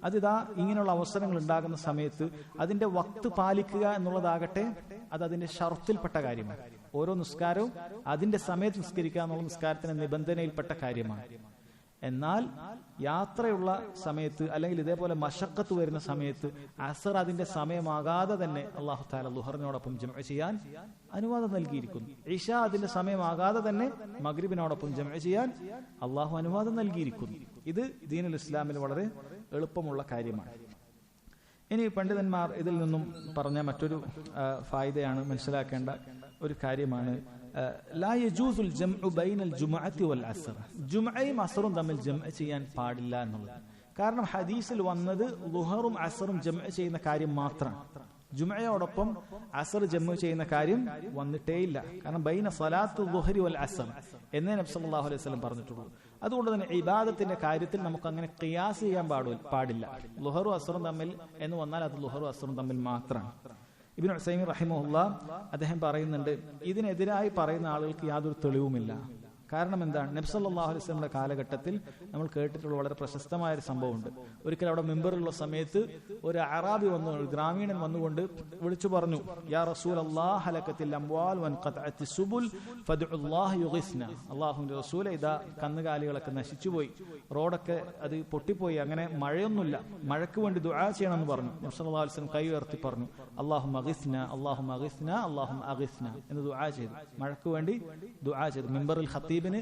അതിതാ ഇങ്ങനെയുള്ള അവസരങ്ങൾ ഉണ്ടാകുന്ന സമയത്ത് അതിന്റെ വക്ത് പാലിക്കുക എന്നുള്ളതാകട്ടെ അത് അതിന്റെ ഷർത്തിൽപ്പെട്ട കാര്യമാണ്. ഓരോ നിസ്കാരവും അതിന്റെ സമയത്ത് നിസ്കരിക്കുക എന്നുള്ള നിസ്കാരത്തിന്റെ നിബന്ധനയിൽപ്പെട്ട കാര്യമാണ്. എന്നാൽ യാത്രയുള്ള സമയത്ത് അല്ലെങ്കിൽ ഇതേപോലെ മശക്കത്ത് വരുന്ന സമയത്ത് അസർ അതിന്റെ സമയമാകാതെ തന്നെ അല്ലാഹു തആല ളുഹറിനോടൊപ്പം ജംഅ ചെയ്യാൻ അനുവാദം നൽകിയിരിക്കുന്നു. ഇശ അതിന്റെ സമയമാകാതെ തന്നെ മഗ്രിബിനോടൊപ്പം ജംഅ ചെയ്യാൻ അല്ലാഹു അനുവാദം നൽകിയിരിക്കുന്നു. ഇത് ദീനുൽ ഇസ്ലാമിൽ വളരെ എളുപ്പമുള്ള കാര്യമാണ്. ഇനി പണ്ഡിതന്മാർ ഇതിൽ നിന്നും പറഞ്ഞ മറ്റൊരു ഫായിദയാണ്, മനസ്സിലാക്കേണ്ട ഒരു കാര്യമാണ്, ലാ യജൂസുൽ ജംഉ ബൈനൽ ജുമുഅത്തി വൽ അസ്ർ. ജുമുഅയും അസ്റും തമ്മിൽ ജംഅ ചെയ്യാൻ പാടില്ല എന്നുള്ളത്. കാരണം ഹദീസിൽ വന്നത് ളുഹറും അസ്റും ജംഅ ചെയ്യുന്ന കാര്യം മാത്രമാണ്. ജുമുഅയോടൊപ്പം അസ്ർ ജംഅ ചെയ്യുന്ന കാര്യം വന്നിട്ടേയില്ല. കാരണം ബൈന സലാത്തു ളുഹരി വൽ അസ്ർ എന്നേ നബി സല്ലല്ലാഹു അലൈഹി വസല്ലം പറഞ്ഞിട്ടുള്ളൂ. അതുകൊണ്ട് തന്നെ ഇബാദത്തിന്റെ കാര്യത്തിൽ നമുക്ക് അങ്ങനെ ഖിയാസ് ചെയ്യാൻ പാടില്ല. ളുഹറും അസ്റും തമ്മിൽ എന്ന് വന്നാൽ അത് ളുഹറും അസ്റും തമ്മിൽ മാത്രമാണ്. ഇബ്നു ഉസൈമീൻ റഹിമഹുല്ലാഹ് അദ്ദേഹം പറയുന്നുണ്ട്, ഇതിനെതിരായി പറയുന്ന ആളുകൾക്ക് യാതൊരു തെളിവുമില്ല. കാരണം എന്താണ്? നബി സല്ലല്ലാഹു അലൈഹി വസല്ലമയുടെ കാലഘട്ടത്തിൽ നമ്മൾ കേട്ടിട്ടുള്ള വളരെ പ്രശസ്തമായ ഒരു സംഭവമുണ്ട്. ഒരിക്കൽ അവിടെ മിമ്പറിലുള്ള സമയത്ത് ഒരു അറാബി വന്നു, ഒരു ഗ്രാമീണൻ വന്നുകൊണ്ട് വിളിച്ചു പറഞ്ഞു, യാ റസൂലല്ലാഹ് ഹലകത്തിൽ അംവാൽ വൻഖതഅത്തി സുബുൽ ഫദ്ഉല്ലാഹ യുഗിസ്ന. അല്ലാഹുവിന്റെ റസൂലേ, ഇതാ കന്നുകാലികളൊക്കെ നശിച്ചുപോയി, റോഡൊക്കെ അത് പൊട്ടിപ്പോയി, അങ്ങനെ മഴയൊന്നുമില്ല, മഴയ്ക്ക് വേണ്ടി ദുആ ചെയ്യണമെന്ന് പറഞ്ഞു. നബി സല്ലല്ലാഹു അലൈഹി വസല്ലം കൈ ഉയർത്തി പറഞ്ഞു, അല്ലാഹുമ്മ അഗിസ്ന അല്ലാഹുമ്മ അഗിസ്ന അല്ലാഹുമ്മ അഗിസ്ന എന്ന് ദുആ ചെയ്തു. മഴയ്ക്ക് വേണ്ടി ദുആ ചെയ്തു. മിമ്പറിൽ ഖത്തീബിന്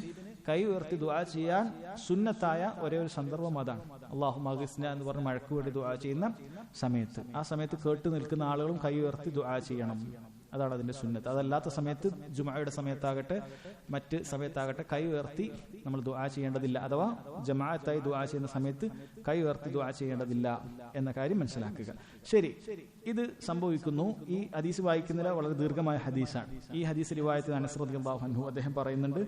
കൈ ഉയർത്തി ദുആ ചെയ്യാൻ സുന്നത്തായ ഒരേ ഒരു സന്ദർഭം അതാണ്. അല്ലാഹുമ്മ അഗിസ്ന എന്ന് പറഞ്ഞ് മഴയ്ക്ക് വേണ്ടി ദുആ ചെയ്യുന്ന സമയത്ത്, ആ സമയത്ത് കേട്ടു നിൽക്കുന്ന ആളുകളും കൈ ഉയർത്തി ദുആ ചെയ്യണം. അതാണ് അതിന്റെ സുന്നത്ത്. അതല്ലാത്ത സമയത്ത് ജുമുഅയുടെ സമയത്താകട്ടെ മറ്റ് സമയത്താകട്ടെ കൈ ഉയർത്തി നമ്മൾ ദുആ ചെയ്യേണ്ടതില്ല. അഥവാ ജമാഅത്തായി ദുആ ചെയ്യുന്ന സമയത്ത് കൈ ഉയർത്തി ദുആ ചെയ്യേണ്ടതില്ല എന്ന കാര്യം മനസ്സിലാക്കുക. ശരി, ഇത് സംഭവിക്കുന്നു. ഈ ഹദീസ് വായിക്കുന്നില്ല, വളരെ ദീർഘമായ ഹദീസാണ്. ഈ ഹദീസ് റിവായത്തിൽ അനസ് റളിയല്ലാഹു അൻഹു അദ്ദേഹം പറയുന്നുണ്ട്,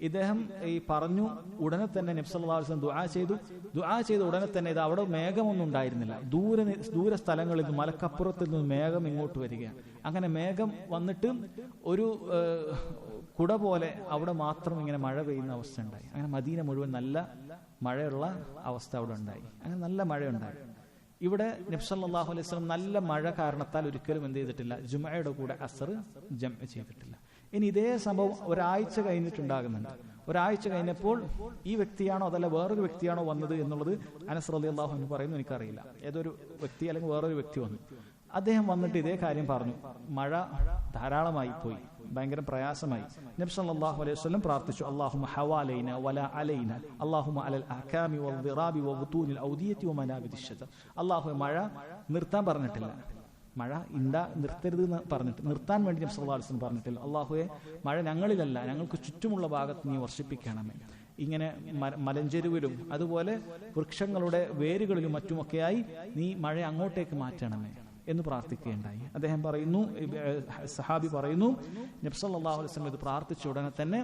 ഇദ്ദേഹം ഈ പറഞ്ഞു ഉടനെ തന്നെ നബി സല്ലല്ലാഹു അലൈഹി വസല്ലം ദുആ ചെയ്ത ഉടനെ തന്നെ ഇത് അവിടെ മേഘമൊന്നും ഉണ്ടായിരുന്നില്ല. ദൂര സ്ഥലങ്ങളിൽ നിന്ന് മലക്കപ്പുറത്തിൽ നിന്ന് മേഘം ഇങ്ങോട്ട് വരികയാണ്. അങ്ങനെ മേഘം വന്നിട്ട് ഒരു കുട പോലെ അവിടെ മാത്രം ഇങ്ങനെ മഴ പെയ്യുന്ന അവസ്ഥ ഉണ്ടായി. അങ്ങനെ മദീന മുഴുവൻ നല്ല മഴയുള്ള അവസ്ഥ അവിടെ ഉണ്ടായി. അങ്ങനെ നല്ല മഴയുണ്ടായി. ഇവിടെ നബി സല്ലല്ലാഹു അലൈഹി വസല്ലം നല്ല മഴ കാരണത്താൽ ഒരിക്കലും എന്ത് ചെയ്തിട്ടില്ല, ജുമുഅയുടെ കൂടെ അസ്ർ ജംഅ ചെയ്തിട്ടില്ല. ഇനി ഇതേ സംഭവം ഒരാഴ്ച കഴിഞ്ഞിട്ടുണ്ടാകുന്നുണ്ട്. ഒരാഴ്ച കഴിഞ്ഞപ്പോൾ ഈ വ്യക്തിയാണോ അതല്ല വേറൊരു വ്യക്തിയാണോ വന്നത് എന്നുള്ളത് അനസ് റളിയല്ലാഹു അൻഹു പറയുന്നു, എനിക്കറിയില്ല. ഏതൊരു വ്യക്തി അല്ലെങ്കിൽ വേറൊരു വ്യക്തി വന്നു. അദ്ദേഹം വന്നിട്ട് ഇതേ കാര്യം പറഞ്ഞു. മഴ ധാരാളമായി പോയി, ഭയങ്കര പ്രയാസമായി. നബി സല്ലല്ലാഹു അലൈഹി വസല്ലം പ്രാർത്ഥിച്ചു, അല്ലാഹുമ്മ ഹവാലൈന വലാ അലൈന അല്ലാഹുമ്മ അലൽ അഹ്കാമി വൽദിറാബി വബുതൂനിൽ ഔദിയതി വമനാബിദിശ് ശജർ. അല്ലാഹു മഴ നിർത്താൻ പറഞ്ഞിട്ടില്ല, മഴ നിർത്തരുത് എന്ന് പറഞ്ഞിട്ട് നിർത്താൻ വേണ്ടി നബി സല്ലല്ലാഹു അലൈഹി വസല്ലം പറഞ്ഞിട്ടില്ല. അല്ലാഹുവേ, മഴ ഞങ്ങളിലല്ല, ഞങ്ങൾക്ക് ചുറ്റുമുള്ള ഭാഗത്ത് നീ വർഷിപ്പിക്കണമേ. ഇങ്ങനെ മലഞ്ചെരുവിലും അതുപോലെ വൃക്ഷങ്ങളുടെ വേരുകളിലും മറ്റുമൊക്കെയായി നീ മഴ അങ്ങോട്ടേക്ക് മാറ്റണമേ എന്ന് പ്രാർത്ഥിക്കുകയുണ്ടായി. അദ്ദേഹം പറയുന്നു, സഹാബി പറയുന്നു, നബി സല്ലല്ലാഹു അലൈഹി വസല്ലം ഇത് പ്രാർത്ഥിച്ച ഉടനെ തന്നെ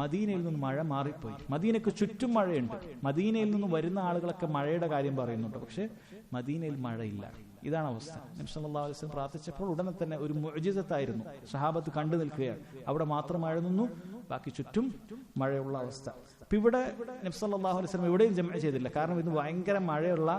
മദീനയിൽ നിന്ന് മഴ മാറിപ്പോയി. മദീനക്ക് ചുറ്റും മഴയുണ്ട്. മദീനയിൽ നിന്ന് വരുന്ന ആളുകളൊക്കെ മഴയുടെ കാര്യം പറയുന്നുണ്ട്, പക്ഷെ മദീനയിൽ മഴയില്ല. ഇതാണ് അവസ്ഥ. നബി സല്ലല്ലാഹു അലൈഹി വസല്ലം പ്രാർത്ഥിച്ചപ്പോൾ ഉടനെ തന്നെ ഒരു മുഅ്ജിസത്തായിരുന്നു. സഹാബത്ത് കണ്ടു നിൽക്കുകയാണ്. അവിടെ മാത്രം മഴ നിന്നു, ബാക്കി ചുറ്റും മഴയുള്ള അവസ്ഥ. അപ്പൊ ഇവിടെ നബി സല്ലല്ലാഹു അലൈഹി വസല്ലം എവിടെയും ജംഅ ചെയ്തില്ല. കാരണം ഇന്ന് ഭയങ്കര മഴയുള്ള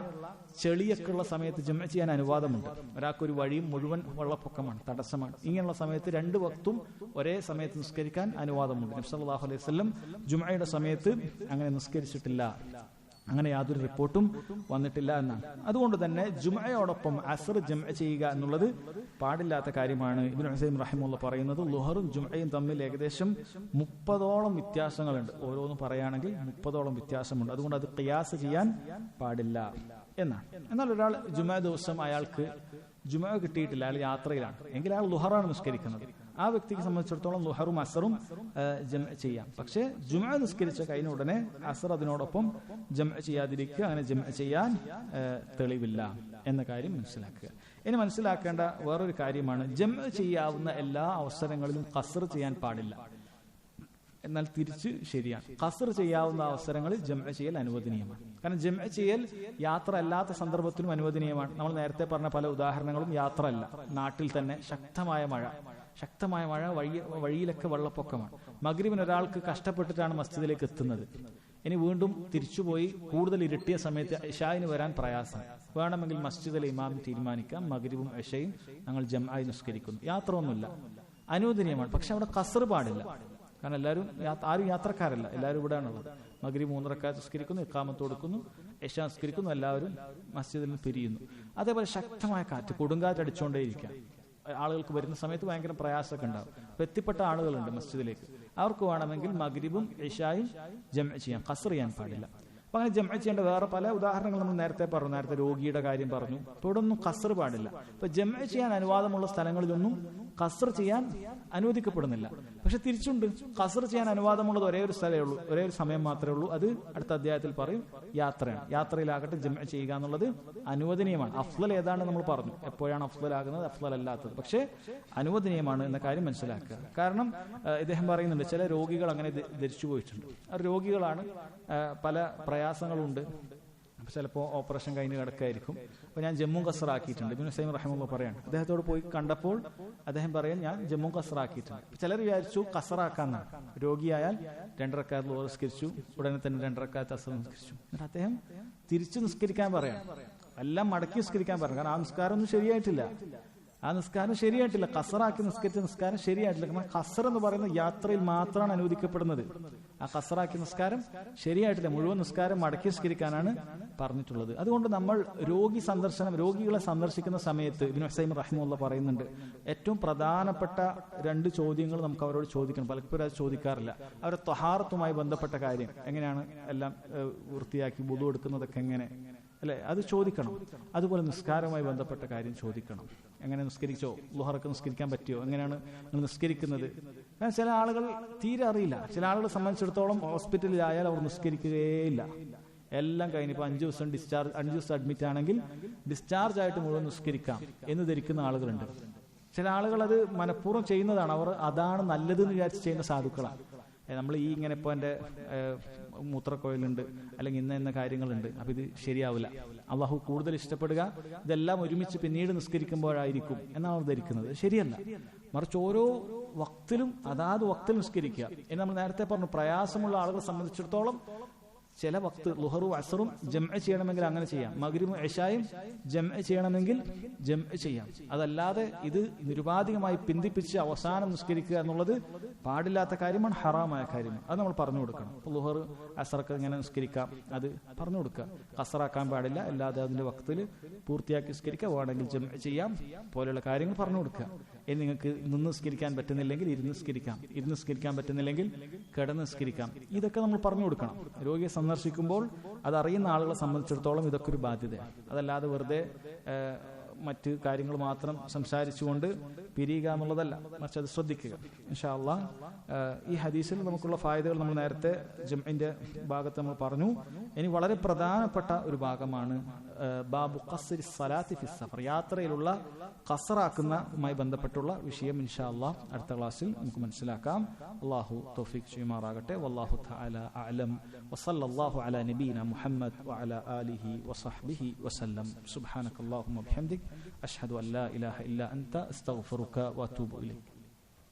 ചെളിയൊക്കെ ഉള്ള സമയത്ത് ജംഅ ചെയ്യാൻ അനുവാദമുണ്ട്. ഒരാൾക്കൊരു വഴിയും മുഴുവൻ വെള്ളപ്പൊക്കമാണ്, തടസ്സമാണ്. ഇങ്ങനെയുള്ള സമയത്ത് രണ്ട് വക്തും ഒരേ സമയത്ത് നിസ്കരിക്കാൻ അനുവാദമുണ്ട്. നബി സല്ലല്ലാഹു അലൈഹി വസല്ലം ജുമുഅയുടെ സമയത്ത് അങ്ങനെ നിസ്കരിച്ചിട്ടില്ല. അങ്ങനെ യാതൊരു റിപ്പോർട്ടും വന്നിട്ടില്ല എന്നാണ്. അതുകൊണ്ട് തന്നെ ജുമുഅയോടൊപ്പം അസ്ർ ജംഅ ചെയ്യുക എന്നുള്ളത് പാടില്ലാത്ത കാര്യമാണ്. ഇബ്നു ഉസൈമീൻ റഹിമഹുല്ലാഹ് പറയുന്നത് ളുഹറും ജുമുഅയും തമ്മിൽ ഏകദേശം 30ഓളം വ്യത്യാസങ്ങളുണ്ട്. ഓരോന്ന് പറയുകയാണെങ്കിൽ 30ഓളം വ്യത്യാസമുണ്ട്. അതുകൊണ്ട് അത് ഖിയാസ് ചെയ്യാൻ പാടില്ല എന്നാണ്. എന്നാൽ ഒരാൾ ജുമുഅ ദിവസം അയാൾക്ക് ജുമുഅ കിട്ടിയിട്ടില്ല, അയാൾ യാത്രയിലാണ് എങ്കിൽ അയാൾ ളുഹറാണ് നിസ്കരിക്കുന്നത്. ആ വ്യക്തിക്ക് സംബന്ധിച്ചിടത്തോളം ളുഹറും അസറും ജംഅ ചെയ്യാം. പക്ഷേ ജുമുഅ നിസ്കരിച്ച കഴിഞ്ഞ ഉടനെ അസർ അതിനോടൊപ്പം ജംഅ ചെയ്യാതിരിക്കുക, അങ്ങനെ ജംഅ ചെയ്യാൻ തെളിവില്ല എന്ന കാര്യം മനസ്സിലാക്കുക. ഇനി മനസ്സിലാക്കേണ്ട വേറൊരു കാര്യമാണ്, ജംഅ ചെയ്യാവുന്ന എല്ലാ അവസരങ്ങളിലും ഖസ്ർ ചെയ്യാൻ പാടില്ല. എന്നാൽ തിരിച്ച് ശരിയാണ്, ഖസ്ർ ചെയ്യാവുന്ന അവസരങ്ങളിൽ ജംഅ ചെയ്യൽ അനുവദനീയമാണ്. കാരണം ജംഅ ചെയ്യൽ യാത്ര അല്ലാത്ത സന്ദർഭത്തിലും അനുവദനീയമാണ്. നമ്മൾ നേരത്തെ പറഞ്ഞ പല ഉദാഹരണങ്ങളും യാത്ര അല്ല, നാട്ടിൽ തന്നെ ശക്തമായ മഴ, വഴിയിലൊക്കെ വെള്ളപ്പൊക്കമാണ്. മഗ്രിബിന് ഒരാൾക്ക് കഷ്ടപ്പെട്ടിട്ടാണ് മസ്ജിദിലേക്ക് എത്തുന്നത്. ഇനി വീണ്ടും തിരിച്ചുപോയി കൂടുതൽ ഇരുട്ടിയ സമയത്ത് ഇശായിന് വരാൻ പ്രയാസം, വേണമെങ്കിൽ മസ്ജിദിലെ ഇമാം തീരുമാനിക്കാം മഗ്രിബും ഇശയും ഞങ്ങൾ ജംആയി നിസ്കരിക്കുന്നു. യാത്ര ഒന്നുമില്ല, അനുവദനീയമാണ്. പക്ഷെ അവിടെ ഖസ്ർ പാടില്ല. കാരണം ആരും യാത്രക്കാരല്ല, എല്ലാവരും ഇവിടെയാണുള്ളത്. മഗ്രിബ് 3 റക്അത്ത് നിസ്കരിക്കുന്നു, ഇഖാമത്ത് കൊടുക്കുന്നു, ഇശാ നിസ്കരിക്കുന്നു, എല്ലാവരും മസ്ജിദിൽ നിന്ന് പിരിയുന്നു. അതേപോലെ ശക്തമായ കാറ്റ്, കൊടുങ്കാറ്റ് അടിച്ചുകൊണ്ടേയിരിക്കാം. ആളുകൾക്ക് വരുന്ന സമയത്ത് ഭയങ്കര പ്രയാസമൊക്കെ ഉണ്ടാവും. അപ്പൊ എത്തിപ്പെട്ട ആളുകളുണ്ട് മസ്ജിദിലേക്ക്, അവർക്ക് വേണമെങ്കിൽ മഗ്രിബും ഇശായും ജംഅ ചെയ്യാം, ഖസ്ർ ചെയ്യാൻ പാടില്ല. അപ്പൊ അങ്ങനെ ജംഅ ചെയ്യേണ്ട വേറെ പല ഉദാഹരണങ്ങൾ നമ്മൾ നേരത്തെ പറഞ്ഞു. നേരത്തെ രോഗിയുടെ കാര്യം പറഞ്ഞു. അപ്പോൾ ഇവിടെ ഒന്നും ഖസ്ർ പാടില്ല. ഇപ്പൊ ജംഅ ചെയ്യാൻ അനുവാദമുള്ള സ്ഥലങ്ങളിലൊന്നും ഖസ്ർ ചെയ്യാൻ അനുവദിക്കപ്പെടുന്നില്ല. പക്ഷെ തിരിച്ചുണ്ട്, ഖസ്ർ ചെയ്യാൻ അനുവാദമുള്ളത് ഒരേ ഒരു സ്ഥലമേ ഉള്ളൂ, ഒരേ ഒരു സമയം മാത്രമേ ഉള്ളൂ. അത് അടുത്ത അധ്യായത്തിൽ പറയും, യാത്രയാണ്. യാത്രയിലാകട്ടെ ജംഅ ചെയ്യുക എന്നുള്ളത് അനുവദനീയമാണ്. അഫ്ളൽ ഏതാണ് നമ്മൾ പറഞ്ഞു, എപ്പോഴാണ് അഫ്ളലാകുന്നത്, അഫ്ളൽ അല്ലാത്തത്. പക്ഷേ അനുവദനീയമാണ് എന്ന കാര്യം മനസ്സിലാക്കുക. കാരണം ഇദ്ദേഹം പറയുന്നുണ്ട്, ചില രോഗികൾ അങ്ങനെ ധരിച്ചു പോയിട്ടുണ്ട്. ആ രോഗികളാണ്, പല പ്രയാസങ്ങളുണ്ട്, ചിലപ്പോൾ ഓപ്പറേഷൻ കഴിഞ്ഞ് കിടക്കായിരിക്കും. അപ്പോൾ ഞാൻ ജമ്മു ഖസ്ർ ആക്കിയിട്ടുണ്ട്. ഇബ്നു ഉസൈമീൻ റഹിമഹുല്ലാഹ് പറയാണ്, അദ്ദേഹത്തോട് പോയി കണ്ടപ്പോൾ അദ്ദേഹം പറയാൻ, ഞാൻ ജമ്മു ഖസ്ർ ആക്കിയിട്ടുണ്ട്. ചിലർ വിചാരിച്ചു ഖസ്റാക്കാന്നാണ്. രോഗിയായാൽ 2 റക്അത്ത് ളുഹർ നിസ്കരിച്ചു, ഉടനെ തന്നെ 2 റക്അത്ത് അസ്ർ നിസ്കരിച്ചു. എന്നിട്ട് അദ്ദേഹം തിരിച്ചു നിസ്കരിക്കാൻ പറയാം, എല്ലാം മടക്കി നിസ്കരിക്കാൻ പറയാം. കാരണം ആ നിസ്കാരമൊന്നും ശരിയായിട്ടില്ല, ഖസ്റാക്കി നിസ്കരിച്ച നിസ്കാരം ശരിയായിട്ടില്ല. കാരണം ഖസ്ർ എന്ന് പറയുന്നത് യാത്രയിൽ മാത്രമാണ് അനുവദിക്കപ്പെടുന്നത്. ആ ഖസ്റാക്കി നിസ്കാരം ശരിയായിട്ടില്ല, മുഴുവൻ നിസ്കാരം മടക്കി നിസ്കരിക്കാനാണ് പറഞ്ഞിട്ടുള്ളത്. അതുകൊണ്ട് നമ്മൾ രോഗികളെ സന്ദർശിക്കുന്ന സമയത്ത് ഇബ്നു ഉസൈമീൻ റഹിമഹുല്ലാഹ് പറയുന്നുണ്ട്, ഏറ്റവും പ്രധാനപ്പെട്ട 2 ചോദ്യങ്ങൾ നമുക്ക് അവരോട് ചോദിക്കണം. പലപ്പോഴും അത് ചോദിക്കാറില്ല. അവരുടെ ത്വഹാറത്തുമായി ബന്ധപ്പെട്ട കാര്യം, എങ്ങനെയാണ് എല്ലാം വൃത്തിയാക്കി വുളു എടുക്കുന്നതൊക്കെ എങ്ങനെ, അല്ലെ, അത് ചോദിക്കണം. അതുപോലെ നിസ്കാരവുമായി ബന്ധപ്പെട്ട കാര്യം ചോദിക്കണം. എങ്ങനെ നിസ്കരിച്ചോ, ളുഹറൊക്കെ നിസ്കരിക്കാൻ പറ്റിയോ, എങ്ങനെയാണ് നിങ്ങൾ നിസ്കരിക്കുന്നത്. കാരണം ചില ആളുകൾ തീരെ അറിയില്ല. ചില ആളുകളെ സംബന്ധിച്ചിടത്തോളം ഹോസ്പിറ്റലിലായാൽ അവർ നിസ്കരിക്കുകയില്ല. എല്ലാം കഴിഞ്ഞ് ഇപ്പൊ 5 ദിവസം അഡ്മിറ്റ് ആണെങ്കിൽ ഡിസ്ചാർജ് ആയിട്ട് മുഴുവൻ നിസ്കരിക്കാം എന്ന് ധരിക്കുന്ന ആളുകളുണ്ട്. ചില ആളുകൾ അത് മനഃപൂർവ്വം ചെയ്യുന്നതാണ്. അവർ അതാണ് നല്ലതെന്ന് വിചാരിച്ച് ചെയ്യുന്ന സാധുക്കളാണ്. നമ്മൾ ഈ ഇങ്ങനെ ഇപ്പോൾ എൻ്റെ മൂത്രക്കോയിലുണ്ട്, അല്ലെങ്കിൽ ഇന്ന കാര്യങ്ങളുണ്ട്, അപ്പം ഇത് ശരിയാവില്ല. അള്ളാഹു കൂടുതൽ ഇഷ്ടപ്പെടുക ഇതെല്ലാം ഒരുമിച്ച് പിന്നീട് നിസ്കരിക്കുമ്പോഴായിരിക്കും എന്നാണ് അവർ ധരിക്കുന്നത്. ശരിയല്ല. മറിച്ച് ഓരോ വക്തിലും അതാത് വക്തിൽ നിസ്കരിക്കുക. എന്ന് നമ്മൾ നേരത്തെ പറഞ്ഞു, പ്രയാസമുള്ള ആളുകളെ സംബന്ധിച്ചിടത്തോളം ചില വക്ത് ളുഹറും അസറും ജംഅ ചെയ്യണമെങ്കിൽ അങ്ങനെ ചെയ്യാം, മഗ്രിബും ഇശായും ജംഅ ചെയ്യണമെങ്കിൽ ജംഅ ചെയ്യാം. അതല്ലാതെ ഇത് നിരുപാധികമായി പിന്തിപ്പിച്ച് അവസാനം നിസ്കരിക്കുക എന്നുള്ളത് പാടില്ലാത്ത കാര്യമാണ്, ഹറാമായ കാര്യമാണ്. അത് നമ്മൾ പറഞ്ഞു കൊടുക്കണം. അപ്പോൾ ളുഹർ അസറൊക്കെ ഇങ്ങനെ നിസ്കരിക്കാം, അത് പറഞ്ഞു കൊടുക്കുക. ഖസ്റാക്കാൻ പാടില്ല, അല്ലാതെ അതിന്റെ വക്തിൽ പൂർത്തിയാക്കി നിസ്കരിക്കുക, വേണമെങ്കിൽ ജംഅ ചെയ്യാം പോലെയുള്ള കാര്യങ്ങൾ പറഞ്ഞു കൊടുക്കുക. ഇനി നിങ്ങൾക്ക് നിന്ന് നിസ്കരിക്കാൻ പറ്റുന്നില്ലെങ്കിൽ ഇരുന്ന് നിസ്കരിക്കാം, ഇരുന്ന് നിസ്കരിക്കാൻ പറ്റുന്നില്ലെങ്കിൽ കിടന്ന് നിസ്കരിക്കാം. ഇതൊക്കെ നമ്മൾ പറഞ്ഞു കൊടുക്കണം. രോഗിയെ സന്ദർശിക്കുമ്പോൾ അതറിയുന്ന ആളുകളെ സംബന്ധിച്ചിടത്തോളം ഇതൊക്കെ ഒരു ബാധ്യതയാണ്. അതല്ലാതെ വെറുതെ മറ്റ് കാര്യങ്ങൾ മാത്രം സംസാരിച്ചുകൊണ്ട് പിരിയുക എന്നുള്ളതല്ല, മറിച്ച് അത് ശ്രദ്ധിക്കുക. ഇൻഷാ അല്ലാഹ് ഈ ഹദീസിൽ നമുക്കുള്ള ഫായിദകൾ നമ്മൾ നേരത്തെ ജംഇന്റെ ഭാഗത്ത് നമ്മൾ പറഞ്ഞു. ഇനി വളരെ പ്രധാനപ്പെട്ട ഒരു ഭാഗമാണ് ബാബു ഖസ്രി സ്വലാത്തി ഫി സഫർ, യാത്രയിലുള്ള ഖസ്റാക്കുന്നതുമായി ബന്ധപ്പെട്ടുള്ള വിഷയം. ഇൻഷാ അല്ലാഹ് അടുത്ത ക്ലാസ്സിൽ നമുക്ക് മനസ്സിലാക്കാം. അല്ലാഹു തൗഫീഖ് ചെയ്യുമാറാകട്ടെ. വല്ലാഹു തആല അഅലം. വസല്ലല്ലാഹു അലാ നബീന മുഹമ്മദ് വഅലാ ആലിഹി വസഹ്ബിഹി വസല്ലം. സുബ്ഹാനകല്ലാഹുമ്മ വബിഹംദിക അഷ്ഹദു അൻ ലാ ഇലാഹ ഇല്ലാ അൻത അസ്തഗ്ഫിറുക വഅതൂബു ഇലൈക്.